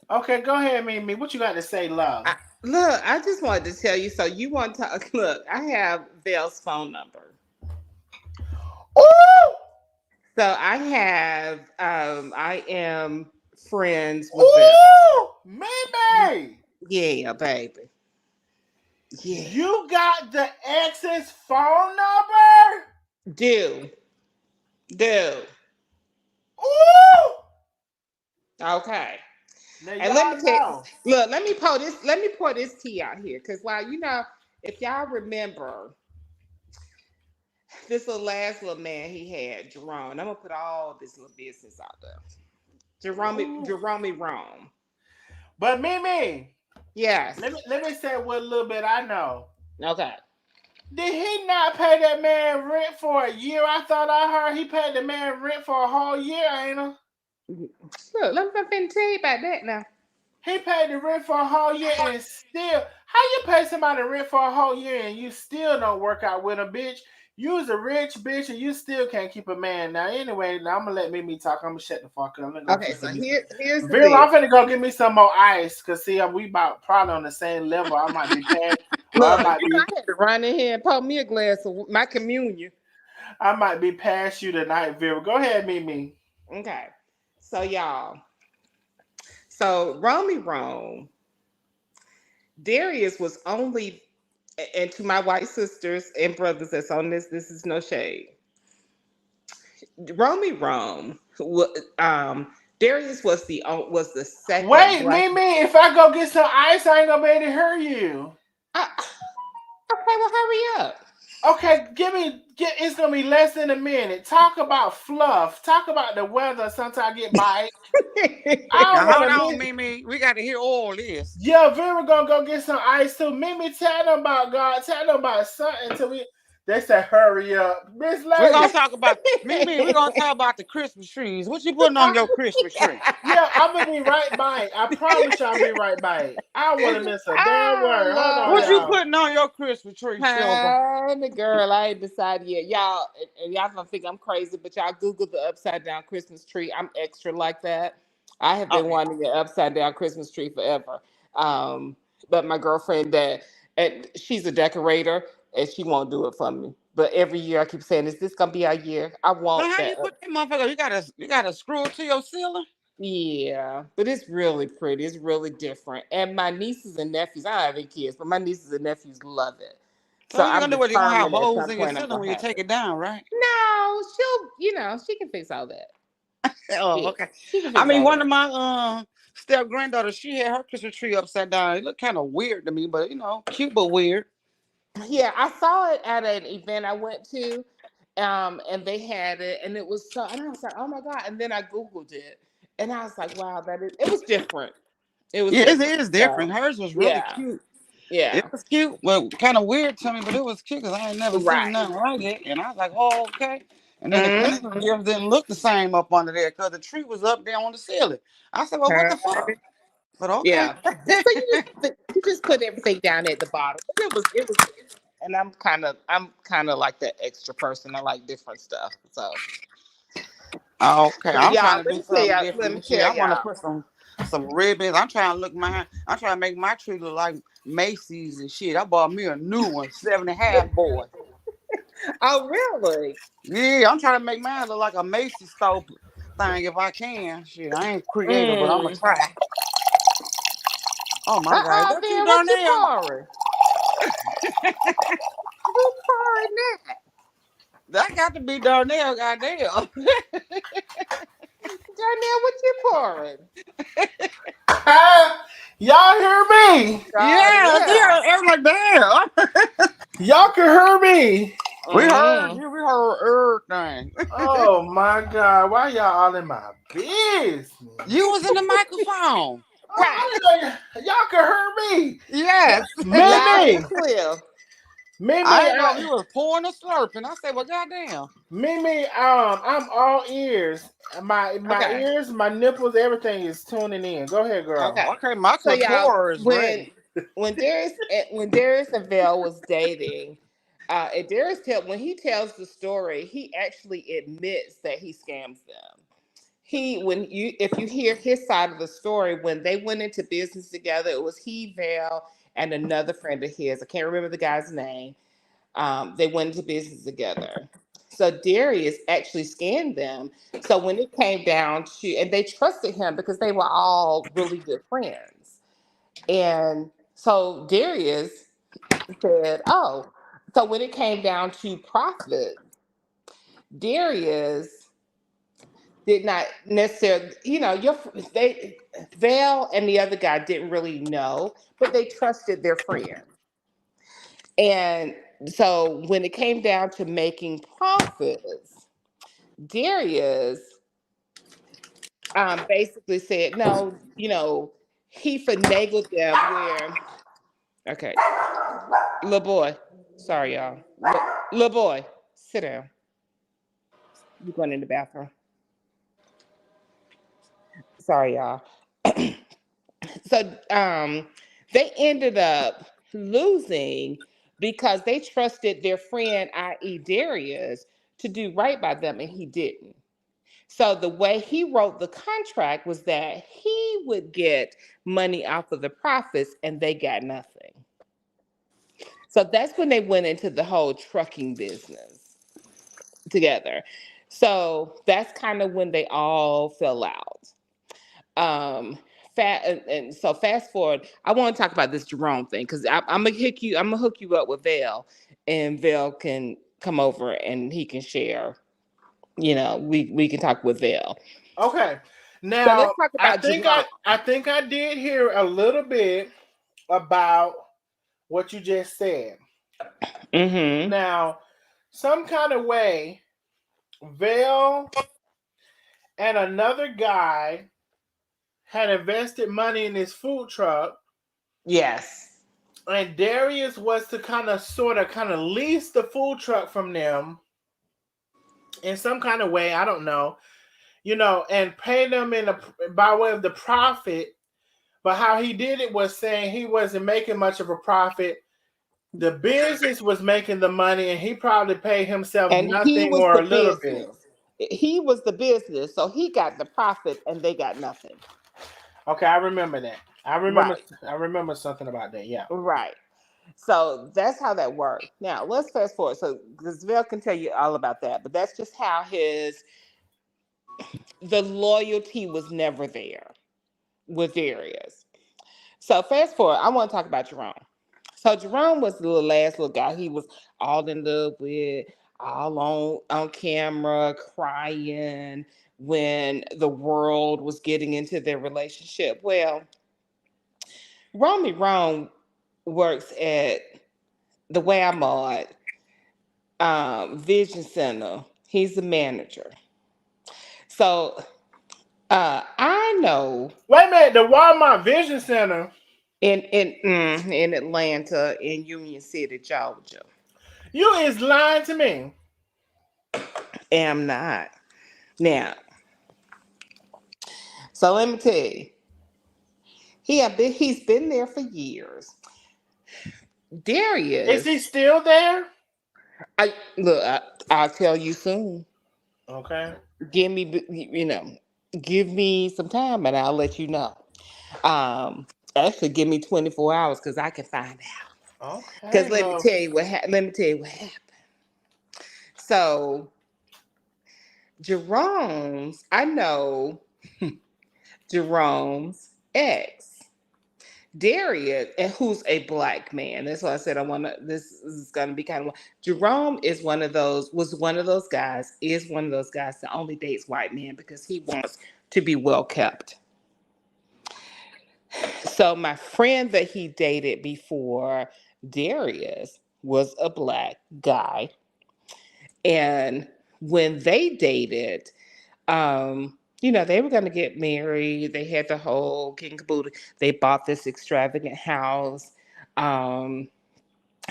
Okay, go ahead, Mimi. What you got to say, love? Look, I just wanted to tell you. So you want to look? I have Belle's phone number. Ooh! So I have. I am friends with Ooh, Mimi! Yeah, baby. Yeah. You got the ex's phone number? Do. Ooh! Okay. Now And let me tell you, look, let me pour this tea out here. Cause while if y'all remember this last little man he had, Jerome. I'm gonna put all this little business out there. Jerome Rome. But Mimi. Yes. Let me say what little bit I know. Okay. Did he not pay that man rent for a year? I thought I heard he paid the man rent for a whole year, ain't he? Look, let me finna tell you about that now. He paid the rent for a whole year and still, how you pay somebody rent for a whole year and you still don't work out with a bitch? You was a rich bitch and you still can't keep a man. Now, anyway, now I'm gonna let Mimi talk. I'm gonna shut the fuck up. I'm gonna go Okay, get so some. here's the Vera, deal. I'm finna go get me some more ice. Cause see, we about probably on the same level. I might be paying, or Look, I had to run in here and pour me a glass of my communion. I might be past you tonight, Vera. Go ahead, Mimi. Okay, so y'all, so Romy Rome, Darius was only, and to my white sisters and brothers that's on this is no shade. Romy Rome, Darius was the second Wait, black. Mimi, if I go get some ice, I ain't gonna be able to hear you. I, okay, well, hurry up. Okay, it's gonna be less than a minute. Talk about fluff. Talk about the weather. Sometimes I get by. I don't Now hold wanna on, miss. Mimi. We got to hear all this. Yeah, Vera gonna go get some ice too. Mimi, tell them about God. Tell them about something till we. They said, hurry up. Miss We're gonna Lady. talk about Mimi. We're gonna talk about the Christmas trees. What you putting on your Christmas tree? Yeah, I'm gonna be right by it. I promise you I'll be right by it. I don't wanna miss a damn word. Hold on, What you Oh, y'all. putting on your Christmas tree, sugar? Lord. Hi, the girl. I ain't decided yet. Y'all, and y'all gonna think I'm crazy, but y'all Google the upside down Christmas tree. I'm extra like that. I have been Okay. wanting an upside down Christmas tree forever. But my girlfriend that and she's a decorator and she won't do it for me. But every year I keep saying, "Is this gonna be our year?" I So want how that. you put that motherfucker? You gotta screw it to your ceiling. Yeah, but it's really pretty. It's really different. And my nieces and nephews, I don't have any kids, but my nieces and nephews love it. So So you I'm gonna do what? You gonna have determined at holes some in your point I'm ceiling gonna when you have take it. it down, right? No, she can fix all that. Oh, Yeah, okay. she can I fix mean, all one of that. my step granddaughters, she had her Christmas tree upside down. It looked kind of weird to me, but cute but weird. Yeah, I saw it at an event I went to, and they had it, and it was so, and I was like, oh my god! And then I googled it, and I was like, wow, that is, it was different. It was Yeah, it different. is different. So Hers was really yeah, cute. It yeah, was cute, well, kind of weird to me, but it was cute because I ain't never seen right. nothing like it. And I was like, oh, okay. And then the Christmas Mm-hmm. gifts didn't look the same up under there because the tree was up there on the ceiling. I said, well, what the fuck? But okay. Yeah. So you just put everything down at the bottom. But it was different. And I'm kind of like that extra person. I like different stuff. So Okay, but I'm y'all, trying to do something let different me this year. tell I want to y'all. put some ribbons. I'm trying to make my tree look like Macy's and shit. I bought me a new one, 7.5 boy. Oh really? Yeah, I'm trying to make mine look like a Macy's store thing if I can. Shit, I ain't creative, but I'm gonna Mm. try. Oh my God, Uh-uh, that you, then what you Darnell? pouring? Who pouring that? That got to be Darnell, goddamn. Janelle, what you pouring? Y'all hear me? Oh Yeah, yeah. yeah, I'm like, damn. Y'all can hear me. We heard Mm. you. We heard everything. Oh my god, why y'all all in my business? You was in the microphone. Oh, Right. y'all can hear me. Yes. Loud and Mimi, clear. Mimi, I ain't know if you was pouring or slurping. I said, well, goddamn. Mimi, I'm all ears. My Okay. ears, my nipples, everything is tuning in. Go ahead, girl. Okay. Okay, my So y'all, clitoris is when ready. Darius and Vel was dating, and when he tells the story, he actually admits that he scams them. If you hear his side of the story, when they went into business together, it was he, Val, and another friend of his. I can't remember the guy's name. They went into business together. So Darius actually scammed them. So when it came down to, and they trusted him because they were all really good friends. And so Darius said, "Oh." So when it came down to profit, Darius did not necessarily, they Val and the other guy didn't really know, but they trusted their friend. And so when it came down to making profits, Darius basically said, no, he finagled them where, okay, little boy. Sorry, y'all. Little boy, sit down. You're going in the bathroom. Sorry, y'all. So they ended up losing because they trusted their friend, i.e., Darius, to do right by them, and he didn't. So the way he wrote the contract was that he would get money off of the profits and they got nothing. So that's when they went into the whole trucking business together. So that's kind of when they all fell out. Um, and so fast forward, I want to talk about this Jerome thing because I'm gonna hook you. I'm gonna hook you up with Vale, and Vale can come over and he can share. We can talk with Vale. Okay. So Now let's talk I about think Jerome. I did hear a little bit about what you just said. Mm-hmm. Now, some kind of way, Vale and another guy had invested money in his food truck, Yes. and Darius was to kind of lease the food truck from them in some kind of way. I don't know, and pay them by way of the profit. But how he did it was saying he wasn't making much of a profit. The business was making the money, and he probably paid himself And he nothing was or the a little bit. business. He was the business, so he got the profit and they got nothing. Okay, I remember that. I remember. Right. I remember something about that. Yeah. Right. So that's how that worked. Now let's fast forward. So Gazelle can tell you all about that, but that's just how the loyalty was never there with Darius. So fast forward, I want to talk about Jerome. So Jerome was the last little guy he was all in love with, all on camera, crying when the world was getting into their relationship. Well, Romy Rome works at the way I'm at Vision Center. He's the manager. So I know Wait a minute. The Walmart Vision Center. in Atlanta, in Union City, Georgia. You is lying to me. Am not. Now, so let me tell you, he's been there for years. Is he Darius, still there? I'll tell you soon. Okay. Give me, give me some time and I'll let you know. Actually, give me 24 hours because I can find out. Okay. Because Love. let me tell you what happened. So Jerome's, I know Jerome's ex. Darius, and who's a black man. That's why I said I want to. This is going to be kind of. Jerome is one of those. Was one of those guys. Is one of those guys that only dates white men because he wants to be well kept. So my friend that he dated before Darius was a black guy, and when they dated, they were going to get married. They had the whole king caboodle. They bought this extravagant house. Um,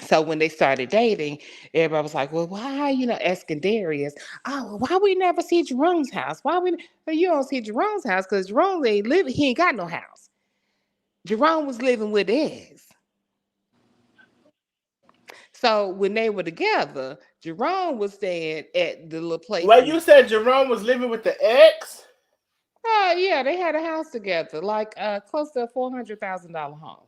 so when they started dating, everybody was like, "Well, why asking Darius? Oh, well, why we never see Jerome's house? Why we? Well, you don't see Jerome's house because Jerome ain't living. He ain't got no house. Jerome was living with his. So when they were together, Jerome was staying at the little place Well, in. you said Jerome was living with the ex. Oh yeah, they had a house together, like close to a $400,000 home.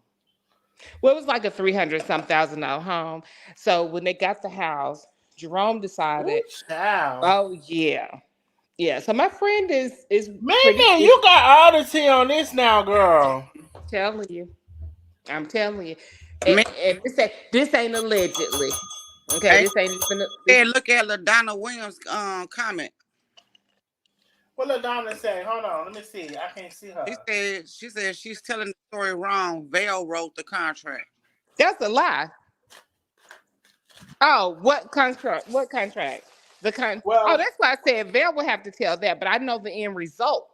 Well, it was like a 300 some $1,000 home. So when they got the house, Jerome Ooh, decided, child. oh yeah, yeah. So my friend is pretty Man, is you got all the tea on this now, girl. telling you. I'm telling you, and, Man, and this ain't allegedly. Okay, hey, this ain't even this. hey, look at LaDonna Williams' comment. What did Donna say? Hold on, let me see. I can't see She her. said she said she's telling the story wrong. Vale wrote the contract. That's a lie. Oh, what contract? What contract? Oh, Well, that's why I said Val will have to tell that, but I know the end result.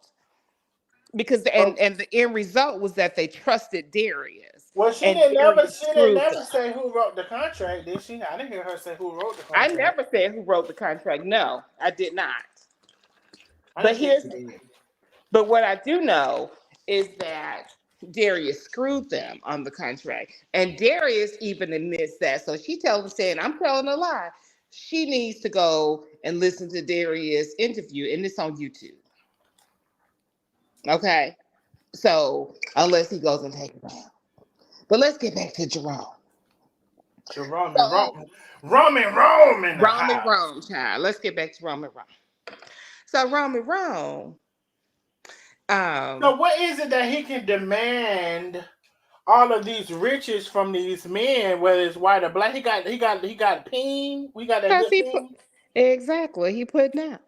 because But, and the end result was that they trusted Darius, well, and Darius she didn't screwed never them. say who wrote the contract, did she? I didn't hear her say who wrote the I contract. never said who wrote the contract. No, I did not. I But didn't think here's she did. but what I do know is that Darius screwed them on the contract. And Darius even admits that. So she tells him saying, I'm telling a lie. She needs to go and listen to Darius' interview, and it's on YouTube. Okay. So unless he goes and take it down. But let's get back to Jerome. Jerome, So Rome in the Roman house. Rome, child. Let's get back to Roman Rome. So Roman Rome, um, So what is it that he can demand all of these riches from these men, whether it's white or black? He got peen. We got that because good he put peen. exactly he putting out.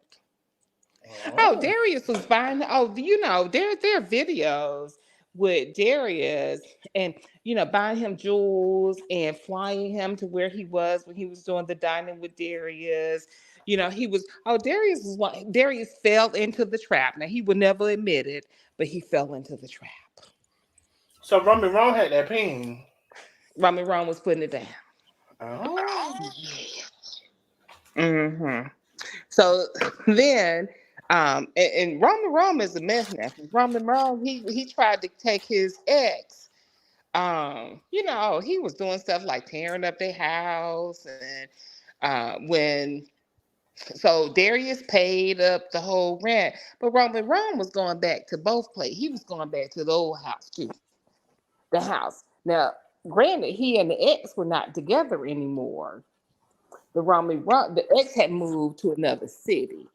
Oh, Oh. Darius was buying. Oh, there are videos with Darius and buying him jewels and flying him to where he was when he was doing the dining with Darius. He was. Oh, Darius was one. Darius fell into the trap. Now he would never admit it, but he fell into the trap. So Roman Rome had that peen. Roman Ron was putting it down. Oh. Hmm. So then, and Roman Rome is a mess now. Roman Rome, he tried to take his ex. He was doing stuff like tearing up their house, and when so Darius paid up the whole rent, but Roman Rome was going back to both places. He was going back to the old house too, the house. Now, granted, he and the ex were not together anymore. The ex had moved to another city.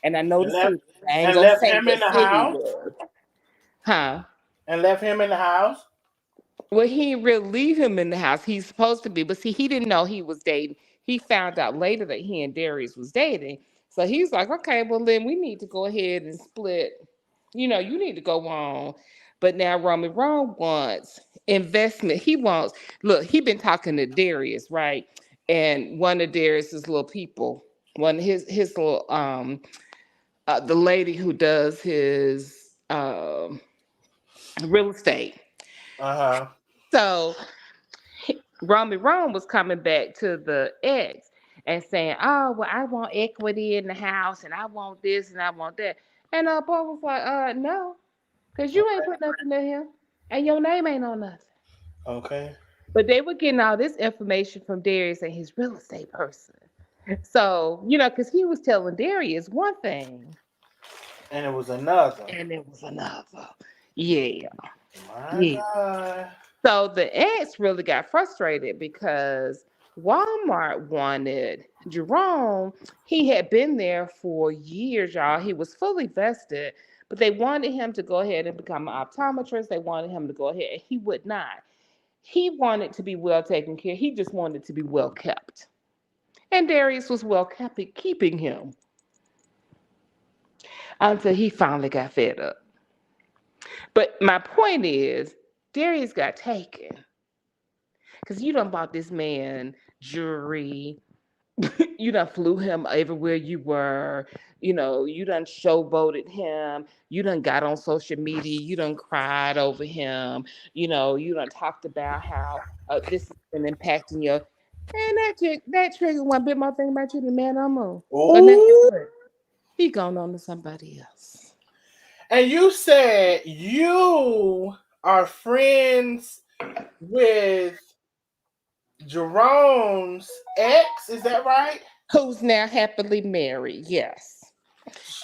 And I know And the left city. I ain't and gonna left say him in what the city it house. was. Huh? And left him in the house. Well, he didn't really leave him in the house. He's supposed to be, but see, he didn't know he was dating. He found out later that he and Darius was dating. So he's like, okay, well then we need to go ahead and split. You need to go on. But now Roman Rome wants investment. Look, he been talking to Darius, right? And one of Darius's little people, one of his little the lady who does his real estate. Uh-huh. So Romy Rome was coming back to the ex and saying, "Oh, well, I want equity in the house, and I want this, and I want that." And boy was like, no, because you ain't put nothing in him, and your name ain't on nothing." Okay. But they were getting all this information from Darius and his real estate person. So, because he was telling Darius one thing, And it was another. and it was another. Yeah. My Yeah. God. So the ex really got frustrated because Walmart wanted Jerome. He had been there for years, y'all. He was fully vested, but they wanted him to go ahead and become an optometrist. They wanted him to go ahead, and he would not. He wanted to be well taken care. He just wanted to be well kept. And Darius was well kept at keeping him until he finally got fed up. But my point is, Darius got taken because you done bought this man jewelry. You done flew him everywhere you were. You done showboated him. You done got on social media. You done cried over him. You done talked about how this has been impacting your. And that trigger one bit more thing about you than man on moon. So now guess Oh. what? He gone on to somebody else. And you said you are friends with Jerome's ex, is that right? Who's now happily married? Yes.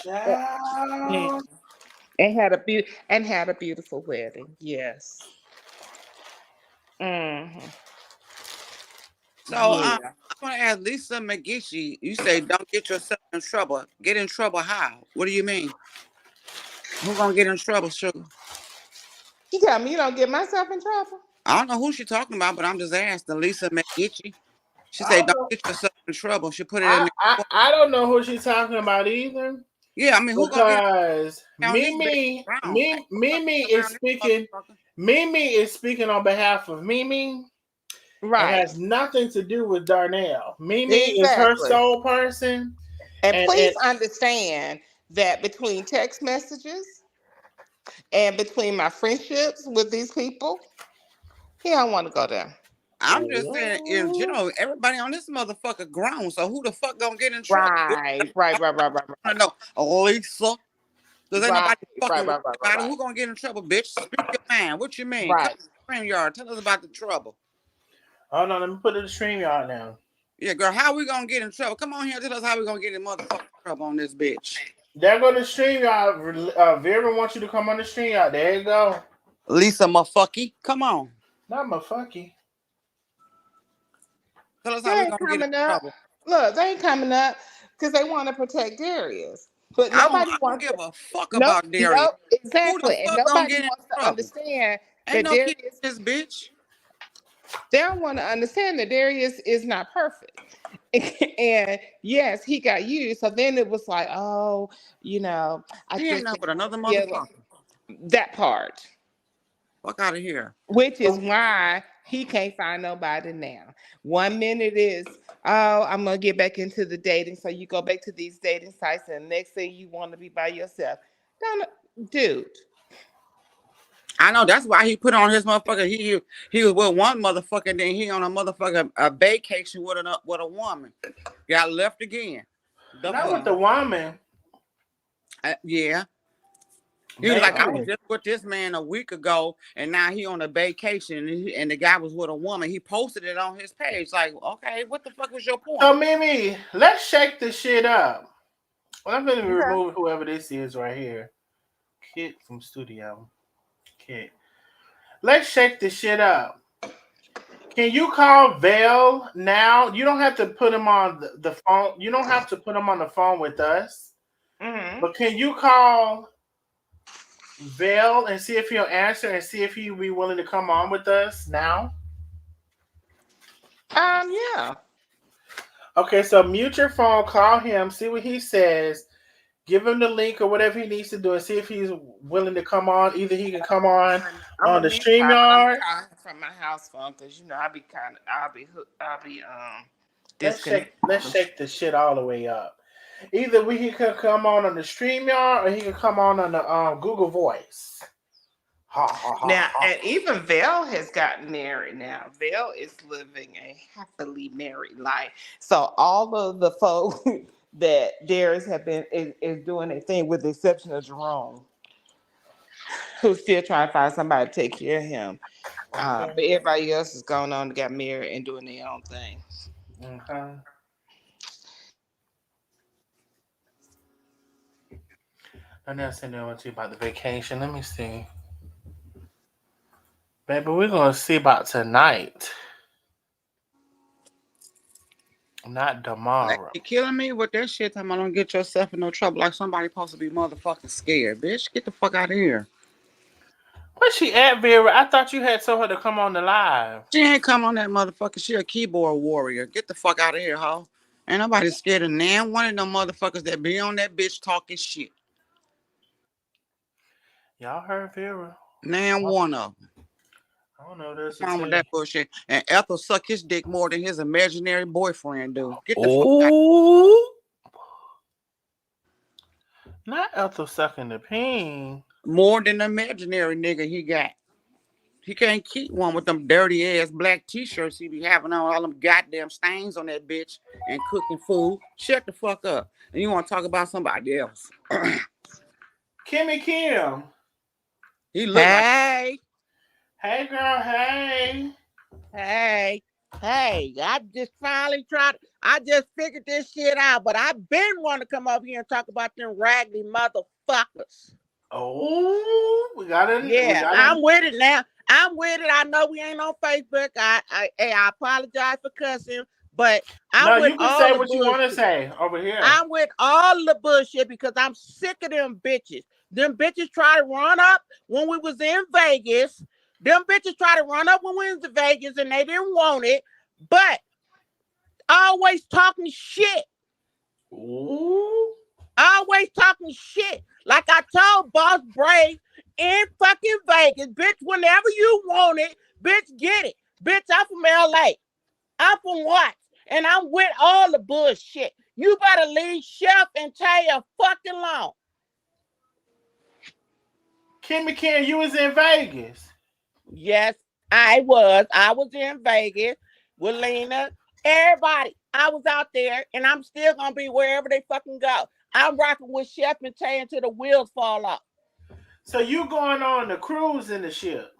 Yeah. Child. And had a beautiful wedding. Yes. Hmm. So Yeah. I want to ask Lisa McGeechee. You say don't get yourself in trouble. Get in trouble how? What do you mean? Who gonna get in trouble, sugar? You tell me you don't get myself in trouble. I don't know who she talking about, but I'm just asking. Lisa McGeechee. She I say don't don't know. get yourself in trouble. She put it in I, I there. I don't know who she's talking about either. Yeah, I mean, who gonna get Because down this big round? Ain't no Mimi is around this speaking. motherfucker. Mimi is speaking on behalf of Mimi. It Right. has nothing to do with Darnell. Mimi is her Exactly. sole person, And and please understand that between text messages, And between my friendships with these people, he don't want to go there. I'm just saying, in general, everybody on this motherfucker grown. So who the fuck gonna get in trouble? Right. I wanna know, Lisa. Cause ain't nobody fucking worried about it. Who gonna get in trouble, bitch? Speak your mind. What you mean? Come to the StreamYard. Tell us about the trouble. Hold on, let me put it in the StreamYard now. Yeah, girl, how we gonna get in trouble? Come on here, tell us how we gonna get in motherfucking trouble on this bitch. There go the StreamYard. Vera wants you to come on the StreamYard. There you go. Lisa Mafucky, come on. Not Mafucky. Tell us how we gonna get in trouble. Look, they ain't coming up because they want to protect Darius. But I don't give a fuck about Darius. Nope, exactly. Who the fuck And nobody gonna wants to understand Ain't that no Darius, kid in this bitch. they don't want to understand that Darius is not perfect. And yes, he got used. So then it was like, oh, He ain't nothing but another motherfucker. That part. Fuck out of here. Which is why he can't find nobody now. 1 minute is, oh, I'm going to get back into the dating. So you go back to these dating sites and the next thing you want to be by yourself. Dude. I know, that's why he put on his motherfucker. He was with one motherfucker, and then he on a motherfucker a vacation with a woman. Got left again. Not with the woman. Yeah. He was like, I was just with this man a week ago, and now he on a vacation, and the guy was with a woman. He posted it on his page. Like, okay, what the fuck was your point? So, Mimi, let's shake this shit up. Well, I'm going to remove whoever this is right here. Kid from studio. Kid. Let's shake this shit up. Can you call Vale now? You don't have to put him on the phone. You don't have to put him on the phone with us. Mm-hmm. But can you call Vale and see if he'll answer and see if he'll be willing to come on with us now? Yeah. Okay, so mute your phone, call him, see what he says, give him the link or whatever he needs to do, and see if he's willing to come on. Either he can come on the StreamYard. From my house phone, because I'll be Let's shake the shit all the way up. Either he can come on the StreamYard or he can come on the Google Voice. And even Vale has gotten married now. Vale is living a happily married life. So all of the folks that Darius have been is doing a thing, with the exception of Jerome, who's still trying to find somebody to take care of him. But everybody else is going on to get married and doing their own thing. Okay. I'm not saying I want to about the vacation. Let me see. Baby, we're going to see about tonight. Not tomorrow. Like, you killing me with that shit. Time I don't get yourself in no trouble. Like somebody supposed to be motherfucking scared. Bitch, get the fuck out of here. Where's she at, Vera? I thought you had told her to come on the live. She ain't come on that motherfucker. She a keyboard warrior. Get the fuck out of here, ho. Ain't nobody scared of nan one of them motherfuckers that be on that bitch talking shit. Y'all heard Vera. Nan one of them. I don't know this. Wrong with that bullshit. And Ethel suck his dick more than his imaginary boyfriend do. Get the fuck out. Not Ethel sucking the peen. More than the imaginary nigga he got. He can't keep one with them dirty ass black t-shirts he be having on, all them goddamn stains on that bitch and cooking food. Shut the fuck up. And you want to talk about somebody else. Kimmy Kim. He look like... Hey, girl, hey. Hey, I just finally I just figured this shit out, but I've been wanting to come up here and talk about them raggedy motherfuckers. Oh, we got it. Yeah, I'm with it now. I'm with it. I know we ain't on Facebook. I apologize for cussing, but I'm with you can all say the what bullshit. You want to say over here. I'm with all the bullshit because I'm sick of them bitches. Them bitches try to run up when we was in Vegas. Them bitches try to run up when we was in Vegas and they didn't want it, but always talking shit. Ooh. Always talking shit. Like I told Boss Brave in fucking Vegas, bitch, whenever you want it, bitch, get it. Bitch, I'm from LA. I'm from Watts, and I'm with all the bullshit. You better leave Chef and Tay a fucking alone. Kimmy Kim, you was in Vegas. Yes, I was. I was in Vegas with Lena. Everybody. I was out there, and I'm still gonna be wherever they fucking go. I'm rocking with Chef and Tay until the wheels fall off. So you going on the cruise in the ship?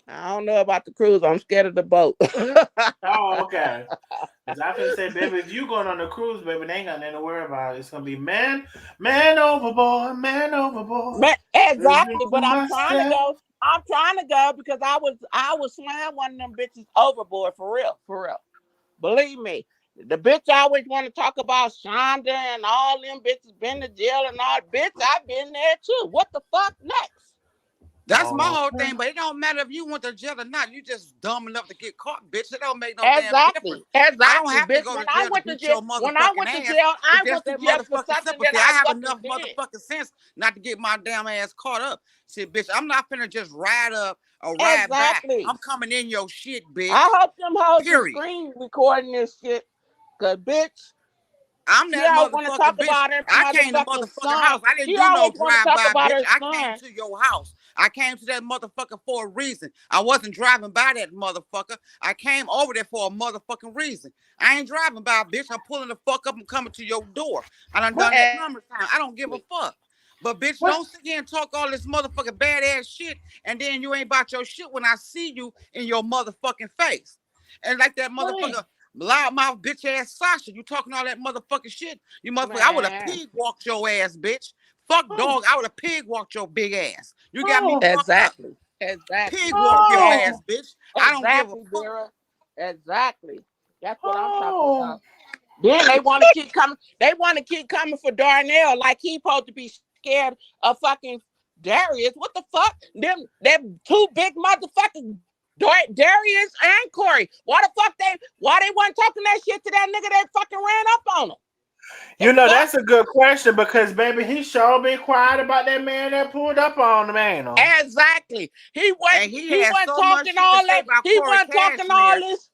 I don't know about the cruise. I'm scared of the boat. Oh, okay. Cause I finna say, baby, if you going on the cruise, baby, they ain't got nothing to worry about. It's gonna be man overboard, man overboard. But exactly, but I'm trying to Myself. go. I'm trying to go because I was slam one of them bitches overboard for real, for real. Believe me, the bitch always want to talk about Shonda and all them bitches been to jail and all. Bitch, I've been there too. What the fuck next? That's my Oh, whole thing, but it don't matter if you went to jail or not. You just dumb enough to get caught, bitch. It don't make no damn Exactly, difference. exactly, I don't have to bitch. go When to I jail to went to beat jail, your when I motherfucking went to ass. jail, I It's went just to that jail for motherfucking something sympathy. that I I have fucking enough did. motherfucking sense not to get my damn ass caught up. See, bitch, I'm not finna just ride up or ride back. Exactly. I'm coming in your shit, bitch. I hope them hoes is Period. screen recording this shit, cause bitch. I'm She that always want to talk motherfucking bitch. about her I came to motherfucking motherfucking son. house. I didn't She do no always want to talk drive-by, about bitch. her I came son. to your house. I came to that motherfucker for a reason. I wasn't driving by that motherfucker. I came over there for a motherfucking reason. I ain't driving by, bitch. I'm pulling the fuck up and coming to your door. I done what? that numerous time. I don't give a fuck. But bitch, What? don't sit here and talk all this motherfucking badass shit, and then you ain't about your shit when I see you in your motherfucking face. And like that What? motherfucker loudmouth bitch ass Sasha, you talking all that motherfucking shit. You motherfucker, I would have Man. pig walked your ass, bitch. Fuck Oh, dog, I would have pig walked your big ass. You got me oh, fucked up. Exactly. Exactly. Pig walk your Exactly. ass, oh, bitch. I don't give a Exactly, fuck. Vera. Exactly. That's what I'm talking oh. about. Then they want to keep coming. They want to keep coming for Darnell like he supposed to be scared of fucking Darius. What the fuck? Them two big motherfuckers, Darius and Corey. Why they wasn't talking that shit to that nigga that fucking ran up on him? The You know, fuck? that's a good question because, baby, he sure been quiet about that man that pulled up on him, ain't he? Exactly. He And wasn't. he He had wasn't so much talking shit to all say that. about He Corey wasn't talking all Cashmere. this.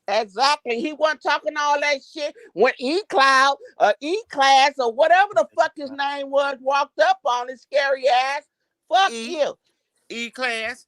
Exactly. He wasn't talking all that shit when E-Cloud or E-Class or whatever the fuck his name was walked up on his scary ass. Fuck you. E-Class.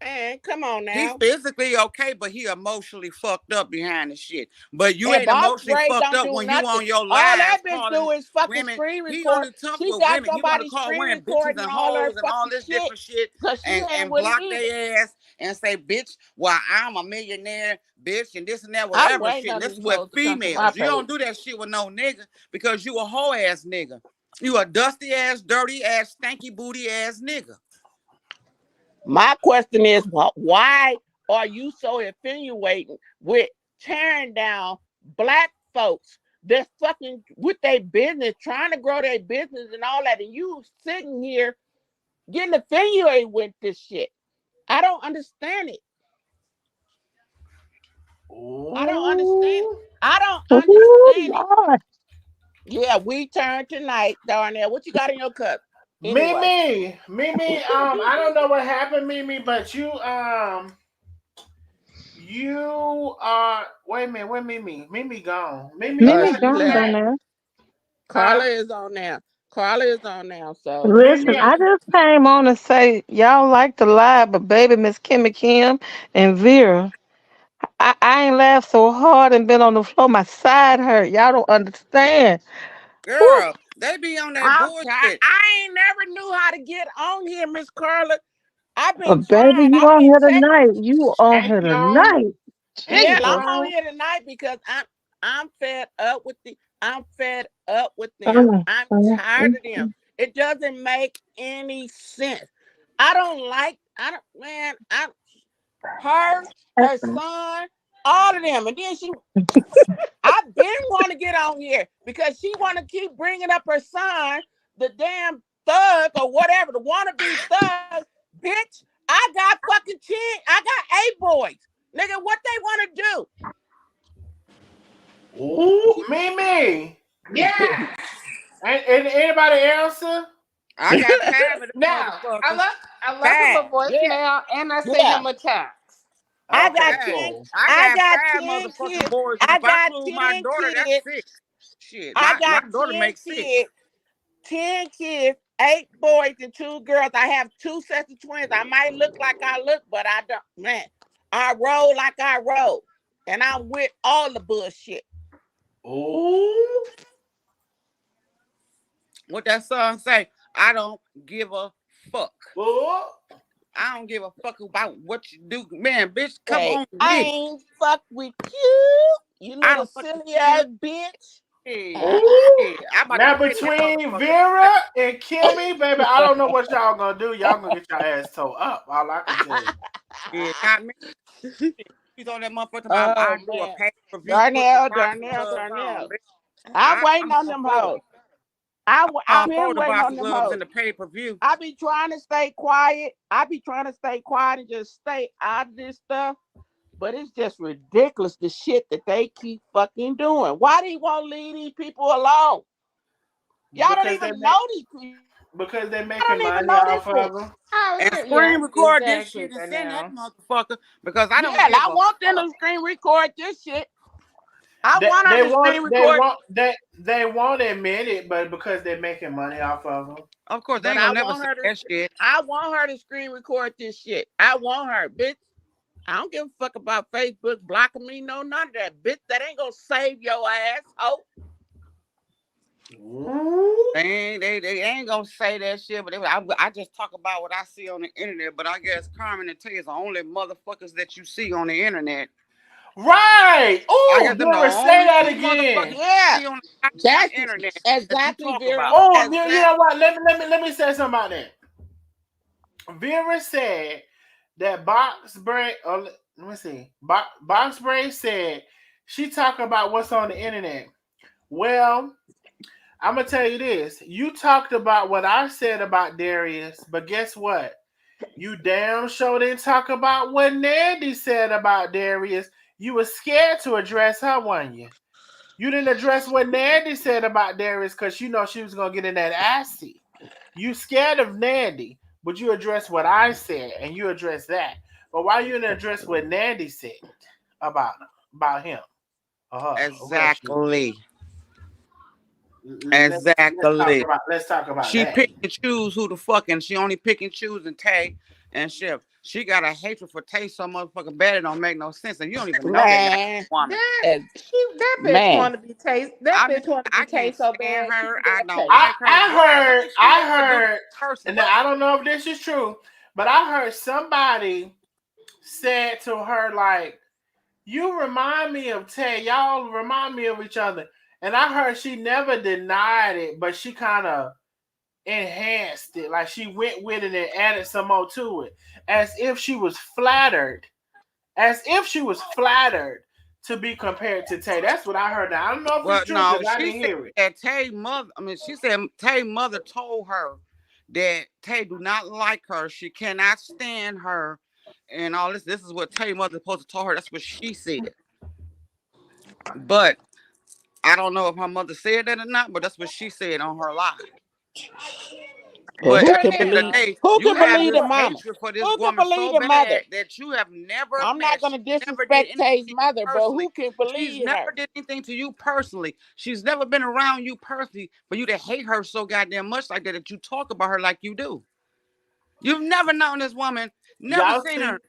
Man, come on He's now. physically okay, but he emotionally fucked up behind the shit. But you And ain't Boss emotionally Ray fucked don't up do when you nothing. on your All that lives bitch calling do is fucking women. screen He record. only tough She with got women. He want to somebody call screen women bitches recording and all her hoes and all fucking this shit different shit because she ain't and with it block either. their ass and say, bitch, well, I'm a millionaire, bitch, and this and that, I'm whatever waiting shit. on This these is with hoes to come to my females. You page. don't do that shit with no nigga because you a hoe ass nigga. You a dusty ass, dirty ass, stanky booty ass nigga. My question is, why are you so insinuating with tearing down black folks that's fucking with their business, trying to grow their business and all that, and you sitting here getting affiliated with this shit? I don't understand it. I don't understand it. Ooh. I don't Ooh, understand it. Lord. Yeah, we turn tonight, Darnell. What you got in your cup? Anyway. Mimi, I don't know what happened, Mimi, but you are. Wait a minute, where Mimi? Mimi gone. Mimi, you Mimi She got a gone left. by chat? now. Carla Huh? is on now. Carla is on now. So Listen, Mimi, I just came on to say y'all like to lie, but baby, Miss Kimmy Kim and Vera, I ain't laughed so hard and been on the floor. My side hurt. Y'all don't understand. Whew. Girl, they be on that I'm tired. bullshit. I ain't never knew how to get on here, Miss Carla. I've been But baby, trying. you I've on been here texting. tonight. You on ain't here you on? tonight. Ain't Hell, you I'm Jesus. on on? here tonight because I'm fed up with I'm fed up with them. Uh, I'm uh, tired of them. It doesn't make any sense. I don't like. I don't. Man. Her son, all of them, and then I've been want to get on here because she want to keep bringing up her son, the damn thug or whatever, the wannabe thug. Bitch, I got fucking 10. I got 8 boys. Nigga, what they want to Ooh, Mimi. Yeah. Ain't anybody answer? I got 5 of them No, motherfuckers. I left him a 5. do? Yeah, voicemail and I sent yeah. him a text. I got Okay, 10. 5. cool. I I got got 5 10 motherfucking kids. boys, and I if I got include my 10 daughter, that's kids. 6. Shit, I my got daughter 10 makes 6. kids. 10 kids 8 boys and 2 girls. I have 2 sets of twins. I might look like I look, but I don't. Man, I roll like I roll, and I'm with all the bullshit. Ooh. What that song say? I don't give a fuck. Ooh. I don't give a fuck about what you do. Man, bitch, come Hey, on I with it. ain't fuck with you, you I little don't fuck with silly you. ass bitch. Hey, Ooh. hey, I'm about to Now pin that between motherfucker. Vera and Kimmy, baby, I don't know what y'all gonna do. Y'all gonna get your ass towed up. All I can tell you. Yeah, not me. She's on that motherfucker about Oh I do a man, pay per view pussy Darnell, boxing Darnell, gloves on, Darnell. bitch. I'm waiting I'm on all them for it. hoes. I'm I've for been the waiting on boxing them gloves hoes. and the pay per view. I be trying to stay quiet. I be trying to stay quiet and just stay out of this stuff. But it's just ridiculous the shit that they keep fucking doing. Why do you want to leave these people alone? Y'all don't Because they even make know these people. because they're I making don't even money know off this of bitch. them. Oh, And yeah, screen record this exactly, shit and send that Danielle. motherfucker because I Yeah, don't and give I a want them fuck. to screen record this shit. I They want her they to won't screen they record, won't they won't admit it, but because they're making money off of them. Of course, they but ain't I gonna never want say her to. that shit. I want her to screen record this shit. I want her, bitch. I don't give a fuck about Facebook blocking me, no none of that, bitch. That ain't gonna save your ass, oh. Ooh. They ain't gonna say that shit, but I just talk about what I see on the internet. But I guess Carmen and Tay is the only motherfuckers that you see on the internet. Right. I Oh, guess them the Vera, say only that two motherfuckers again. you Yeah, see on the that's goddamn internet that you exactly, talk Vera. about. Oh, you Exactly. know what? Let me say something about that. Vera said that Box Brain. Let me see. Box Brain said she talk about what's on the internet. Well, I'm gonna tell you this. You talked about what I said about Darius, but guess what? You damn sure didn't talk about what Nandy said about Darius. You were scared to address her, weren't you? You didn't address what Nandy said about Darius because you know she was gonna get in that assy. You scared of Nandy, but you addressed what I said and you addressed that. But why you didn't address what Nandy said about him or her, or whoever she was? Exactly. Let's talk Exactly. about She that. pick and choose who the fuck, and she only pick and choose and Tay and Chef. She got a hatred for Tay so motherfucking bad it don't make no sense, and you don't even know that goddamn Man, woman. That and that bitch man, want to be taste. That I mean, bitch want to be I can't taste so stand bad. She her. can I get don't taste. I like her. I Why? What heard did she I ever do heard personally? and I don't know if this is true, but I heard somebody said to her like, "You remind me of Tay. Y'all remind me of each other." And I heard she never denied it, but she kind of enhanced it. Like she went with it and added some more to it, as if she was flattered, as if she was flattered to be compared to Tay. That's what I heard. Now I don't know if Well, it's true no, because I she didn't said hear it. that Tay mother. I mean, she said Tay mother told her that Tay do not like her. She cannot stand her, and all this. This is what Tay mother supposed to tell her. That's what she said. But I don't know if her mother said that or not. But that's what she said on her live. well, But who at can the end of the Danielle, believe? day, Who you can have believe this the mama? hatred for this Who can woman believe so the mother? bad that you have never I'm not met. gonna She never did disrespect anything Tay's to you mother, but personally. who can She's believe never her? did anything to you personally. She's never been around you personally for you to hate her so goddamn much like that that you talk about her like you do. You've never known this woman, never Y'all seen see, her.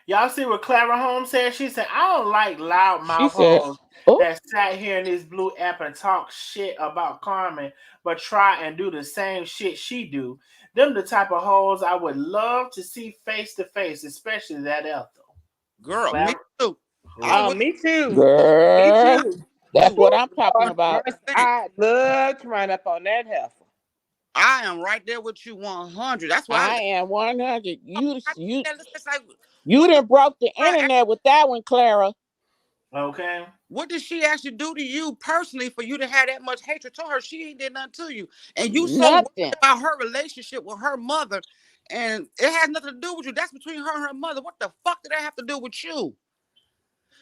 y'all see what Clara Holmes said? She said, "I don't like loud She mouth said, hoes "Oh, that sat here in this blue app and talk shit about Carmen, but try and do the same shit she do. Them the type of hoes I would love to see face to face, especially that Ethel." Girl, me Clara, too. I oh, would me too. Me girl, too. that's too. what I'm talking Lord about." mercy, 100%. I love to run up on that heifer. I am right there with you 100. That's why I am 100. it's like, You what the done broke the fuck? internet with that one, Clara. okay? What did she actually do to you personally for you to have that much hatred to her? She ain't did nothing to you. And you so worried Nothing. about her relationship with her mother, and it has nothing to do with you. That's between her and her mother. What the fuck did that have to do with you?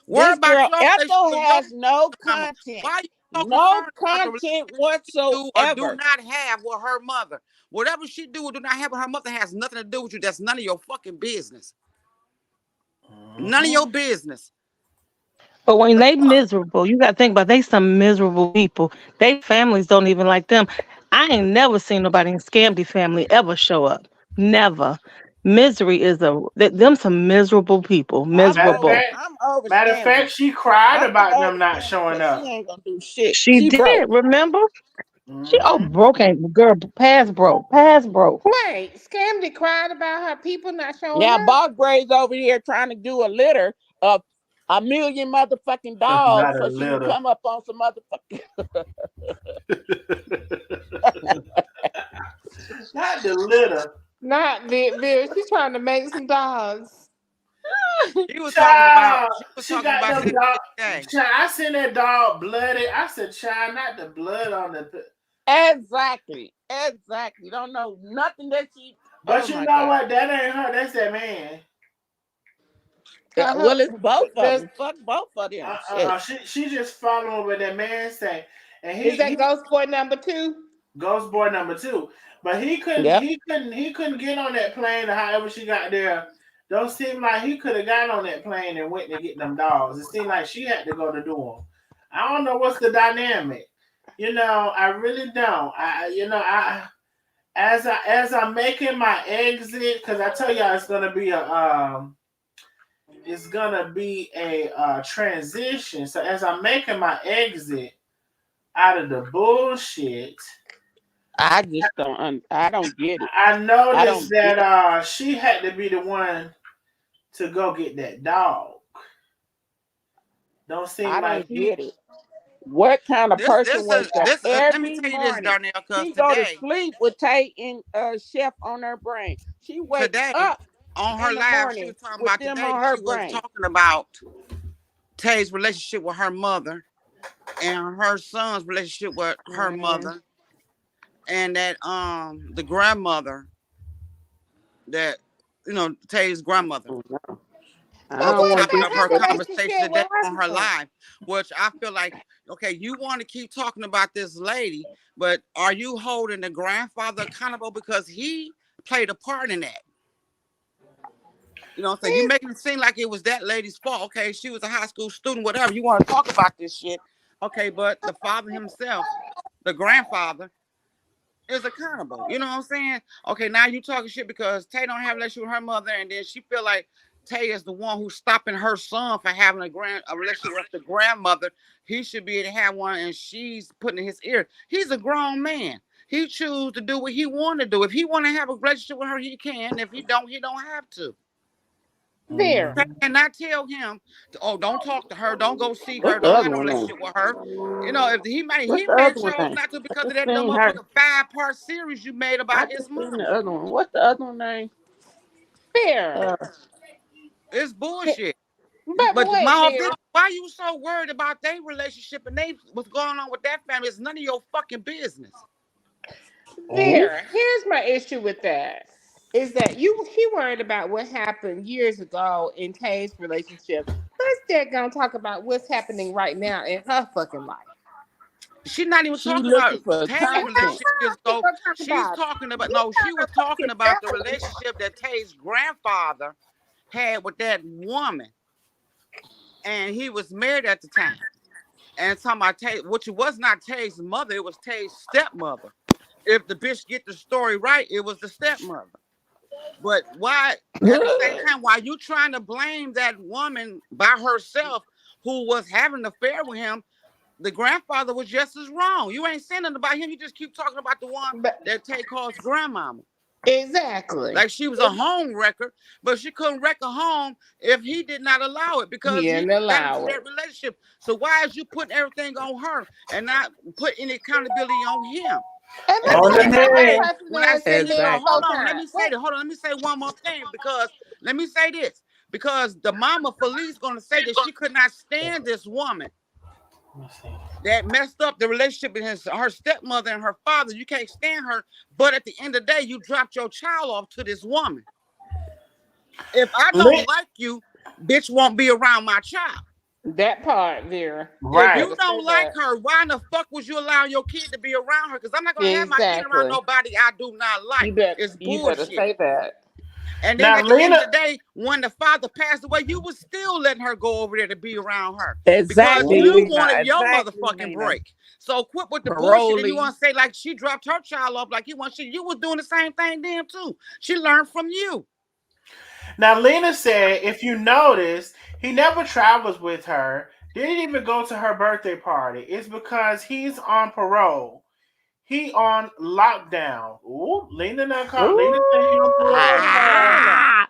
Worry This about girl your relationship Ethel with your has no mama. content. Why are you so No concerned about the relationship content she do or do whatsoever. not have with her mother? Whatever she do or do not have with her mother has nothing to do with you. That's none of your fucking business. None of Mm-hmm. your business. But when The they fuck? miserable, you got to think about they some miserable people. They families don't even like them. I ain't never seen nobody in Scamdy family ever show up. Never. Misery is them some miserable people. Matter of Miserable. fact, I'm over matter of fact, Scamby. she cried I'm about over them not Scamby showing because she up. ain't gonna do shit. She She did, broke. remember? She Hmm broke ain't girl, past broke. Past broke. Wait, Scamdy cried about her people not showing Now, up. Boss Bray's over here trying to do a litter of a million motherfucking dogs Not a so she can little. come up on some motherfucking. Not the litter. Not Vera. She's trying to make some dogs. Child, She was she talking got about them that dog. the other day. Child, I seen that dog bloody. I said, child, not the blood on the. Exactly. Exactly. Don't know nothing that she. But Oh you my know God. what? That ain't her. That's that man. Her Well, it's husband. both of Does them. Fuck both of them. Shit. She just following what that man say, and is he that Ghost Boy number 2? Ghost Boy number 2. But Yep. he couldn't get on that plane or however she got there. Don't seem like he could have got on that plane and went to get them dogs. It seemed like she had to go to do them. I don't know what's the dynamic. I really don't. As I'm making my exit, because I tell y'all it's gonna be a transition. So as I'm making my exit out of the bullshit, I just don't. I don't get it. I I noticed don't get. that she had to be the one to go get that dog. Don't seem I like don't he. get it. What kind of person wakes up Let me every tell you this, morning? Darnell, because She go to sleep with Tay and Chef on her brain. She wake today up on her in the live, she was morning talking with about them today. on her She was brain. talking about Tay's relationship with her mother and her son's relationship with her mother, and that the grandmother that Tay's grandmother. Oh, no. I But Was the don't what want to topic do of about her her shit. conversation relationship today with on her her mom? live, which I feel like, okay, you want to keep talking about this lady, but are you holding the grandfather accountable because he played a part in that? You know what I'm saying? You making it seem like it was that lady's fault. Okay, she was a high school student, whatever. You want to talk about this shit. Okay, but the father himself, the grandfather, is accountable. You know what I'm saying? Okay, now you talking shit because Tay don't have a relationship with her mother, and then she feel like Tay is the one who's stopping her son for having a relationship with the grandmother. He should be able to have one, and she's putting in his ear. He's a grown man. He choose to do what he want to do. If he want to have a relationship with her, he can. If he don't have to. Vera. Tay cannot tell him, oh, don't talk to her, don't go see her, What's the don't other have no one name? relationship with her. If he What's the may other have one chose name? not to because of Just that seen her. motherfucking 5-part series you made I about his just seen the mother. other one. What's the other one name? Vera. Uh, It's bullshit. But But my wait, whole Vera. thing, why you so worried about their relationship and what's going on with that family? It's none of your fucking business. oh, Vera. Here's my issue with that. Is that she worried about what happened years ago in Tay's relationship. Let's get gonna talk about what's happening right now in her fucking life. She's not even she talking looking about for Tay's And that's content. relationship years how she ago. gonna talk She's about it. talking about, She's no, she trying was to talking fucking about the belly. relationship that Tay's grandfather had with that woman. And he was married at the time. And talking about Tay, which was not Tay's mother, it was Tay's stepmother. If the bitch get the story right, it was the stepmother. But why, at the same time, why you trying to blame that woman by herself who was having an affair with him? The grandfather was just as wrong. You ain't saying nothing about him. You just keep talking about the one But that Tay calls grandmama. exactly. Like she was a home wrecker, but she couldn't wreck a home if he did not allow it because He he didn't got into allow that it. relationship. So why is you putting everything on her and not put any accountability on him? And At the let's On the talk end of the about what day, man. person when I has say been this, no, married Exactly. hold four on, let me times. say What? this. Hold on, let me say one more thing because let me say this. Because the mama Felice gonna say that she could not stand this woman that messed up the relationship with her stepmother and her father. You can't stand her, but at the end of the day, you dropped your child off to this woman. If I don't Lit. like you, bitch won't be around my child. That part, Vera. If You Right. you better say don't like that. her, why in the fuck would you allow your kid to be around her? Because I'm not gonna have my kid around Exactly. nobody I do not like. It's You better bullshit. say that. And then Now at the end of Lena, the day, when the father passed away, you was still letting her go over there to be around her because Exactly, you Lena. wanted your Exactly, motherfucking Lena. break. So quit with the bullshit. And you Parolee. want to say like she dropped her child off like you want shit. You was doing the same thing then too. She learned from you. now Lena said, if you notice, he never travels with her. Didn't even go to her birthday party. It's because he's on parole. He on lockdown. Ooh, Lena done caught. Lena said he on parole too. Lena. Ah,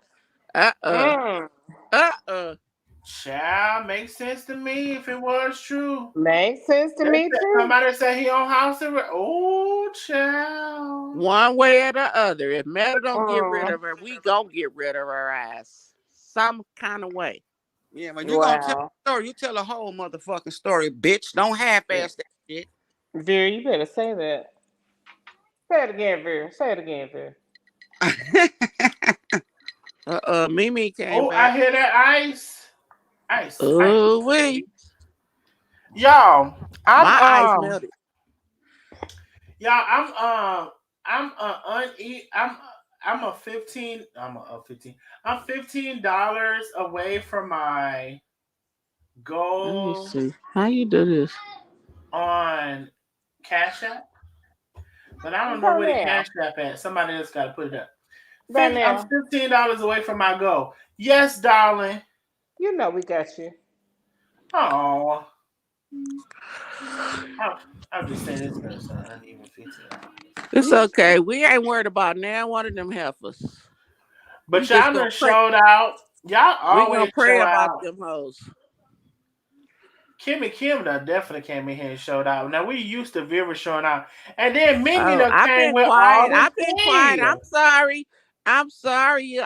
uh-uh. Mm. Uh-uh. Child, makes sense to me if it was true. Makes sense to me too. Somebody said he on house arrest. Oh, child. One way or the other. If Meta don't get rid Mm. of her, we gonna get rid of her ass. Some kind of way. Yeah, but you gonna tell Wow. a story. You tell a whole motherfucking story, bitch. Don't half-ass that shit. Vera, you better say that. Say it again, Vera. Say it again, Vera. Mimi came Oh, I back. hear that ice. Ice, ice. Oh wait. Y'all, I'm My ice melted. y'all, I'm a 15. I'm $15 away from my Let me goal see. How you do this? on Cash App, but I don't know where the Donnell. Cash App at. Somebody else got to put it up. I'm Donnell. $15 away from my goal. Yes, darling. You know we got you. Oh, I'm just saying this person uneven 15. It's okay. We ain't worried about now one of them heifers. We But just y'all gonna done pray. showed out. Y'all We gonna always pray show about out. them hoes. Kim done definitely came in here and showed out. Now we used to Vera showing out, and then Mimi Oh, done I've came been with all quiet. the I've been quiet. tea. I'm sorry. I'm sorry.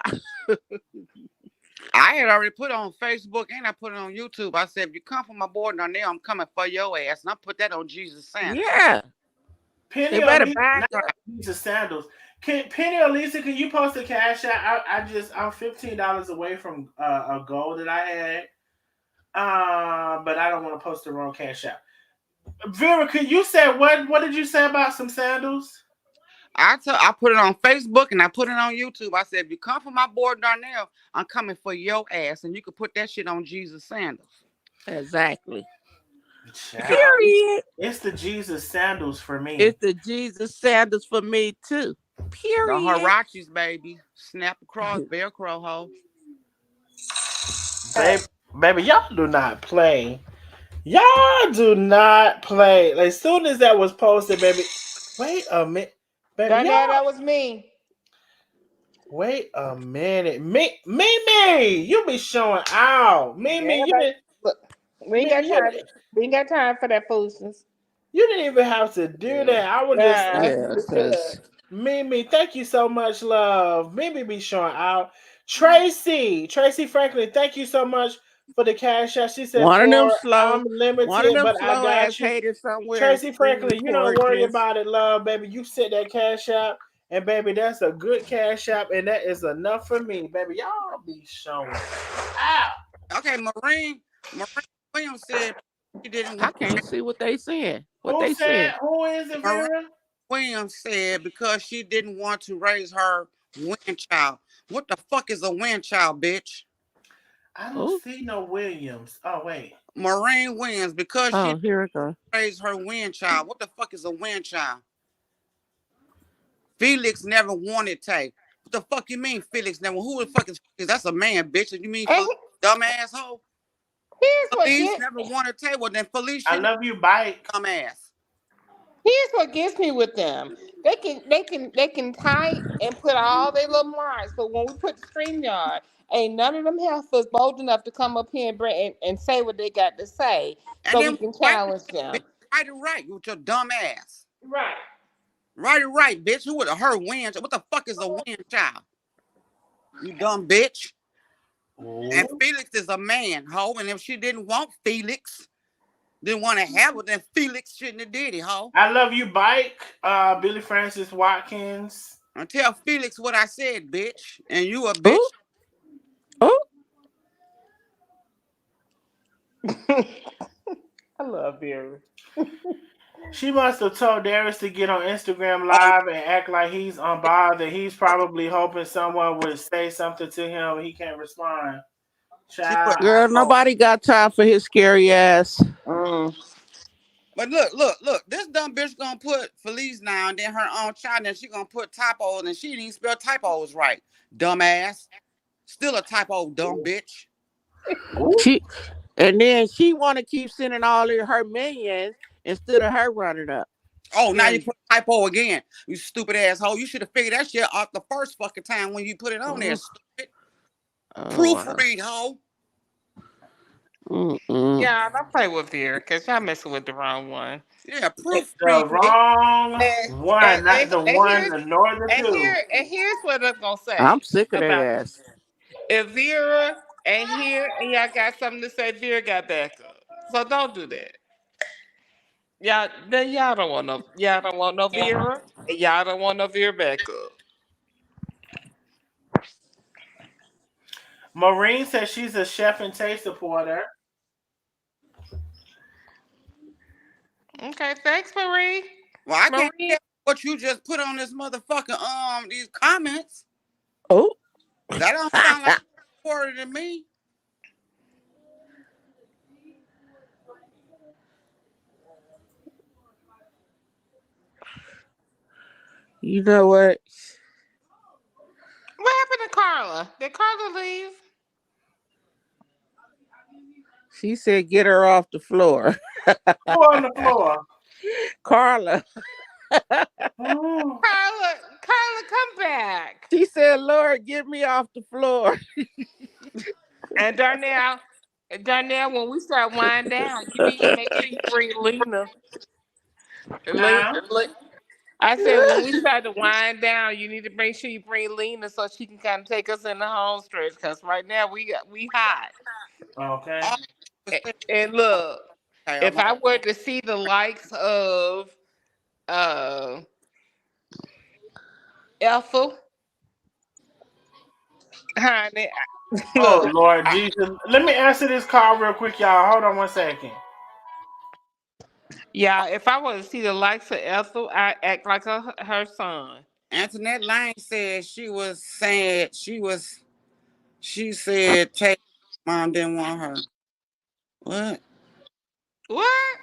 I had already put it on Facebook and I put it on YouTube. I said, if you come from my board down there, I'm coming for your ass. And I put that on Jesus Sanders. Yeah. Penny They or better Lisa, back not up. these are sandals. Penny or Lisa, can you post a cash out? I'm $15 away from a goal that I had. But I don't want to post the wrong cash out. Vera, could you say what did you say about some sandals? I put it on Facebook and I put it on YouTube. I said, if you come from my board Darnell, I'm coming for your ass. And you can put that shit on Jesus Sanders. Exactly. Child, Period. it's the Jesus sandals for me. It's the Jesus Sanders for me too. The Period. Harachis, baby. Snap across, Velcro hoe. Baby, y'all do not play. Y'all do not play. Like, as soon as that was posted, baby. Wait a minute, baby. Donnell, Y'all, that was me. wait a minute. Mimi, you be showing out. Yeah, Mimi, you but been. look, we ain't got Mimi, time. We ain't got time for that foolishness. you didn't even have to do Yeah. that. I was just Yeah, We cause good. Mimi, thank you so much, love. Mimi be showing out. Tracy Franklin, thank you so much for the cash out. She said, one of them for slow, I'm limited, but I ass got you. haters somewhere Tracy screaming Franklin, you don't worry porches. about it, love, baby. You set that cash out, and baby, that's a good cash out, and that is enough for me, baby. Y'all be showing out. Okay, Marine Williams said she didn't I want can't see what they saying. What Who they said? saying? Who is it, Marine Vera? Williams said because she didn't want to raise her wind child. What the fuck is a wind child, bitch? I don't Oh, see no Williams. Oh wait. Maureen Williams, because she oh, here it goes. raised her wind child. What the fuck is a wind child? Felix never wanted Tay. What the fuck you mean, Felix? Now, who the fuck is Felix? That's a man, bitch. And you mean And Felice, dumb asshole? here's what Felice get never wanted Tay. Well, then Felice I shouldn't love you, bike. dumb ass. here's what gets me with them. They can type and put all their little marks, but when we put the stream yard, ain't none of them heifers bold enough to come up here and and say what they got to say, And so we then can right, challenge bitch, them. right and right with your dumb ass. Right. Right and right, bitch. Who would have heard wind? What the fuck is a wind child? You dumb bitch. And Ooh. Felix is a man, ho. And if she didn't want Felix, didn't want to have it, then Felix shouldn't have did it, ho. I love you, bike. Billy Francis Watkins. And tell Felix what I said, bitch. And you a bitch. Oh, oh, I love Vera. She must have told Darius to get on Instagram Live and act like he's unbothered. He's probably hoping someone would say something to him and he can't respond. She put, Child, Girl, I hope. nobody got time for his scary ass. but look. This dumb bitch gonna put Felice now and then her own child, and she gonna put typos, and she didn't even spell typos right. Dumbass. Still a typo, dumb bitch. She and then she want to keep sending all of her minions instead of her running up. Oh, now you Period. put typo again. You stupid asshole. You should have figured that shit out the first fucking time when you put it on there, stupid. Oh wow. Proofread, hoe. Mm-mm. Yeah, don't play with Vera because y'all messing with the wrong one. Yeah, And, The proofread, bitch. wrong one, not the and one, the nor the two. here's what I'm gonna I'm say sick of about their this. ass. If Vera ain't here and y'all got something to say, Vera got backup. So don't do that. Y'all don't want no Vera and y'all don't want no Vera backup. Maureen says she's a chef and taste supporter. Okay, thanks, Marie. Well, I can't Marie, tell what you just put on this motherfucking these comments. Oh. That don't sound like important to me. You know what? what happened to Carla? Did Carla leave? She said get her off the floor. Who on the floor? Carla. Oh, Carla, come back. She said, Lord, get me off the floor. And Darnell, when we start winding down, you need to make sure you bring Lena. huh? I said when we start to wind down, you need to make sure you bring Lena so she can kind of take us in the home stretch. Cause right now we hot. Okay. All I And, and look, okay, if I were to see the likes of uh Ethel, honey, Oh look, Lord Jesus. Let me answer this call real quick, y'all. Hold on one second. yeah, if I were to see the likes of Ethel, I act like her son. Antoinette Lang said she said take mom didn't want her. What? What?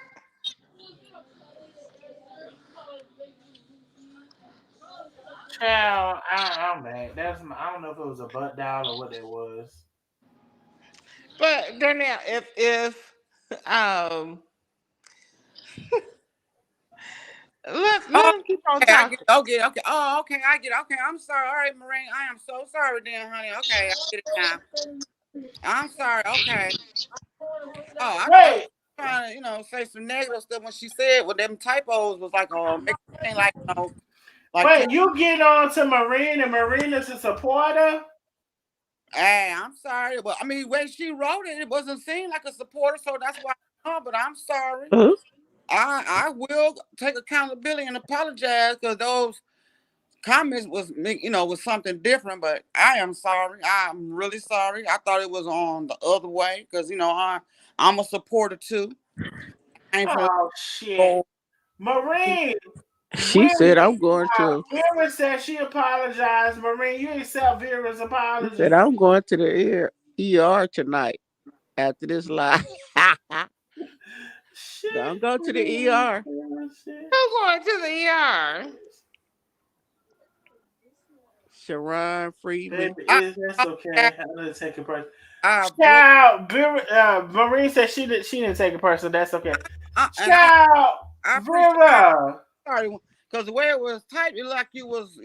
Child, I'm mad. I don't know if it was a butt dial or what it was. But Darnell, if um let Oh, him keep on okay, I get talking. it. Okay, okay. Oh, okay, I get it. Okay, I'm sorry. All right, Marine. I am so sorry then, honey. Okay, I get it now. I'm sorry. Okay. Oh, I thought Wait, you were trying to, say some negative stuff when she said well them typos was like make it seem like like wait, you get on to Marine and Marina's a supporter? hey, I'm sorry. But I mean when she wrote it, it wasn't seen like a supporter, so that's why but I'm sorry. Huh? I will take accountability and apologize because those comments was something different, but I am sorry. I'm really sorry. I thought it was on the other way because I'm a supporter too. I ain't finna Oh shit. go. Marine, She said, I'm going Wow, to. Vera said she apologized. Marine, you accept Vera's She said, apology. I'm going to the ER tonight after this live. Shit. Don't go to the ER. Shit. Who's going to the ER? Sharon Freeman. Baby, I, that's I, okay. I'm gonna take it personal. I really, Child, Marine said she didn't take it personal. That's okay. and Child, I appreciate. Vera. Sorry, because the way it was typed, it like you was,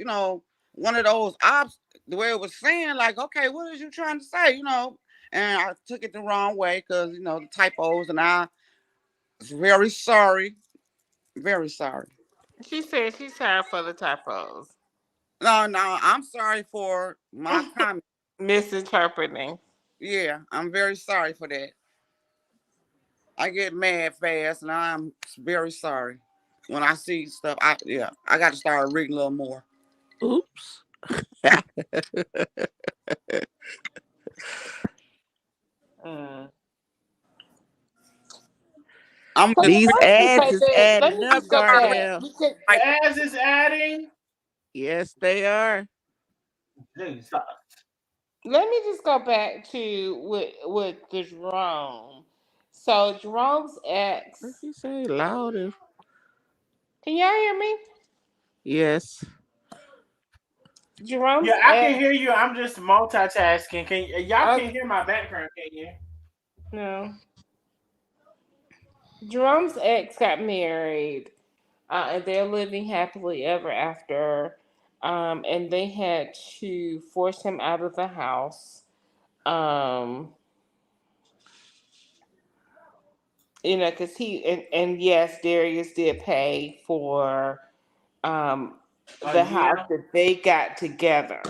one of those ops. The way it was saying, like, okay, what is you trying to say, And I took it the wrong way because the typos, and I was very sorry, very sorry. She said she's sorry for the typos. No, no, I'm sorry for my comment. Misinterpreting. Yeah, I'm very sorry for that. I get mad fast, and I'm very sorry when I see stuff. I got to start reading a little more. Oops. Mm. I'm So just the These first thing ads say is this, let adding me up, just go back. Darnell. The ads is adding. Yes, they are. Jesus. Let me just go back to with the Jerome. So Jerome's What ex. you say? Louder. Can y'all hear me? Yes. Jerome's Yeah, I can ex. hear you. I'm just multitasking. Can y'all Okay, can hear my background? Can you? no. Jerome's ex got married, and they're living happily ever after. And they had to force him out of the house. Um, because and yes, Darius did pay for um A the house year. that they got together.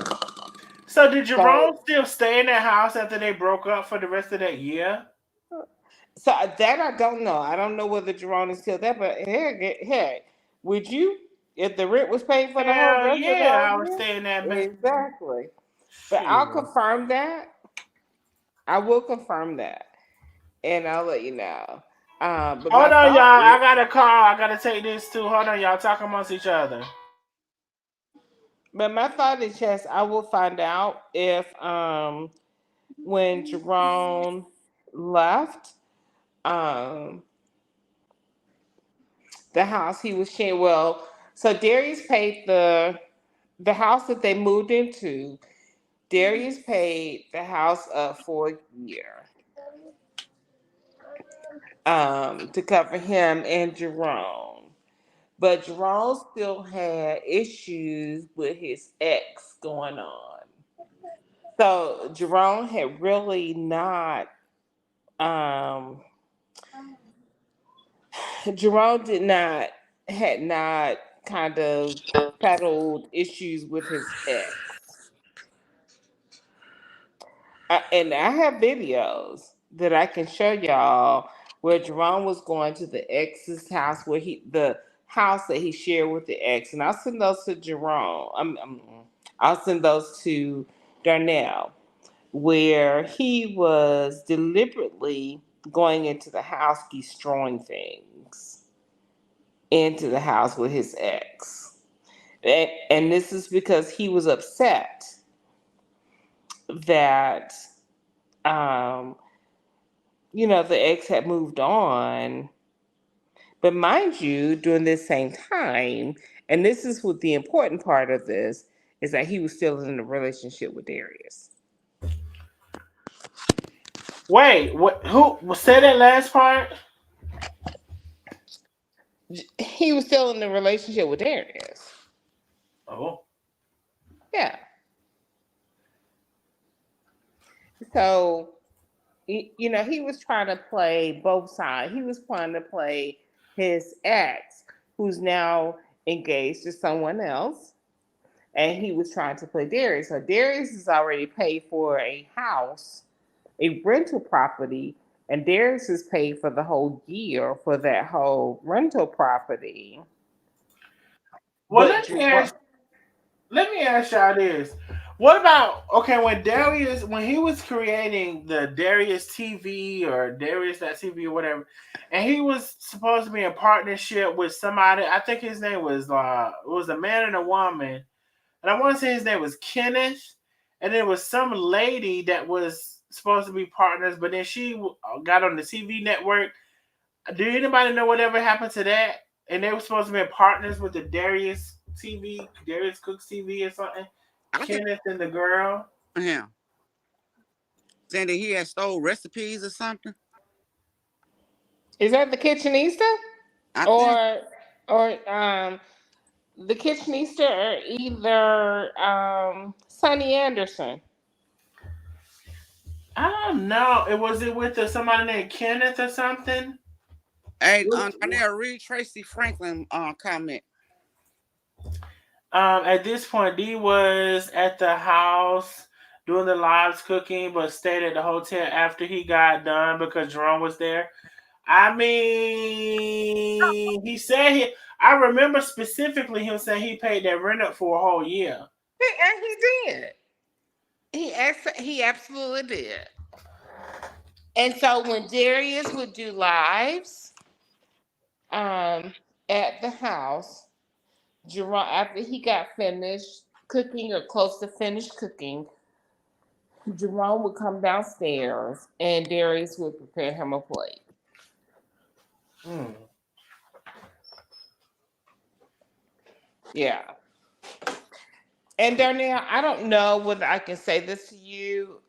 So did So Jerome still stay in that house after they broke up for the rest of that year? so that I don't know. I don't know whether Jerome is still there, but heck, would you if the rent was paid for the whole Hell rest of the yeah, whole I would year? stay in that man. Exactly. But I'll Shit. confirm that. I will confirm that, and I'll let you know. But my Hold on, y'all. thought I is, got a call. I gotta take this too. Hold on, y'all. Talk amongst each other. yes, I will find out if when Jerome left um the house he was sharing. Well, so Darius paid the house that they moved into. Darius paid the house up for a year to cover him and Jerome. But Jerome still had issues with his ex going on. So Jerome had really not um Jerome did not had not kind of settled issues with his ex. And I have videos that I can show y'all where Jerome was going to the ex's house, where the house that he shared with the ex, and I'll send those to Jerome. I'll send those to Darnell, where he was deliberately going into the house, destroying things into the house with his ex, and this is because he was upset that um, the ex had moved on. But mind you, during this same time, and this is what the important part of this is that he was still in a relationship with Darius. Wait, what? Who said that last part? He was still in a relationship with Darius. Oh, Yeah. So, he was trying to play both sides. He was trying to play his ex, who's now engaged to someone else, and he was trying to play Darius. So Darius has already paid for a house, a rental property, and Darius is paid for the whole year for that whole rental property. well, But let me ask y'all this. What about okay when Darius when he was creating the Darius TV or Darius.TV or whatever, and he was supposed to be in partnership with somebody. I think his name was it was a man and a woman, and I want to say his name was Kenneth, and there was some lady that was supposed to be partners, but then she got on the TV network. Do anybody know whatever happened to that? And they were supposed to be partners with the Darius TV, Darius Cooks TV or something. I think Kenneth and the girl. him saying that he had stole recipes or something. is that the kitchenista, I think or the kitchenista, or either Sonny Anderson? I don't know. It with somebody named Kenneth or something. hey, Darnell, read Tracy Franklin comment. At this point, Dee was at the house doing the lives cooking, but stayed at the hotel after he got done because Jerome was there. I mean, he said he. I remember specifically him saying he paid that rent up for a whole year. And he did. He absolutely did. And so when Darius would do lives, Um, at the house, Jerome, after he got finished cooking or close to finished cooking, Jerome would come downstairs and Darius would prepare him a plate. Mm. Yeah. And Darnell, I don't know whether I can say this to you,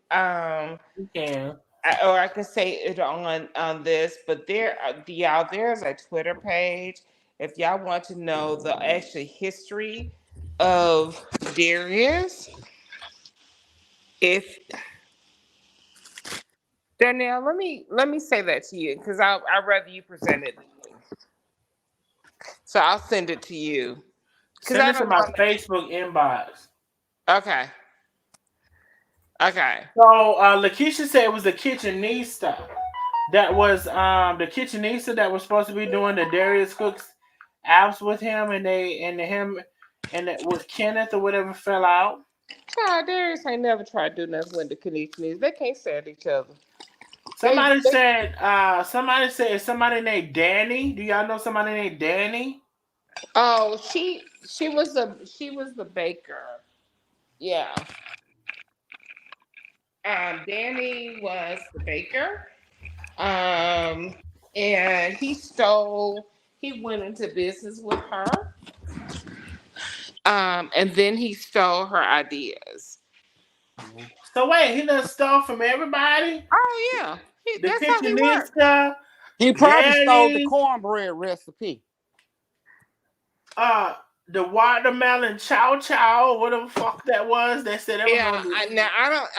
You can. or I can say it on this, but y'all, there's a Twitter page. If y'all want to know the actual history of Darius, if Darnell, let me say that to you because I'd rather you present it to me. So I'll send it to you because Send I it to don't my want Facebook inbox. to. Okay. Okay. So Lakeisha said it was the kitchenista. That was the kitchenista that was supposed to be doing the Darius Cooks apps with him, and him and it was Kenneth or whatever fell out. Child, Darius ain't never tried to do nothing with the Canadians. They can't stand each other. They, Somebody they said somebody named Danny. Do y'all know somebody named Danny? Oh, she was the baker. Yeah. Danny was the baker. Um, and he went into business with her. And then he stole her ideas. So wait, he done stole from everybody? Oh yeah. The That's how he worked. kitchenista, He probably stole the Danny, cornbread recipe. uh, the watermelon chow chow, whatever the fuck that was. They said they were Yeah, gonna do. now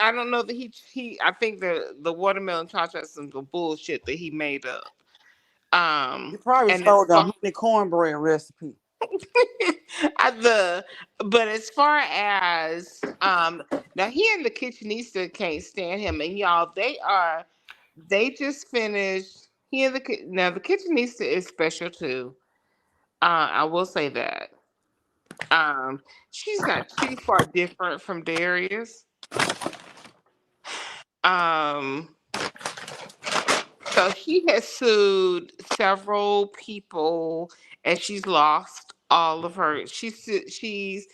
I don't know that he I think the watermelon chocolate is some bullshit that he made up. He probably And stole as the far honey cornbread recipe. the but as far as now he and the kitchenista can't stand him, and y'all they just finished he and now the kitchenista is special too. I will say that. Um she's not too far different from Darius. Um so she has sued several people and she's lost all of her she's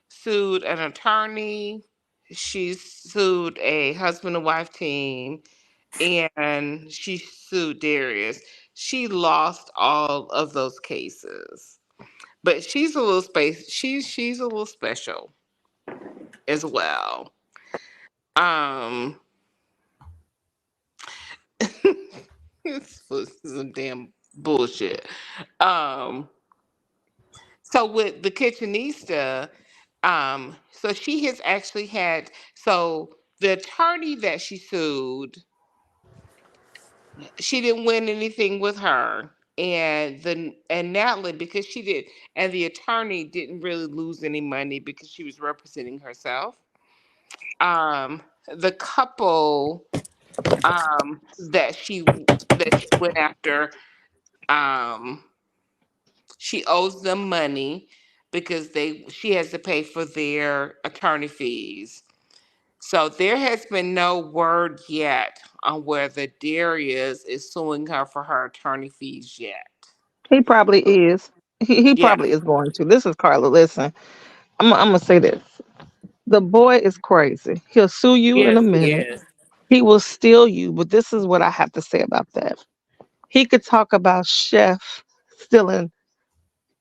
sued an attorney, she sued a husband and wife team, and she sued Darius. She lost all of those cases. But she's a little special as well. Um it's some damn bullshit. Um so with the kitchenista, so she has actually had so the attorney that she sued, she didn't win anything with her. And Natalie, because she did, and the attorney didn't really lose any money because she was representing herself. The couple that she went after, um, she owes them money because she has to pay for their attorney fees. So there has been no word yet on whether Darius is suing her for her attorney fees yet. He probably is. He Yeah. probably is going to. This is Carla. Listen, I'm gonna say this. The boy is crazy. He'll sue you in a Yes, he minute. is. He will steal you. But this is what I have to say about that. He could talk about Chef stealing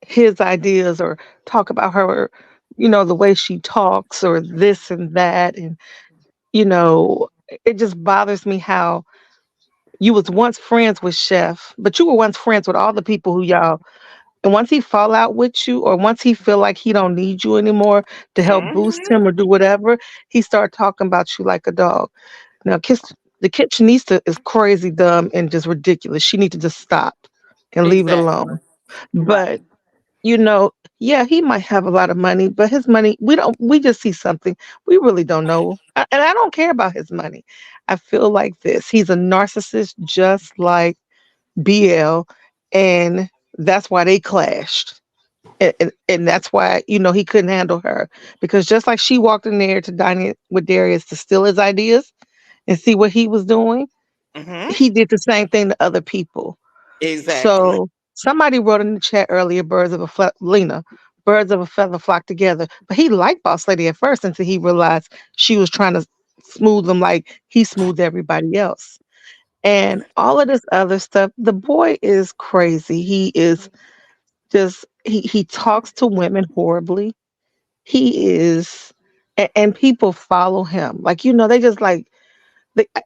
his ideas or talk about her, the way she talks or this and that. And, it just bothers me how you was once friends with Chef, but you were once friends with all the people who y'all. And once he fall out with you, or once he feel like he don't need you anymore to help boost Hmm. him or do whatever, he start talking about you like a dog. Now, the kitchenista is crazy, dumb, and just ridiculous. She need to just stop and leave it Exactly. alone. Right. But you know, yeah, he might have a lot of money, but his money, we just see something. We really don't know. And I don't care about his money. I feel like this. He's a narcissist just like BL, and that's why they clashed. And that's why, he couldn't handle her. Because just like she walked in there to dine with Darius to steal his ideas and see what he was doing, Hmm. he did the same thing to other people. Exactly. So Somebody wrote in the chat earlier, Lena, birds of a feather flock together. But he liked Boss Lady at first until he realized she was trying to smooth him like he smoothed everybody else. And all of this other stuff, the boy is crazy. He is just he talks to women horribly. He is and people follow him. Like, they just like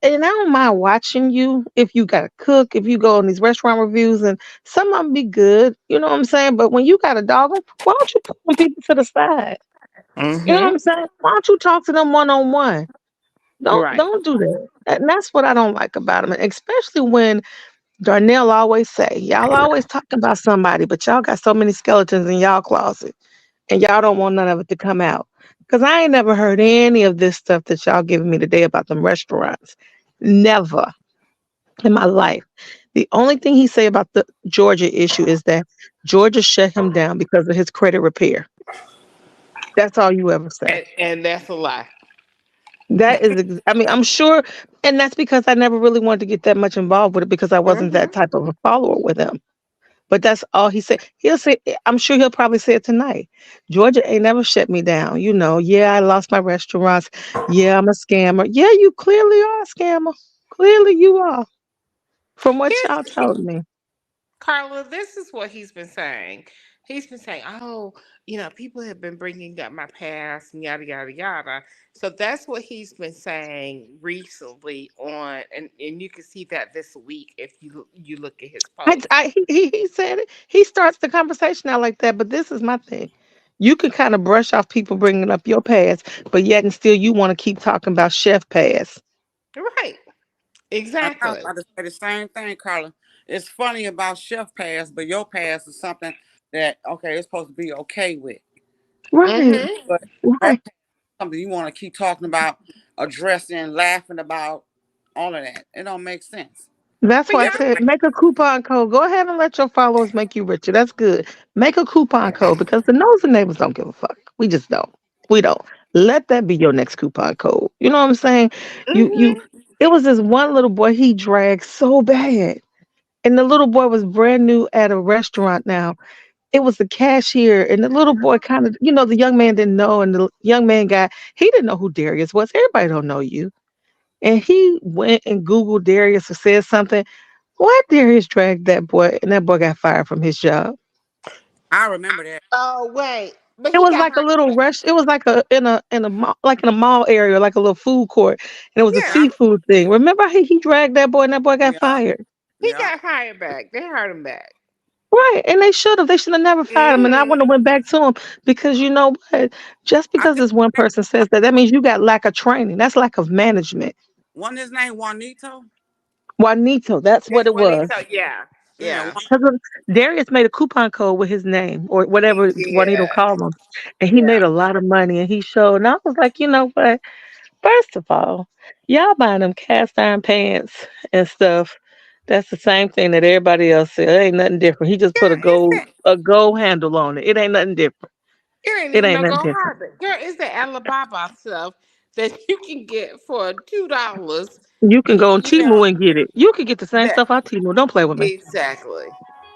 and I don't mind watching you if you got to cook, if you go on these restaurant reviews, and some of them be good, you know what I'm saying? But when you got a dog, why don't you put them people to the side? You know what Mm-hmm. I'm saying? Why don't you talk to them one on one? Don't Right. don't do that. And that's what I don't like about him, and especially when Darnell always say, y'all always talking about somebody, but y'all got so many skeletons in y'all closet, and y'all don't want none of it to come out. Cause I ain't never heard any of this stuff that y'all giving me today about them restaurants. Never in my life. The only thing he say about the Georgia issue is that Georgia shut him down because of his credit repair. That's all you ever say. And that's a lie. That is, I mean, I'm sure, and that's because I never really wanted to get that much involved with it because I wasn't Mm-hmm. that type of a follower with him. But that's all he said. He'll say, I'm sure he'll probably say it tonight. Georgia ain't never shut me down. Yeah, I lost my restaurants. Yeah, I'm a scammer. Yeah, you clearly are a scammer. Clearly you are, from what y'all Here's told me. Carla, this is what he's been saying. He's been saying, "Oh, people have been bringing up my past and yada yada yada." So that's what he's been saying recently and you can see that this week if you look at his post. He said it. He starts the conversation out like that. But this is my thing. You can kind of brush off people bringing up your past, but yet and still you want to keep talking about chef past. Right. I was Exactly. about to say the same thing, Carla. It's funny about chef pass, but your pass is something that okay, it's supposed to be okay with. Right, Mm-hmm. But her right. pass is something you want to keep talking about, addressing, laughing about, all of that. It don't make sense. That's But why I y'all, said make a coupon code. Go ahead and let your followers make you richer. That's good. Make a coupon code because the nosy neighbors don't give a fuck. We just don't. We don't. Let that be your next coupon code. You know what I'm saying? You. mm-hmm. It was this one little boy. He dragged so bad, and the little boy was brand new at a restaurant now. It was the cashier, and the little boy kind of, the young man didn't know, and the young man guy, he didn't know who Darius was. Everybody don't know you. And he went and Googled Darius or said something. Why Darius dragged that boy, and that boy got fired from his job? I remember that. Oh wait, but It he was got like a hired little back. rush. It was like in a mall, like in a mall area, like a little food court, and it was a Yeah, seafood thing. Remember how he dragged that boy, and that boy got Yeah, fired? he yeah. got hired back. They hired him back. Right, and they should have. They should have never fired him, and I Mm-hmm. wouldn't have went back to him because you know what? Just I because think this one person says that, that means you got lack of training. That's lack of management. wasn't his name Juanito? Juanito, that's what It's it was. Juanito. Yeah, Yeah, yeah, Because Darius made a coupon code with his name or he whatever Juanito did. called him, and he Yeah. made a lot of money. And he showed, and I was like, you know what? First of all, y'all buying them cast iron pants and stuff. That's the same thing that everybody else said. It ain't nothing different. He just put Yeah, a gold handle on it. It ain't nothing different. it ain't It even ain't no nothing go different. hybrid. Girl, it's the Alibaba stuff that you can get for $2. You can go on You know Temu and get it. You can get the same that stuff on Temu. Don't play with me. exactly,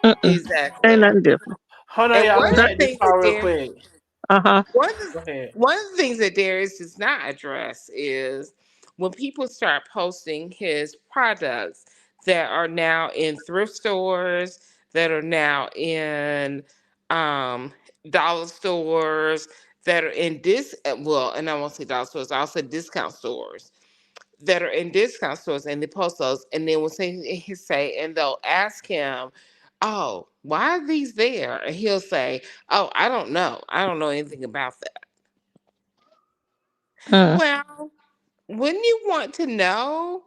Mm-mm. Ain't exactly. nothing different. Hold on, And y'all. one Let of me the make this things that call real there, quick. Uh huh. one of the, Go ahead. one of the things that Darius does not address is when people start posting his products that are now in thrift stores, that are now in um, dollar stores, that are in well, and I won't say dollar stores, I'll say discount stores that are in discount stores, and they post those, and then he say, and they'll ask him, "Oh, why are these there?" And he'll say, "Oh, I don't know anything about that." Mm. Well, wouldn't you want to know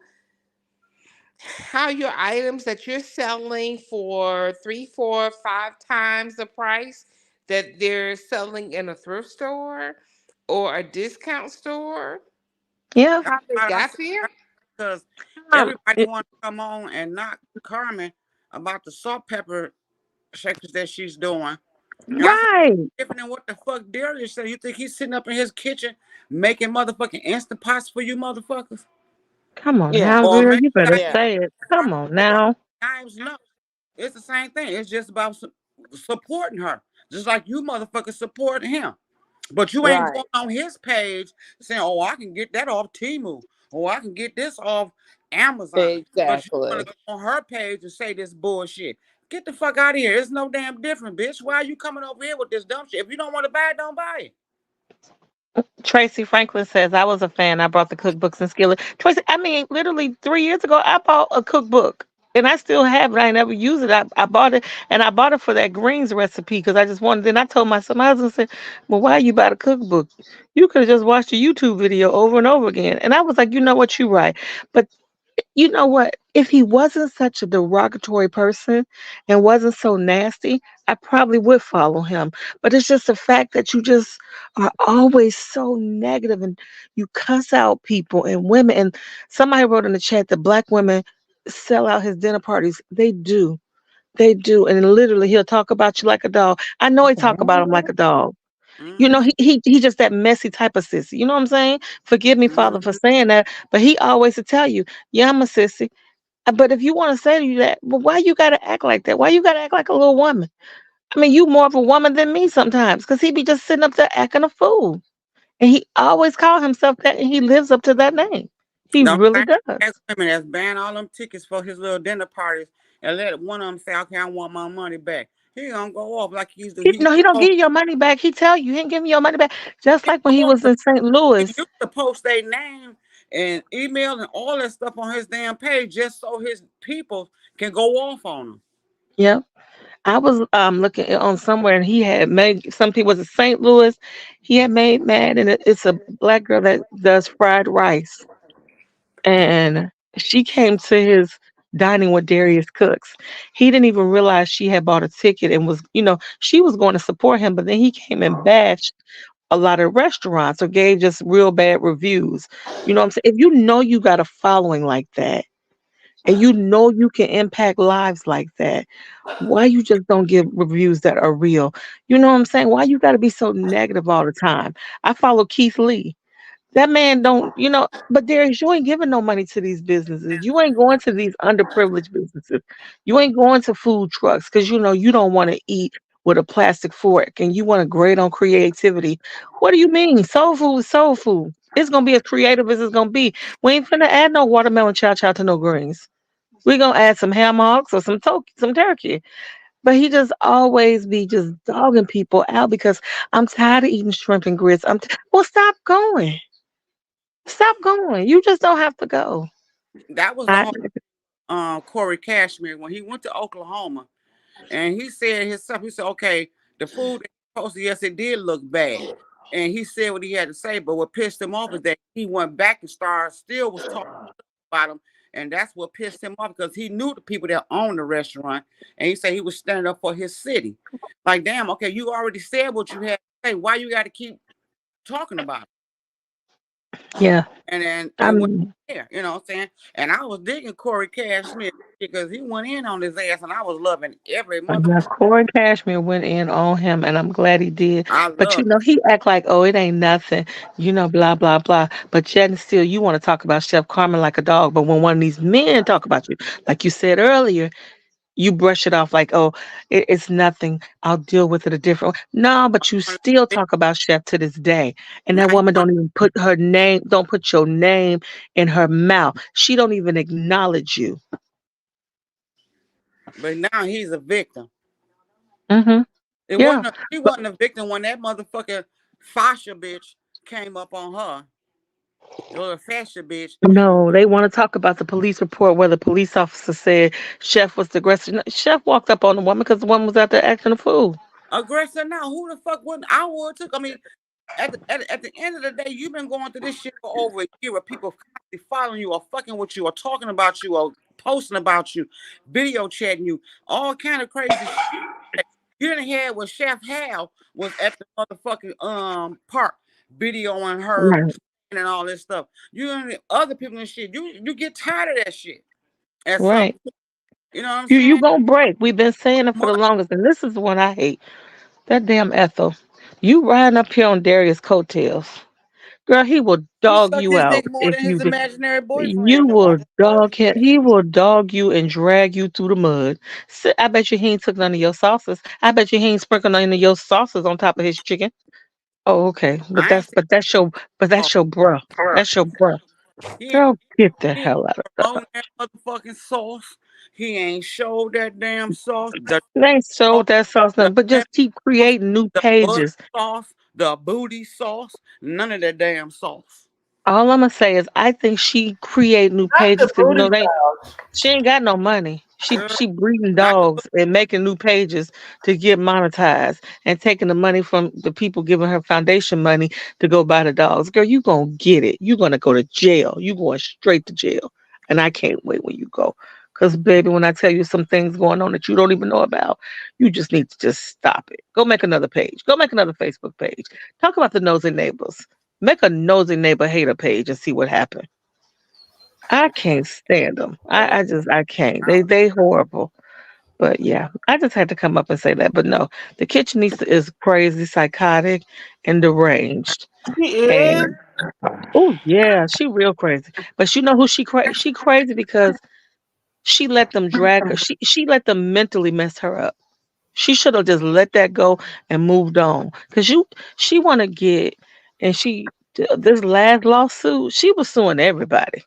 how your items that you're selling for three, four, five times the price that they're selling in a thrift store or a discount store, Yeah. that's how they why I got said there? because Um, everybody it- want to come on and knock Carmen about the salt pepper shakers that she's doing. And I said, right. different than what the fuck Darius said. You think he's sitting up in his kitchen making motherfucking instant pots for you motherfuckers? Come on Yeah, now, Or girl. making You better yeah. say it. Come on now. times no. It's the same thing. It's just about supporting her, just like you motherfuckers supporting him. But you ain't Right. going on his page saying, "Oh, I can get that off Temu. Oh, I can get this off Amazon." But you want to Exactly. go on her page and say this bullshit. Get the fuck out of here. It's no damn different, bitch. Why are you coming over here with this dumb shit? If you don't want to buy it, don't buy it. Tracy Franklin says, I was a fan. I brought the cookbooks and skillet. Tracy, I mean, literally 3 years ago, I bought a cookbook. And I still have it. I ain't never used it. I bought it, and I bought it for that greens recipe because I just wanted. Then I told my son, my husband said, "Well, why you buy the cookbook? You could have just watched a YouTube video over and over again." And I was like, "You know what? You're right." But you know what? If he wasn't such a derogatory person and wasn't so nasty, I probably would follow him. But it's just the fact that you just are always so negative and you cuss out people and women. And somebody wrote in the chat that black women sell out his dinner parties. They do. They do. And literally he'll talk about you like a dog. I know he talk about him like a dog. You know, Mm-hmm. he just that messy type of sissy. You know what I'm saying? Forgive me, Father, for Mm-hmm. saying that. But he always to tell you, yeah, I'm a sissy. But if you want to say to you that, well, why you gotta act like that? Why you gotta act like a little woman? I mean, you more of a woman than me sometimes, because he be just sitting up there acting a fool. And he always call himself that, and he lives up to that name. He Don't really think does. ask women that's buying all them tickets for his little dinner parties and let one of them say, "Okay, I want my money back." He gonna go off like he's the He, he's no, he don't supposed give you your money back. He tell you he ain't giving you your money back. Just he like when he go off was the in St. he Louis. used to post their name and email and all that stuff on his damn page just so his people can go off on him. Yeah. I was looking on somewhere, and he had made something. Was it St. Louis? He had made mad, and it's a black girl that does fried rice, and she came to his dining with Darius Cooks. He didn't even realize she had bought a ticket and was, she was going to support him, but then he came and bashed a lot of restaurants or gave just real bad reviews. You know what I'm saying? If you know you got a following like that, and you know you can impact lives like that, why you just don't give reviews that are real? You know what I'm saying? Why you got to be so negative all the time? I follow Keith Lee. That man don't, but Darius, you ain't giving no money to these businesses. You ain't going to these underprivileged businesses. You ain't going to food trucks because you know you don't want to eat with a plastic fork and you want to grade on creativity. What do you mean? Soul food is soul food. It's gonna be as creative as it's gonna be. We ain't finna add no watermelon chow chow to no greens. We gonna add some ham hocks or some turkey. But he just always be just dogging people out because I'm tired of eating shrimp and grits. Well, stop going. Stop going. You just don't have to go. That was the I whole Corey Cashmere when he went to Oklahoma and he said himself, he said, "Okay, the food that he posted, yes, it did look bad." And he said what he had to say, but what pissed him off is that he went back and started still was talking about him. And that's what pissed him off because he knew the people that owned the restaurant. And he said he was standing up for his city. Like, damn, okay, you already said what you had to say. Why you got to keep talking about it? yeah. And then I it went mean, there, you know what I'm saying? And I was digging Corey Cashmere because he went in on his ass and I was loving every mother. yeah, Corey Cashmere went in on him, and I'm glad he did. I But love he act like, oh, it ain't nothing, blah blah blah. But yet and still, you want to talk about Chef Carmen like a dog. But when one of these men talk about you, like you said earlier, you brush it off like, oh, it's nothing. I'll deal with it a different way. No, but you still it. talk about Chef to this day. And Now that he woman want, don't even put her name, don't put your name in her mouth. She don't even acknowledge you. but now he's a victim. Hmm. It Yeah. wasn't he But wasn't a victim when that motherfucker Fasha bitch came up on her. The little Fasha bitch. no, they want to talk about the police report where the police officer said Chef was the aggressor. No, Chef walked up on the woman because the woman was out there acting a fool. Aggressor now. Who the fuck wouldn't I would took? I mean, at the end of the day, you've been going through this shit for over a year where people constantly following you or fucking with you or talking about you or posting about you, video chatting you, all kind of crazy shit. You didn't hear what Chef Hal was at the motherfucking park videoing her Right. and all this stuff. You and other people and shit. You get tired of that shit at some Right. point. You know what I'm You saying? gonna break. We've been saying it for the Much. longest, and this is what I hate. That damn Ethel. You riding up here on Darius' coattails. Girl, he will He dog sucked you his out dick more if than you his do. imaginary You boyfriend. The will only person dog him. He will dog you and drag you through the mud. I bet you he ain't took none of your sauces. I bet you he ain't sprinkled none of your sauces on top of his chicken. Oh, okay. But I ain't that's seen but that's your but him. that's your bruh. That's your bruh. He ain't, Girl, get the he ain't hell out of promoting that motherfucking sauce. He ain't showed that damn sauce. They ain't Sauce, sold that sauce the nothing, but pepper just keep sauce, creating new the butter pages. sauce, the booty sauce. None of that damn sauce. All I'm gonna say is I think she create new Not pages the because booty they sauce. she ain't got no money. She Girl, she breeding not the dogs and making new pages to get monetized and taking the money from the people giving her foundation money to go buy the dogs. Girl, you gonna get it. You gonna go to jail. You going straight to jail. And I can't wait when you go. Cause baby, when I tell you some things going on that you don't even know about, you just need to just stop it. Go make another page. Go make another Facebook page. Talk about the nosy neighbors. Make a nosy neighbor hater page and see what happens. I can't stand them. girl. I can't. They horrible. But yeah, I just had to come up and say that. But no, the kitchenista is crazy, psychotic, and deranged. He is. And oh yeah, she real crazy. But you know who she crazy? She crazy because she let them drag her. She let them mentally mess her up. She should have just let that go and moved on. Cause she want to get and this last lawsuit, she was suing everybody.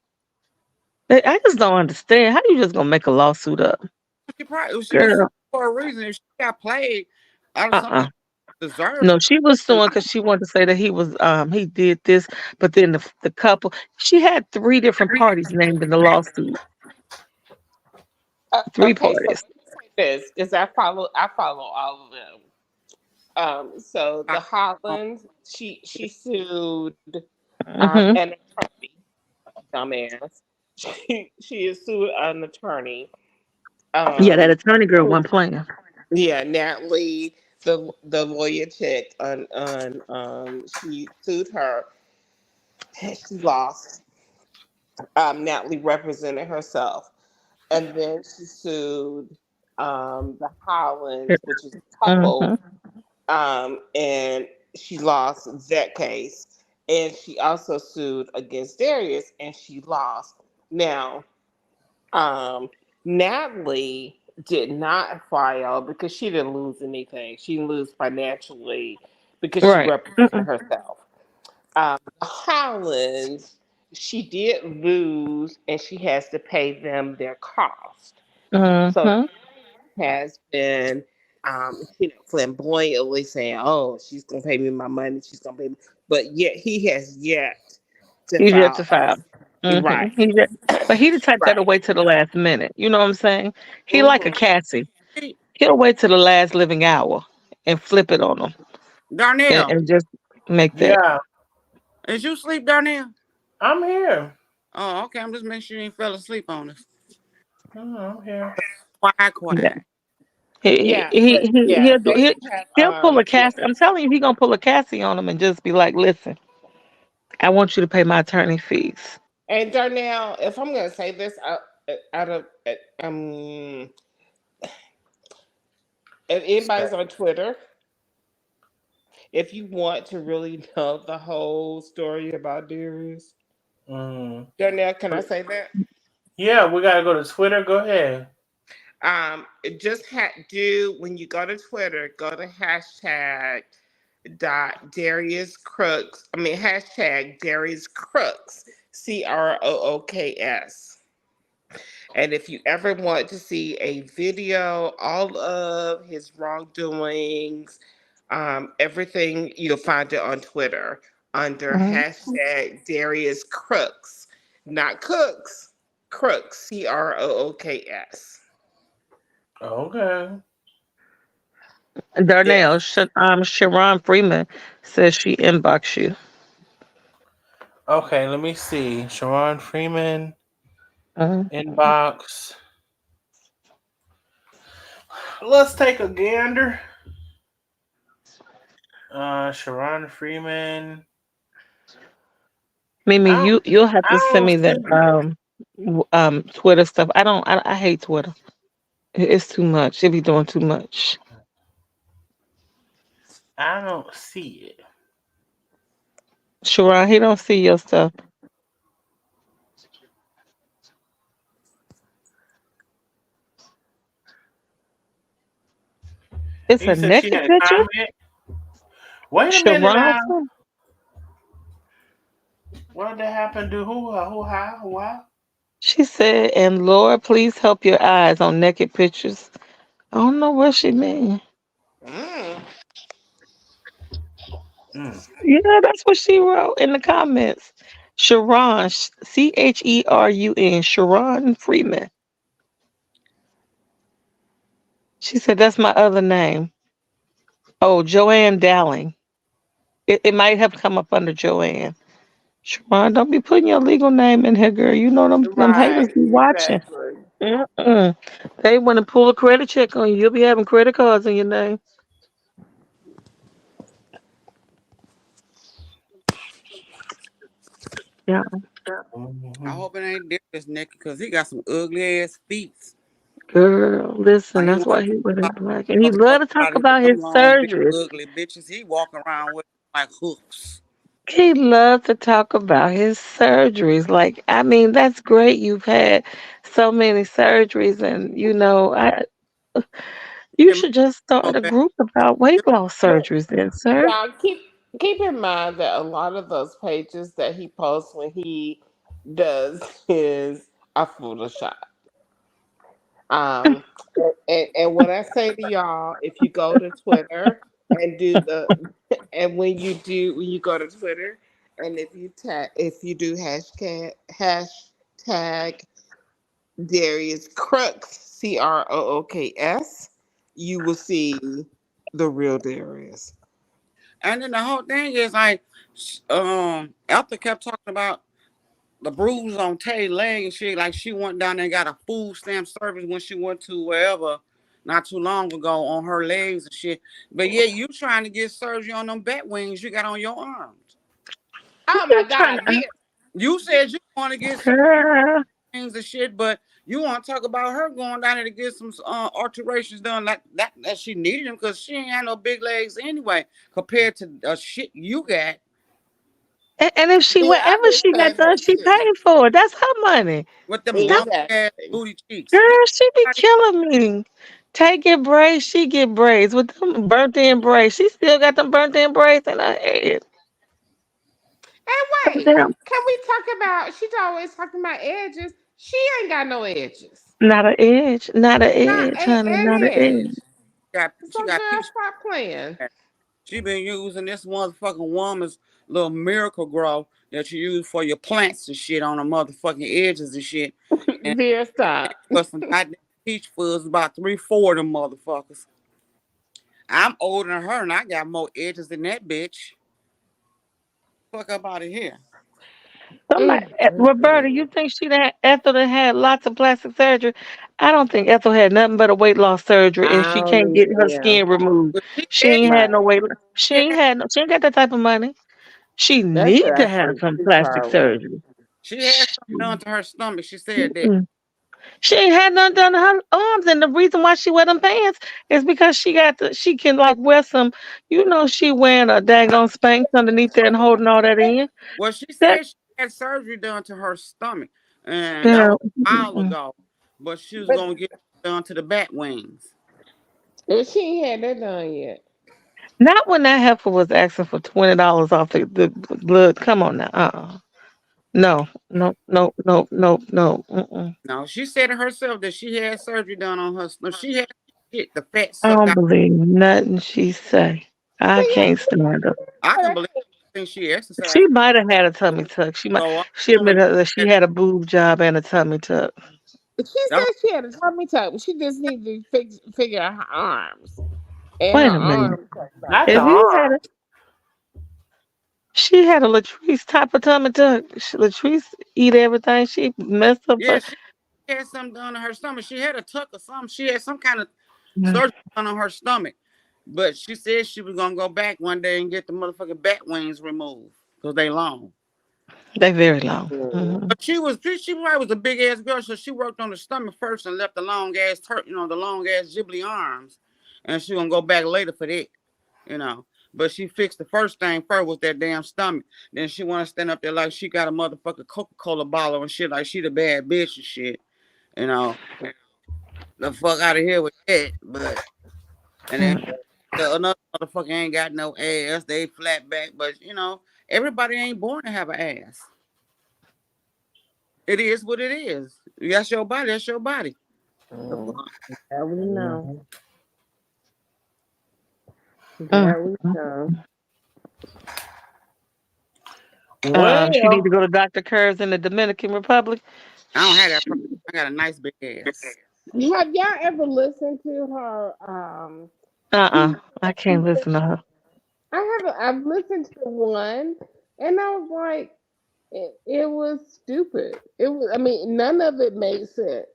I just don't understand. How you just gonna make a lawsuit up, She was girl? suing for a reason. If she got played out of something Uh-uh. that she deserved, No, she was suing because she wanted to say that he did this, but then the couple she had three different parties named in the lawsuit. Three Okay, so let parties. me say this because I follow all of them. So the Holland, she sued Hmm. an attorney, dumbass. She is sued an attorney. Yeah, that Um, attorney girl wasn't playing. yeah, Natalie, the lawyer chick, she sued her. She lost. Natalie represented herself, and then she sued the Hollands, which is a couple, Hmm. and she lost that case. And she also sued against Darius, and she lost. Now, um, Natalie did not file because she didn't lose anything. She didn't lose financially because she Right. represented herself. Hollands, she did lose, and she has to pay them their cost. So Mm-hmm. has been, flamboyantly saying, "Oh, she's gonna pay me my money. She's gonna pay me," but yet he has yet to He's yet to file. file. Right, But he the type that'll right. wait till the last minute. You know what I'm saying? He like a Hmm. Cassie. Hey, He'll wait till the last living hour and flip it on them Darnell, and just make that. Yeah, is you sleep, Darnell? I'm here. Oh, okay. I'm just making sure you ain't fell asleep on us. I'm here. Quiet, Yeah. quiet. Yeah, but yeah, they have. He'll pull a Yeah, Cassie. I'm telling you, he gonna pull a Cassie on him and just be like, "Listen, I want you to pay my attorney fees." and Darnell, if I'm gonna say this out of um, if anybody's on Twitter, if you want to really know the whole story about Darius, Mm. Darnell, can I say that? Yeah, we gotta go to Twitter. Go ahead. Just do when you go to Twitter, go to hashtag dot Darius Crooks. I mean hashtag Darius Crooks, CROOKS. And if you ever want to see a video, all of his wrongdoings, everything, you'll find it on Twitter under Mhm. hashtag Darius Crooks, not Cooks, Crooks, CROOKS. Okay. Yes. Darnell, Sharon Freeman says she inboxed you. Okay, let me see. Sharon Freeman Mhm. inbox. Let's take a gander. Sharon Freeman. Mimi, I don't, you'll have to I send don't me that see it. Twitter stuff. I hate Twitter. It's too much. It be doing too much. I don't see it. Sharon, he don't see your stuff. It's He a said she naked had a picture. comment. Wait a minute Sharon, now. What did that happen? Do who, how, why? she said, and Lord, please help your eyes on naked pictures. I don't know what she mean. Mm. Mm. Yeah, that's what she wrote in the comments. Sharon, Cherun, Sharon Freeman. She said that's my other name. Oh, Joanne Dowling. It might have come up under Joanne. Sharon, don't be putting your legal name in here, girl. You know them haters Right, be watching. exactly. Mm-mm. They want to pull a credit check on you. You'll be having credit cards in your name. Yeah, I Mhm. hope it ain't Darius naked because he got some ugly ass feet. girl. Listen, Like he that's want why to he wear talk that black, and he about love motherfuckers to talk out here with about his them long, big, surgeries. ugly bitches. He walking around with like hooks. He loves to talk about his surgeries. Like, I mean, that's great. You've had so many surgeries, and you Him should just go start a back. group about weight loss surgeries, then, sir. Y'all keep in mind that a lot of those pages that he posts when he does his a Photoshop. Um, and what I say to y'all, if you go to Twitter and do the, and when you go to Twitter, and if you do hashtag Darius Crooks CROOKS, you will see the real Darius. And then the whole thing is like, Elta kept talking about the bruise on Tay leg and shit. Like she went down there and got a food stamp service when she went to wherever not too long ago on her legs and shit. But yeah, you trying to get surgery on them bat wings you got on your arms. Oh my You're trying God! Here, You said you want to get surgery to, things and shit, but you want to talk about her going down there to get some alterations done like that she needed them because she ain't had no big legs anyway compared to shit you got and if she yeah, I whatever didn't she got say done, that she shit. paid for it. That's her money. with them long ass Exactly. booty cheeks. Get Girl, she be out of killing me. Take get braids, she get braids with them burnt in braids. She still got them burnt in braids in her head. And wait, Damn, can we talk about? She's always talking about edges. She ain't got no edges. not an edge, not an Not edge, honey, an not an edge. edge. she So got girl, peach. stop playing. She been using this motherfucking woman's little miracle grow that you use for your plants and shit on the motherfucking edges and shit. And Dear, stop. for some goddamn peach fuzz, about 3, 4 of them motherfuckers. I'm older than her and I got more edges than that bitch. Fuck up out of here. Somebody, Roberta, you Mm-mm. think Ethel done had lots of plastic surgery? I don't think Ethel had nothing but a weight loss surgery, and I she don't can't even. get her Yeah, skin removed. But she She said ain't had no right. weight. She ain't got that type of money. She That's need to have actually some too plastic far away. surgery. she had She, something done to her stomach. She said that. she ain't had nothing done to her arms, and the reason why she wear them pants is because she can like wear some, she wearing a daggone Spanx underneath there and holding all that in. Well, she That said she had surgery done to her stomach, and that was girl, a while ago. But she was But gonna get done to the bat wings. she ain't had that done yet. not when that heifer was asking for $20 off the blood. Come on now, no, no, no, no, no, no. Mm-mm. No, she said it herself that she had surgery done on her. She had shit, the fat I sucked don't out. believe nothing she say. I But can't stand her. I can yeah, believe. I think she She exercised. might have had a tummy tuck. So I'm She assuming admitted that she that had a boob job and a tummy tuck. she the said she had a tummy tuck, but she just needed to figure out her arms and her Wait a minute. arm tucked Not out. the If you had arm. a, she had a Latrice type of tummy tuck. Latrice eat everything. She messed up. yeah, she had something done to her stomach. She had a tuck or something. She had some kind of Yeah, surgery done on her stomach. But she said she was gonna go back one day and get the motherfucking bat wings removed because they long. they very long. Mm. Hmm. But she probably was a big ass girl, so she worked on the stomach first and left the long ass the long ass ghibli arms, and she gonna go back later for that, you know. But she fixed the first thing first with that damn stomach. Then she want to stand up there like she got a motherfucking Coca-Cola bottle and shit, like she the bad bitch and shit. You know, the fuck out of here with that. But and then another motherfucker ain't got no ass. They flat back, but everybody ain't born to have an ass. It is what it is. That's your body. That's your body. The fuck? That we know. Mhm. That we know. She need Well, to go to Dr. Curves in the Dominican Republic. I don't have that problem. I got a nice big ass. Have y'all ever listened to her? I can't listen to her. I haven't. I've listened to one, and I was like, it was stupid. It was. I mean, none of it made sense.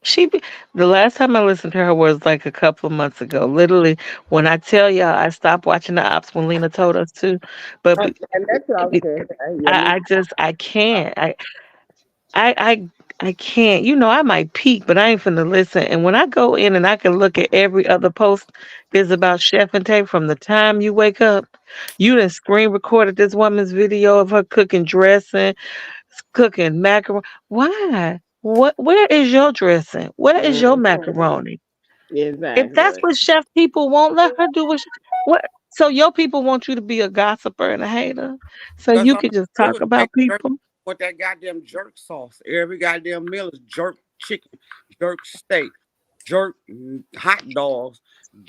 She be, the last time I listened to her was like a couple of months ago. Literally, when I tell y'all I stopped watching the ops when Lena told us to, but And that's what I was saying. Yeah, me. I can't. I I I can't. You know, I might peek, but I ain't finna listen. And when I go in and I can look at every other post is about Chef and Tay from the time you wake up. You done screen recorded this woman's video of her cooking dressing, cooking macaroni. Why? What? Where is your dressing? Where is your macaroni? If that's Exactly. what chef people won't let her do, what? So your people want you to be a gossiper and a hater, so Cause you all can just I do talk is make about jerk people. with that goddamn jerk sauce. Every goddamn meal is jerk chicken, jerk steak, jerk hot dogs,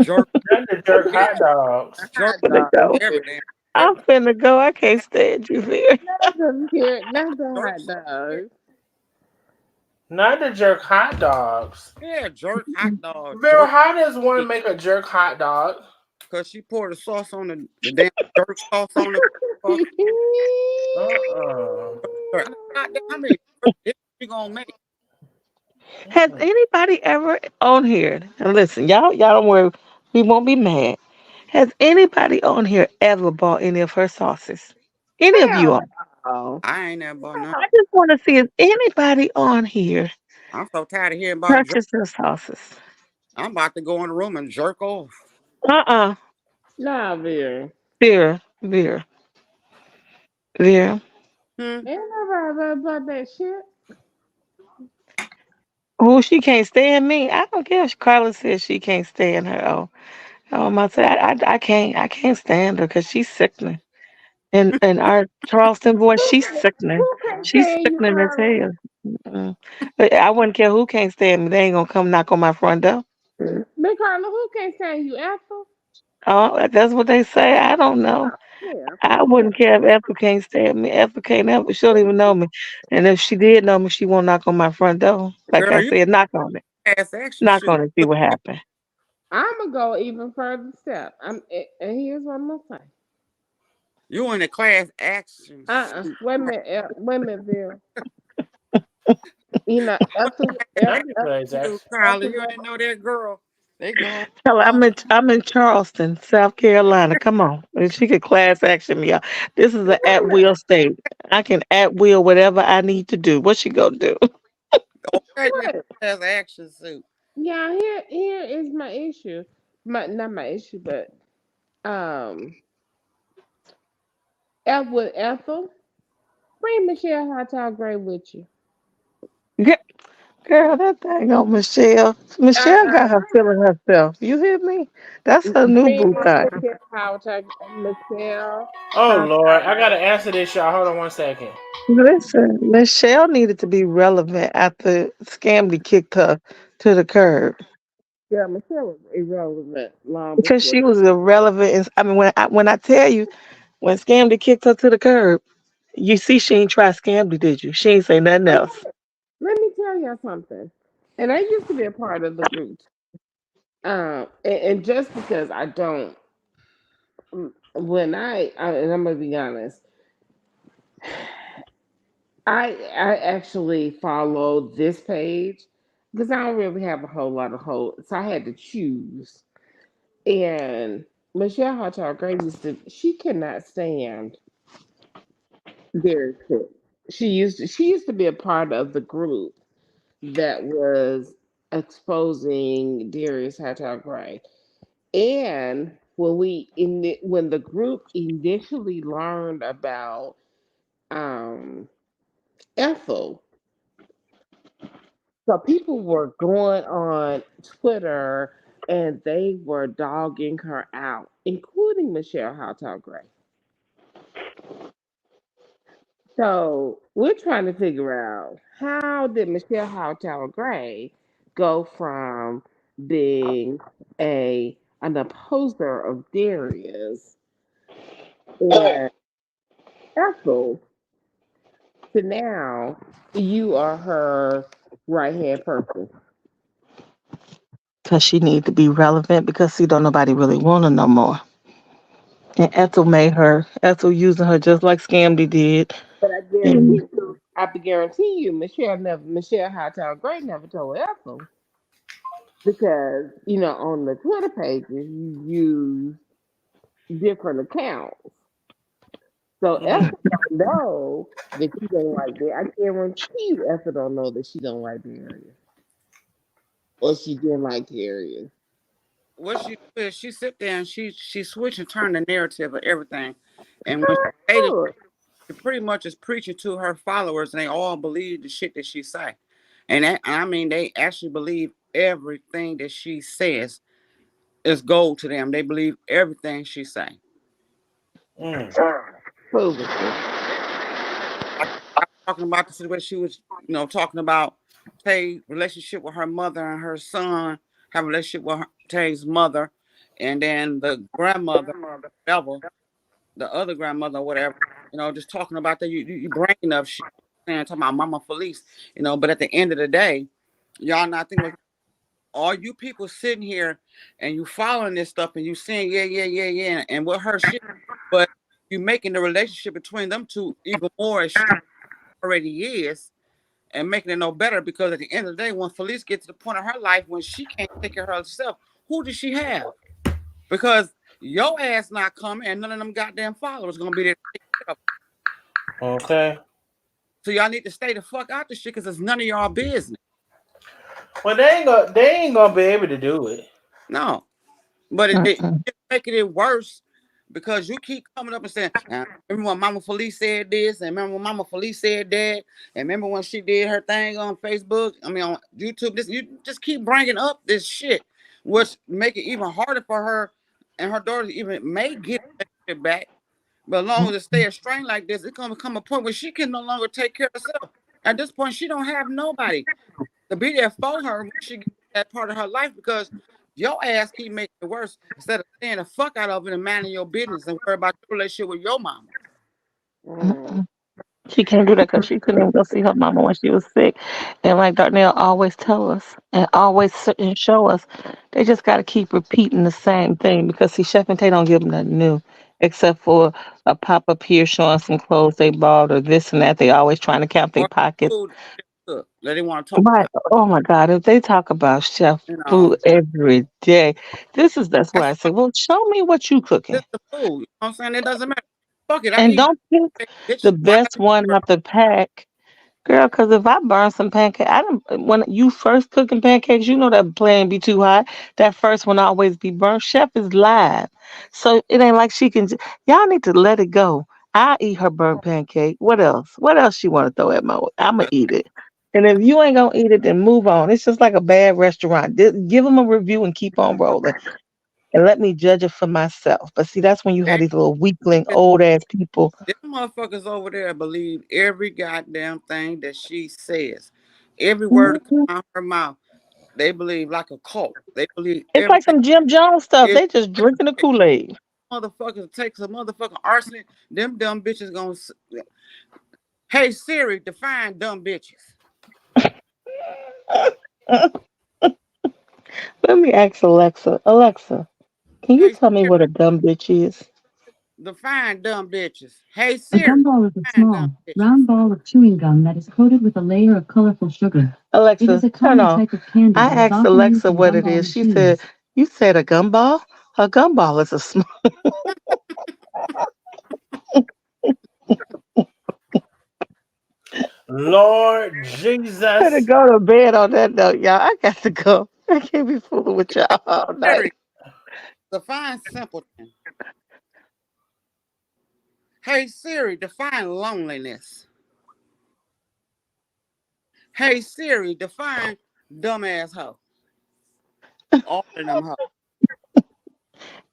jerk not the jerk fish, hot dogs. jerk Hot Finna dog. go. every damn I'm every finna go. I can't stand you here. Not not the jerk hot sauce. Yeah, dog. Not the jerk hot dogs. yeah, jerk hot dog, Vera, jerk how does one fish. make a jerk hot dog? Cause she poured the sauce on the damn jerk sauce on the fuck. Uh-uh. Goddamn, how many jerk dishes you gonna make? Has Mm-mm. anybody ever on here? And listen, y'all don't worry. We won't be mad. Has anybody on here ever bought any of her sauces? Any of you Hell all? no. I ain't never bought none. I just want to see if anybody on here I'm so tired of hearing about jerk. purchased her sauces. I'm about to go in the room and jerk off. Uh-uh. Nah, Vera. Vera, Vera, Vera. Hmm. Ain't nobody about that shit. Who she can't stand me? I don't care. If Carla says she can't stand her. Oh my say I can't stand her because she's sickening. And our Charleston boy, she's sickening. Who can't She's stand you, sickening as Carla? hell. Mm. But I wouldn't care who can't stand me. They ain't gonna come knock on my front door. Big Carla, who can't stand you, Ethel? Oh, that's what they say. I don't know. Yeah, I who wouldn't care if Ethel can't stand me. Ethel can't ever. She don't even know me. And if she did know me, she won't knock on my front door. Like Girl, I you said, knock on it. ass action Knock suit. on it. See what happens. I'm gonna go even further step. And here's what I'm gonna say. You in the class action suit. Wait a minute, wait a minute, Vera. You know, That'd be crazy, You, actually. Carla, Ethel you ain't know that girl. They go Tell her on. I'm in Charleston, South Carolina. Come on. If she could class action me out. This is an at will state. I can at will whatever I need to do. What she gonna do? Okay, you in What? the class action suit. Yeah, here is my issue. Not my issue, but um, with Ethel, bring Michelle Hot Gray with you. Girl, girl, that thing on Michelle. Michelle Uh-uh. got her feeling herself. You hear me? That's her new Bring boo thing. Michelle Oh Hot Lord, I Gray. gotta answer this, y'all. Hold on one second. Listen, Michelle needed to be relevant after Scamdy kicked her to the curb. Yeah, Michelle was irrelevant long Because before. she was irrelevant. I mean, when I tell you, when Scamdy kicked her to the curb, you see she ain't try Scamdy, did you? She ain't say nothing else. Let me tell y'all something. And I used to be a part of the group. And just because I don't, when and I'm gonna be honest, I actually followed this page because I don't really have a whole lot of hope, so I had to choose. And Michelle Hartar Gray she cannot stand Dairy Cook. She used to be a part of the group that was exposing Darius Hartar Gray. And when the group initially learned about um Ethel, so people were going on Twitter and they were dogging her out, including Michelle Howtow Gray. So we're trying to figure out, how did Michelle Howtow Gray go from being an opposer of Darius and Ethel to now you are her right hand person. Because she need to be relevant because see, don't nobody really want her no more. And Ethel using her just like Scamdy did. But And I guarantee you, Michelle Hightower Gray never told Ethel, because on the Twitter pages you use different accounts, so Mm. Ethel don't know that she don't like that. I guarantee you, Ethel don't know that she don't like the area or she didn't like the area. What she do is she sit there and she switch and turn the narrative of everything. And when she say Good. she pretty much is preaching to her followers, and they all believe the shit that she say. And I mean, they actually believe everything that she says is gold to them. They believe everything she say. Mm. Foolishness. Like, I was talking about the situation she was, talking about Tay's relationship with her mother and her son, have a relationship with Tay's mother, and then the grandmother, whatever, the other grandmother, whatever, just talking about that you bringing up shit, saying, talking about Mama Felice, but at the end of the day, y'all not thinking about all you people sitting here and you following this stuff and you saying yeah, yeah, yeah, yeah, and with her shit, but you making the relationship between them two even more as she already is, and making it no better, because at the end of the day, when Felice gets to the point of her life when she can't take care of herself, who does she have? Because your ass not coming and none of them goddamn followers gonna be there to take care of. Okay. So y'all need to stay the fuck out this shit because it's none of y'all business. Well, they ain't gonna be able to do it. No. But it mm-mm. just making it worse because you keep coming up and saying, remember when Mama Felice said this, and remember when Mama Felice said that, and remember when she did her thing on Facebook, I mean on YouTube, this, you just keep bringing up this shit, which make it even harder for her and her daughter to even may get it back. But as long as it stay a strain like this, it's gonna come a point where she can no longer take care of herself. At this point, she don't have nobody to be there for her when she gets that part of her life, because your ass keep making it worse instead of staying the fuck out of it and minding your business and worry about your relationship with your mama. Mm. She can't do that because she couldn't even go see her mama when she was sick. And like Darnell always tell us and always and show us, they just got to keep repeating the same thing because see, Chef and Tay don't give them nothing new except for a pop up here showing some clothes they bought or this and that. They always trying to count their Or pockets. food that they didn't want to talk Right. about. Oh my God. If they talk about chef You know, food every day, that's why that's I say, well, show me what you cooking. just the food. You know what I'm saying? It doesn't matter. Fuck it. I And eat don't pick bitch. the Why I best one gotta out the pack. Girl, because if I burn some pancakes, I don't. When you first cooking pancakes, you know that plan be too hot. That first one always be burnt. Chef is live, so it ain't like she can. Y'all need to let it go. I eat her burnt pancake. What else? What else she want to throw at my? I'ma eat it. And if you ain't gonna eat it, then move on. It's just like a bad restaurant. Give them a review and keep on rolling, and let me judge it for myself. But see, that's when you have they these little weakling, old ass people. them motherfuckers over there believe every goddamn thing that she says. Every word that Mhm. comes out her mouth, they believe like a cult. They believe It's like everything. some Jim Jones stuff. If They just drinking the Kool Aid. motherfuckers take some motherfucking arsenic, them dumb bitches gonna. Hey Siri, define dumb bitches. Let me ask Alexa. Alexa, can you Hey tell me Siri, what a dumb bitch is? define dumb bitches. Hey A Siri, gumball is a define dumb small, bitches. round ball of chewing gum that is coated with a layer of colorful sugar. It is Alexa, a turn common on. type of candy I that is asked often used Alexa in what it gumball is. She said, machines. you said a gumball? A gumball is a small. Lord Better Jesus. go to bed on that note, y'all. I got to go. I can't be fooling with y'all all night. Siri, Define simpleton. Hey Siri, define loneliness. Hey Siri, define dumbass hoe. All of them hoes.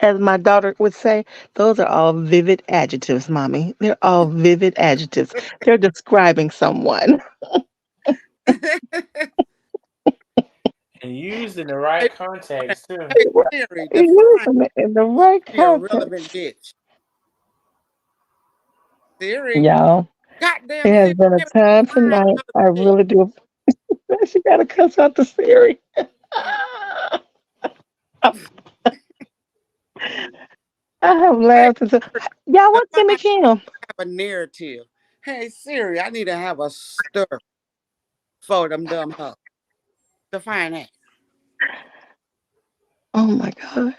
As my daughter would say, those are all vivid adjectives, mommy. They're all vivid adjectives. They're describing someone. And used in the right context too. Hey Siri, You define in the right be a relevant context. bitch. Siri, Y'all, goddamn it has Siri, been a give me time define tonight. I relevant bitch. really do. She got to cuss out the Siri. I have Hey laughed. Until, Siri, y'all, what Kimmy define Kim? have a narrative. Hey Siri, I need to have a stir for them dumb hoes. Define that. Oh my God.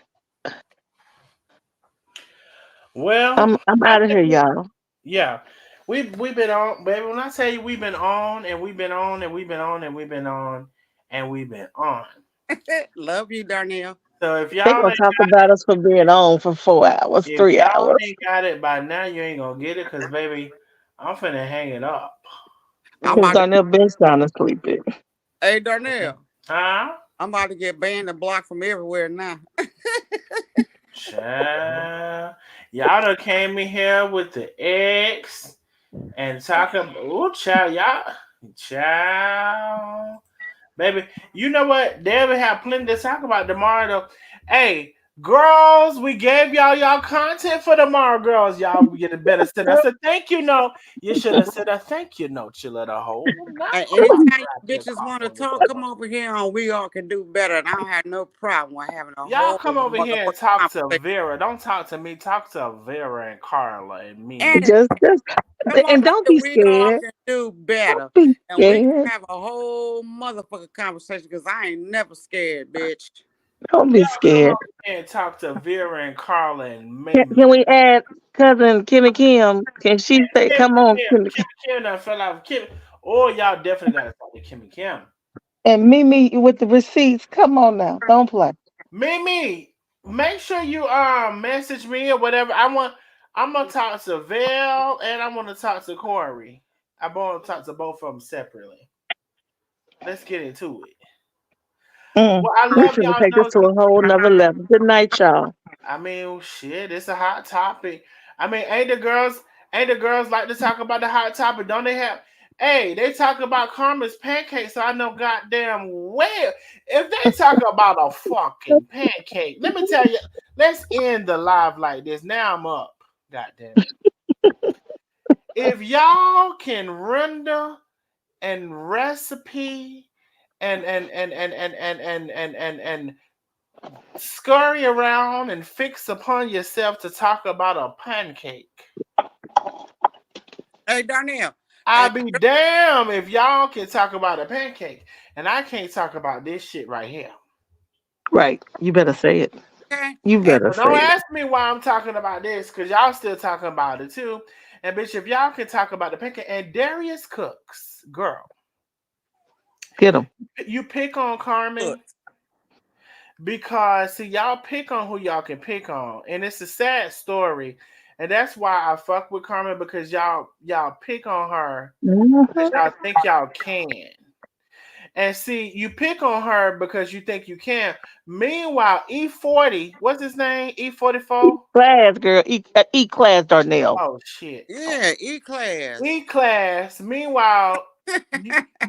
Well, I'm I out of here, think y'all. yeah. We've been on, baby. When I tell you we've been on and we've been on and we've been on and we've been on and we've been on. Love you, Darnell. So if They're y'all gonna ain't talk about us for being on for 4 hours, if 3 hours. y'all ain't got it by now, you ain't gonna get it, cause baby, I'm finna hang it up. I'm Because about to, Darnell been sound asleep. hey Darnell, Huh? I'm about to get banned and blocked from everywhere now. Child. Y'all done came in here with the X and talking. Ooh, child, y'all. Child. Baby, you know what? They'll have plenty to talk about tomorrow, though. Hey, girls, we gave y'all content for tomorrow, girls. Y'all get a better send us a thank you note. You should have said a thank you note, you little hoe. Now Hey, I'm about anytime to you your bitches cough want to on this talk, come motherfucker. over here on We All Can Do Better, and I don't have no problem with having a Y'all whole come over here and motherfucking talk to conversation. Vera. Don't talk to me. Talk to Vera and Carla and Mimi. And Just, come and over don't here, be We All scared. Can Do Don't Better, be and we can scared. have a whole motherfucking conversation, because I ain't never scared, bitch. Don't be Y'all come scared. over here and talk to Vera and Carla and Mimi. Can we add cousin Kimmy Kim? Can she say, Kim, come on, Kim, Kimmy Kim, Kim? Kim done fell out. Kim, oh, y'all definitely gotta talk to Kimmy Kim. And Mimi with the receipts? Come on now. Don't play. Mimi, make sure you message me or whatever. I'm gonna talk to Val and I want to talk to Corey. I want to talk to both of them separately. Let's get into it. Well, I We love finna y'all take this to nosy. a whole nother level. Good night, y'all. I mean, shit, it's a hot topic. I mean, ain't the girls like to talk about the hot topic? Don't they have? Hey, they talk about Karma's pancakes, so I know goddamn well. If they talk about a fucking pancake, let me tell you. Let's end the live like this. Now I'm up. Goddamn it. If y'all can render and recipe and scurry around and fix upon yourself to talk about a pancake. Hey, Darnell. Hey, I'll be damn if y'all can talk about a pancake and I can't talk about this shit right here. Right. You better say it. okay. You Hey, better But don't say it. ask me why I'm talking about this because y'all still talking about it too. And bitch, if y'all can talk about the pancake and Darius Cooks, girl, Get them. you pick on look. Carmen because see y'all pick on who y'all can pick on, and it's a sad story, and that's why I fuck with Carmen because y'all pick on her because Hmm. y'all think y'all can, and see you pick on her because you think you can. Meanwhile, E40, what's his name? E44. Class, girl. E class, Darnell. Oh shit. Yeah, E-class. E class. Meanwhile,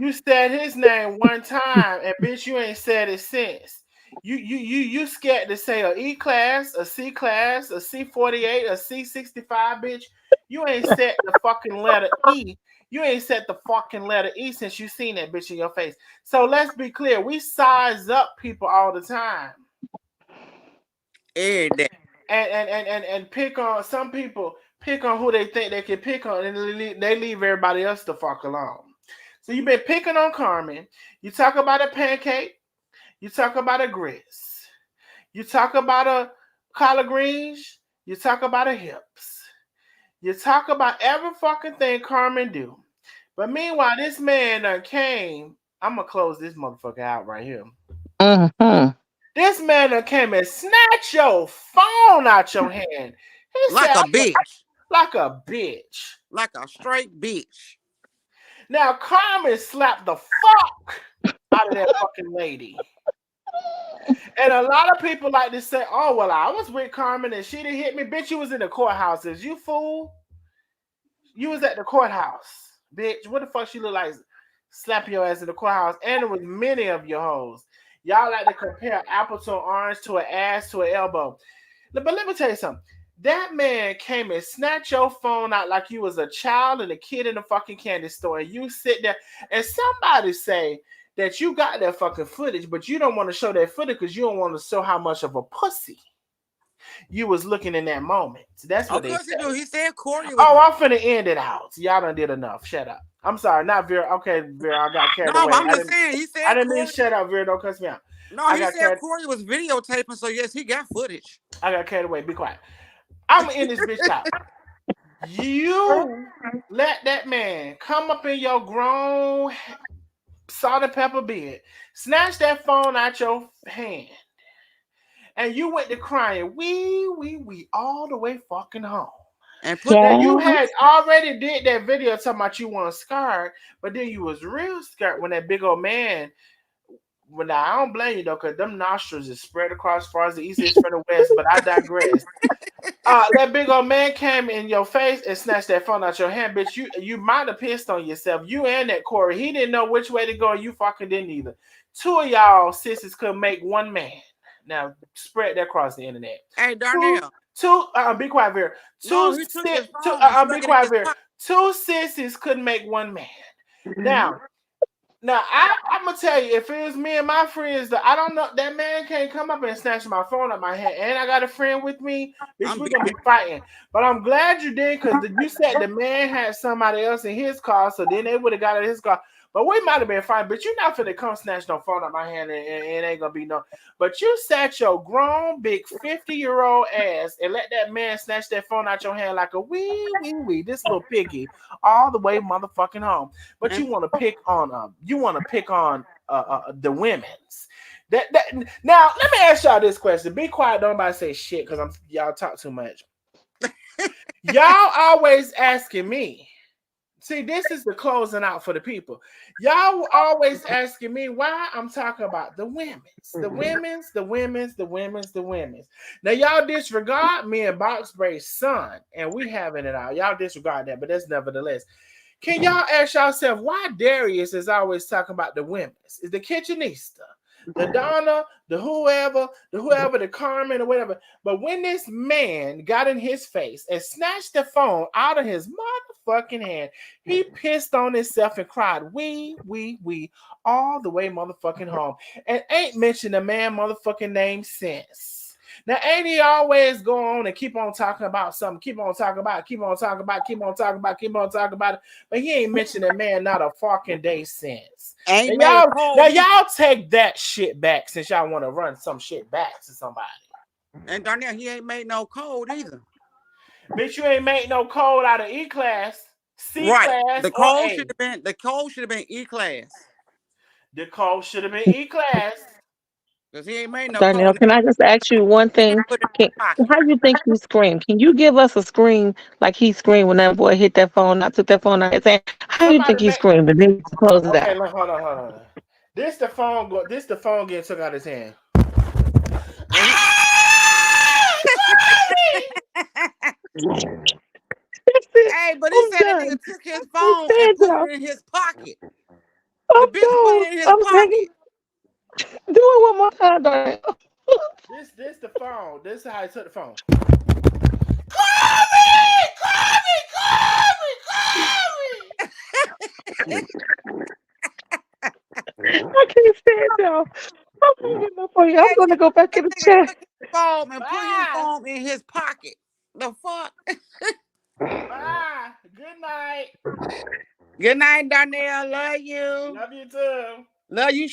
you said his name one time, and bitch, you ain't said it since. You scared to say a E class, a C class, a C48, a C65, bitch. You ain't said the fucking letter E. You ain't said the fucking letter E since you seen that bitch in your face. So let's be clear, we size up people all the time Every day. and pick on some people, pick on who they think they can pick on, and they leave everybody else the fuck alone. So you've been picking on Carmen. You talk about a pancake. You talk about a grits. You talk about a collard greens. You talk about a hips. You talk about every fucking thing Carmen do. But meanwhile, this man came. I'm gonna close this motherfucker out right here. Hmm. This man that came and snatched your phone out your hand. He Like said, a bitch. like a bitch. Like a straight bitch. Now Carmen slapped the fuck out of that fucking lady. And a lot of people like to say, oh, well, I was with Carmen and she didn't hit me. Bitch, you was in the courthouses. You fool. You was at the courthouse. Bitch, what the fuck she look like? Slap your ass in the courthouse. And there was many of your hoes. Y'all like to compare apple to an orange to an ass to an elbow. But let me tell you something. That man came and snatched your phone out like you was a child and a kid in the fucking candy store. And you sit there and somebody say that you got that fucking footage, but you don't want to show that footage because you don't want to show how much of a pussy you was looking in that moment. That's what Of they course said. he do. He said Corey was. Oh, I'm finna end it out. Y'all done did enough. Shut up. I'm sorry, not Vera. Okay, Vera, I got carried away. I'm just saying. He said I didn't Corey. mean shut up, Vera. Don't cuss me out. No, he said Corey was videotaping, so yes, he got footage. I got carried away. Be quiet. I'm gonna end this bitch out. You let that man come up in your grown salt and pepper beard, snatch that phone out your hand, and you went to crying wee all the way fucking home. And put that you had already did that video talking about you weren't scared, but then you was real scared when that big old man. Well, now, I don't blame you though, because them nostrils is spread across as far as the east is from the west. But I digress. That big old man came in your face and snatched that phone out your hand, bitch. You might have pissed on yourself. You and that Corey. He didn't know which way to go. You fucking didn't either. Two of y'all sisters could make one man. Now spread that across the internet. Hey, Darnell. Be quiet, Vera. Be quiet, Vera. Two sissies couldn't make one man. Now, I'm gonna tell you, if it was me and my friends, I don't know, that man can't come up and snatch my phone out my hand, and I got a friend with me, bitch, we're gonna be fighting. But I'm glad you did, because you said the man had somebody else in his car, so then they would have got in his car. But we might have been fine, but you're not finna come snatch no phone out my hand, and it ain't gonna be no. But you sat your grown, big 50-year-old ass and let that man snatch that phone out your hand like a wee, this little piggy, all the way motherfucking home. But you want to pick on the women's. That now let me ask y'all this question. Be quiet, don't nobody say shit because y'all talk too much. Y'all always asking me. See, this is the closing out for the people. Y'all always asking me why I'm talking about the women's. Now, y'all disregard me and Box Bray's son, and we having it out. Y'all disregard that, but that's nevertheless. Can y'all ask yourself why Darius is always talking about the women's? Is the kitchenista, the Donna, the whoever, the Carmen or whatever. But when this man got in his face and snatched the phone out of his motherfucking hand, he pissed on himself and cried, we, all the way motherfucking home. And ain't mentioned a man motherfucking name since. Now, ain't he always go on and keep on talking about something, keep on talking about it, but he ain't mentioned a man not a fucking day since. Now y'all take that shit back since y'all want to run some shit back to somebody. And Darnell, he ain't made no code either. Bitch, you ain't made no code out of E class, C class, the code should have been E class. The code should have been E class. Because he ain't made no Darnell, code. can I just ask you one thing? How you think he screamed? Can you give us a scream like he screamed when that boy hit that phone? I took that phone out his hand. How do you think he screamed? And then close it out. Okay, hold on. This the phone getting took out his hand. Hey, but he said that nigga took his phone and put it in his pocket. The bitch put it in his pocket. Do it one more time, Darnell. This the phone. This is how he took the phone. I can't stand y'all. I'm gonna go back in the chat. Phone and put his phone in his pocket. The fuck? Bye. Good night. Good night, Darnell. Love you. Love you too. Love you.